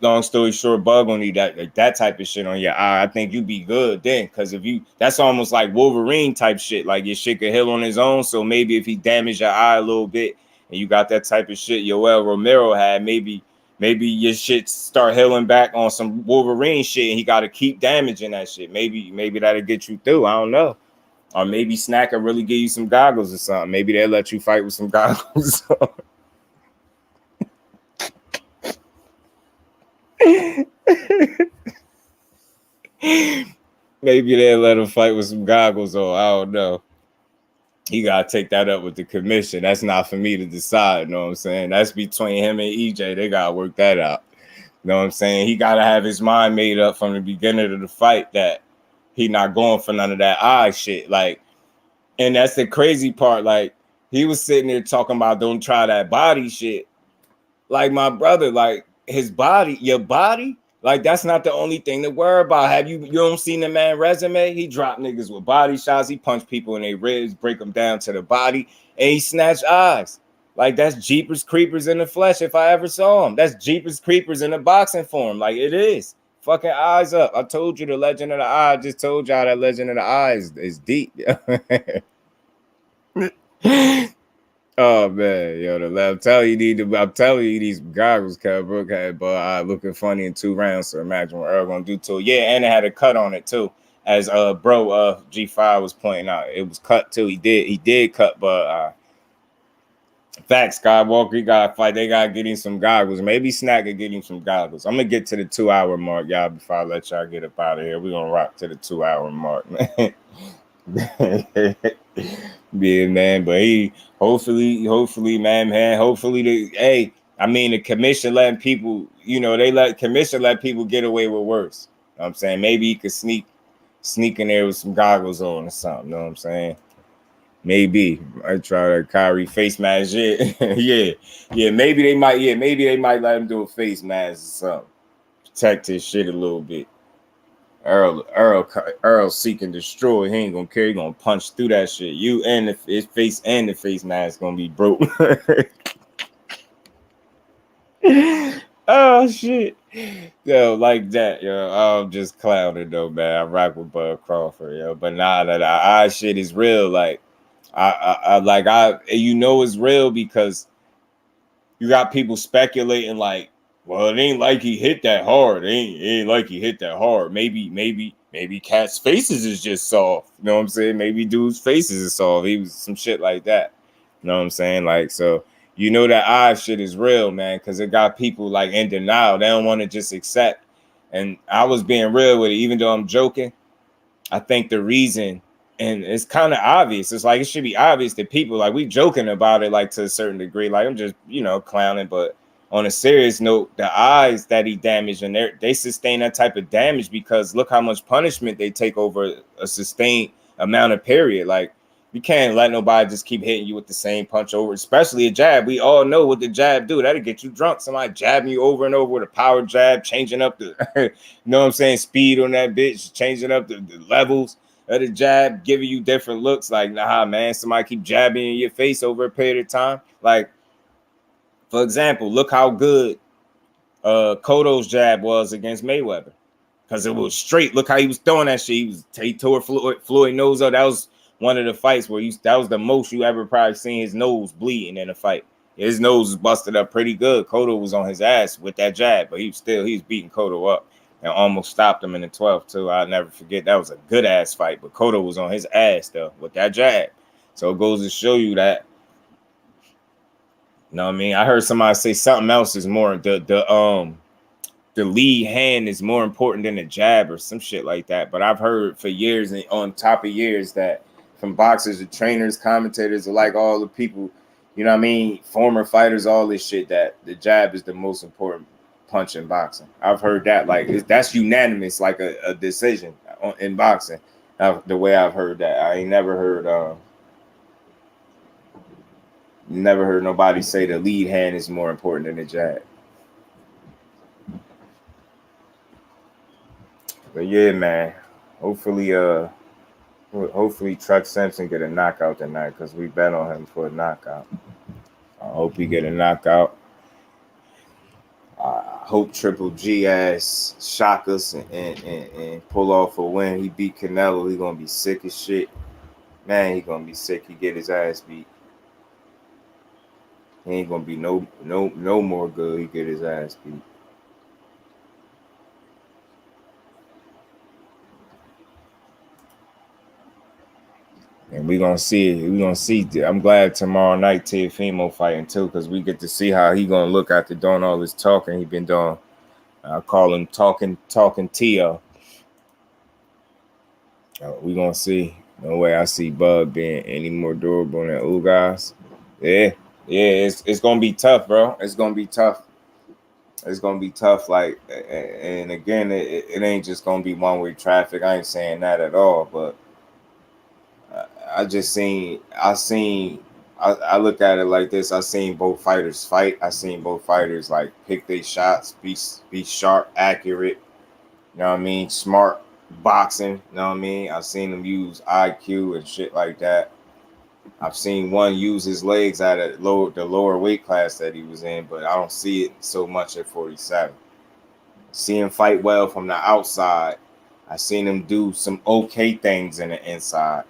long story short, Bug gonna need that type of shit on your eye. I think you be good then, because that's almost like Wolverine type shit. Like your shit could heal on his own. So maybe if he damaged your eye a little bit and you got that type of shit Yoel Romero had, maybe your shit start healing back on some Wolverine shit and he got to keep damaging that shit. Maybe that'll get you through. I don't know. Or maybe Snack will really give you some goggles or something. Maybe they'll let you fight with some goggles. Maybe they'll let him fight with some goggles on. I don't know. He gotta take that up with the commission. That's not for me to decide. You know what I'm saying? That's between him and EJ. They gotta work that out. You know what I'm saying? He gotta have his mind made up from the beginning of the fight that he not going for none of that eye shit. Like, and that's the crazy part. Like, he was sitting there talking about don't try that body shit. Like, my brother, like his body, your body, like that's not the only thing to worry about. Have you don't seen the man resume? He dropped niggas with body shots. He punched people in their ribs, break them down to the body, and he snatched eyes. Like, that's Jeepers Creepers in the flesh. If I ever saw him, that's Jeepers Creepers in the boxing form. Like, it is fucking eyes up. I told you the legend of the eye. I just told y'all that legend of the eye is deep. Oh man, yo, I'm telling you these goggles Cal Brook had, but looking funny in 2 rounds. So imagine what Earl gonna do to it. Yeah, and it had a cut on it too, as G5 was pointing out. It was cut too. He did cut, but facts, Skywalker, he gotta fight. They gotta get him some goggles. Maybe Snack could get him some goggles. I'm gonna get to the 2-hour mark, y'all, before I let y'all get up out of here. We're gonna rock to the 2-hour mark, man. Yeah, man, but hopefully, man, the commission letting people, commission let people get away with worse. You know what I'm saying? Maybe he could sneak in there with some goggles on or something. You know what I'm saying? Maybe I try that Kyrie face mask shit. yeah. Maybe they might let him do a face mask or something. Protect his shit a little bit. Earl seek and destroy. He ain't gonna care. He gonna punch through that shit. You and his face and the face mask gonna be broke. Oh shit. Yo, like that, yo. I'm just clowning though, man. I rock with Bud Crawford, yo. But nah, that eye shit is real. Like, it's real because you got people speculating like, well, it ain't like he hit that hard. It ain't like he hit that hard. Maybe cats' faces is just soft. You know what I'm saying? Maybe dudes' faces is soft. He was some shit like that. You know what I'm saying? Like, so that eye shit is real, man, because it got people like in denial. They don't want to just accept. And I was being real with it, even though I'm joking. I think the reason, and it's kind of obvious. It's like it should be obvious to people. Like, we joking about it, like to a certain degree. Like, I'm just, clowning, but on a serious note, the eyes that he damaged, and they sustain that type of damage because look how much punishment they take over a sustained amount of period. Like, you can't let nobody just keep hitting you with the same punch over, especially a jab. We all know what the jab do. That'll get you drunk. Somebody jabbing you over and over with a power jab, changing up the, you know what I'm saying, speed on that bitch, changing up the levels of the jab, giving you different looks. Like, nah, man, somebody keep jabbing in your face over a period of time. Like, for example, look how good Cotto's jab was against Mayweather, because it was straight. Look how he was throwing that shit. He tore Floyd nose up. That was one of the fights where that was the most you ever probably seen his nose bleeding in a fight. His nose was busted up pretty good. Cotto was on his ass with that jab, but he was beating Cotto up and almost stopped him in the 12th too. I'll never forget. That was a good ass fight, but Cotto was on his ass though with that jab. So it goes to show you that. You know what I mean? I heard somebody say something else is more the lead hand is more important than the jab or some shit like that. But I've heard for years and on top of years that from boxers and trainers, commentators, like all the people, you know what I mean, former fighters, all this shit, that the jab is the most important punch in boxing. I've heard that, like, that's unanimous, like a decision in boxing. The way I've heard that, I ain't never heard nobody say the lead hand is more important than the jab. But yeah, man. Hopefully Truck Simpson get a knockout tonight, because we bet on him for a knockout. I hope he get a knockout. I hope Triple G ass shock us and pull off a win. He beat Canelo. He gonna be sick as shit. Man, he gonna be sick. He get his ass beat. He ain't gonna be no more good. He get his ass beat. And we're gonna see it. We're gonna see. I'm glad tomorrow night Teofimo fighting too, because we get to see how he gonna look after doing all this talking he been doing I call him talking Tio. We gonna see. No way I see Bud being any more durable than Ugas. Yeah, it's gonna be tough, bro. It's gonna be tough. It's gonna be tough. Like, and again, it ain't just gonna be one way traffic. I ain't saying that at all, but I just seen. I look at it like this. I seen both fighters fight. I seen both fighters like pick their shots, be sharp, accurate. You know what I mean? Smart boxing. You know what I mean? I've seen them use IQ and shit like that. I've seen one use his legs at the lower weight class that he was in, but I don't see it so much at 47. See him fight well from the outside. I seen him do some okay things in the inside,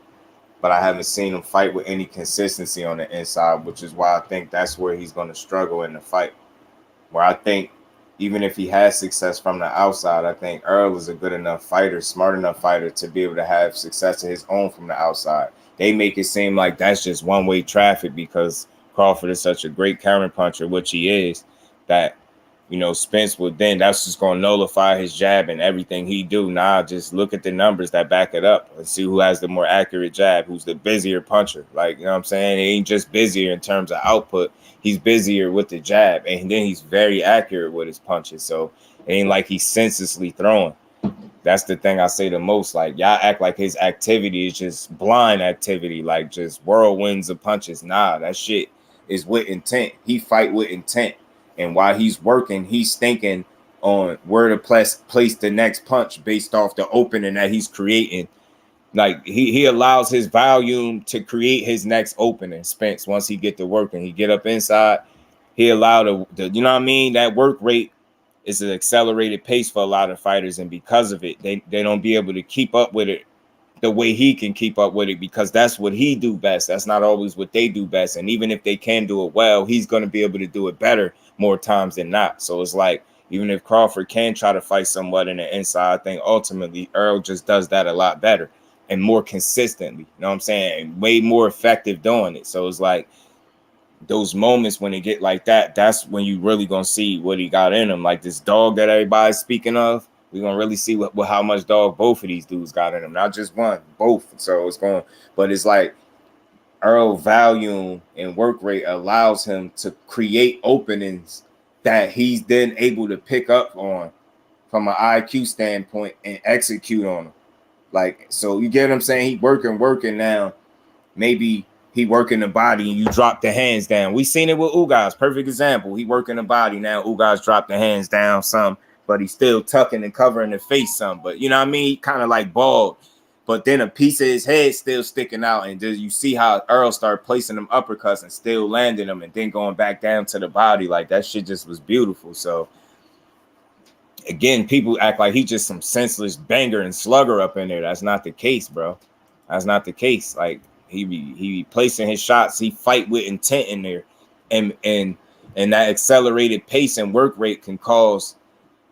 but I haven't seen him fight with any consistency on the inside, which is why I think that's where he's going to struggle in the fight. Where I think even if he has success from the outside, I think Earl is a good enough fighter, smart enough fighter to be able to have success of his own from the outside. They make it seem like that's just one-way traffic because Crawford is such a great counterpuncher, which he is, that, you know, Spence would then, that's just going to nullify his jab and everything he do. Nah, just look at the numbers that back it up and see who has the more accurate jab, who's the busier puncher. Like, you know what I'm saying? He ain't just busier in terms of output. He's busier with the jab, and then he's very accurate with his punches. So it ain't like he's senselessly throwing. That's the thing I say the most. Like, y'all act like his activity is just blind activity, like just whirlwinds of punches. Nah, that shit is with intent. He fight with intent. And while he's working, he's thinking on where to place the next punch based off the opening that he's creating. Like, he allows his volume to create his next opening. Spence, once he get to working, he get up inside, he allow the you know what I mean? That work rate is an accelerated pace for a lot of fighters, and because of it, they don't be able to keep up with it the way he can keep up with it, because that's what he do best. That's not always what they do best. And even if they can do it well, he's going to be able to do it better more times than not. So it's like, even if Crawford can try to fight somewhat in the inside, I think ultimately Earl just does that a lot better and more consistently. You know what I'm saying? Way more effective doing it. So it's like, those moments when it get like that, that's when you really gonna see what he got in him. Like this dog that everybody's speaking of, we're gonna really see what how much dog both of these dudes got in them. Not just one, both. So it's going, but it's like Earl volume and work rate allows him to create openings that he's then able to pick up on from an IQ standpoint and execute on them. Like, so you get what I'm saying? He working now. Maybe he working the body and you drop the hands down. We seen it with Ugas. Perfect example. He working the body now. Ugas dropped the hands down some, but he's still tucking and covering the face some. But you know what I mean? He kind of like bald, but then a piece of his head still sticking out. And you see how Earl started placing them uppercuts and still landing them and then going back down to the body. Like, that shit just was beautiful. So again, people act like he's just some senseless banger and slugger up in there. That's not the case, bro. That's not the case. Like, he be placing his shots. He fight with intent in there, and that accelerated pace and work rate can cause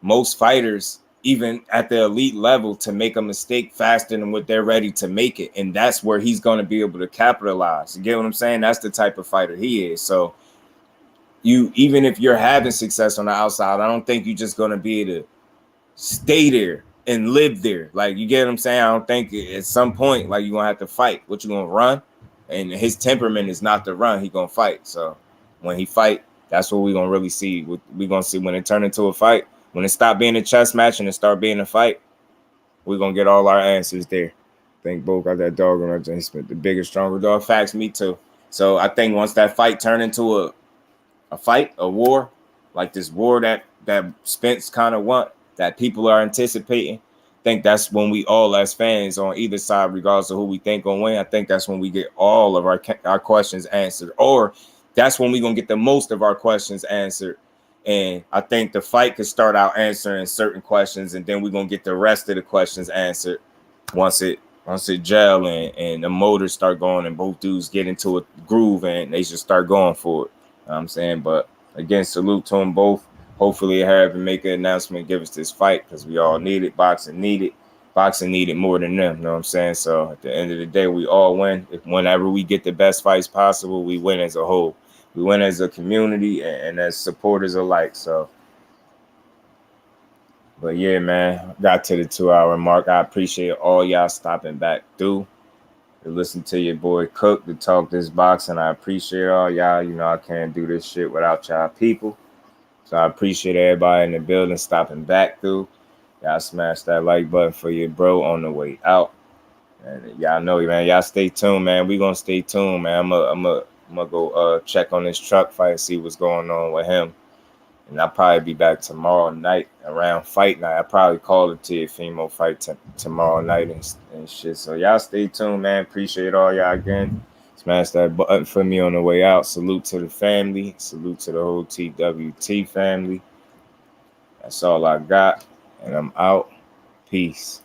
most fighters, even at the elite level, to make a mistake faster than what they're ready to make it. And that's where he's going to be able to capitalize. You get what I'm saying? That's the type of fighter he is. So even if you're having success on the outside, I don't think you're just going to be able to stay there and live there. Like, you get what I'm saying? I don't think at some point, like, you're going to have to fight. What, you going to run? And his temperament is not to run. He going to fight. So when he fight, that's what we're going to really see. We're going to see when it turn into a fight. When it stop being a chess match and it start being a fight, we're going to get all our answers there. I think Bo got that dog on our James Smith, the bigger, stronger dog. Facts, me too. So I think once that fight turn into a fight, a war, like this war that Spence kind of want, that people are anticipating, I think that's when we all, as fans on either side, regardless of who we think gonna win, I think that's when we get all of our questions answered, or that's when we're gonna get the most of our questions answered. And I think the fight could start out answering certain questions, and then we're gonna get the rest of the questions answered once it gel and the motors start going and both dudes get into a groove and they just start going for it. You know what I'm saying? But again, salute to them both. Hopefully have and make an announcement, give us this fight, because we all need it. Boxing need it. Boxing need it more than them. You know what I'm saying? So at the end of the day, we all win. Whenever we get the best fights possible, we win as a whole. We win as a community and as supporters alike. So But yeah, man, got to the 2-hour mark. I appreciate all y'all stopping back through to listen to your boy Cook to talk this boxing. I appreciate all y'all. You know, I can't do this shit without y'all people. So I appreciate everybody in the building stopping back through. Y'all smash that like button for your bro on the way out. And y'all know, man, y'all stay tuned, man. We gonna stay tuned, man. I'm gonna go check on this truck fight, see what's going on with him. And I'll probably be back tomorrow night around fight night. I'll probably call the Teofimo fight tomorrow night and shit. So y'all stay tuned, man. Appreciate all y'all again. Smash that button for me on the way out. Salute to the family. Salute to the whole TWT family. That's all I got. And I'm out. Peace.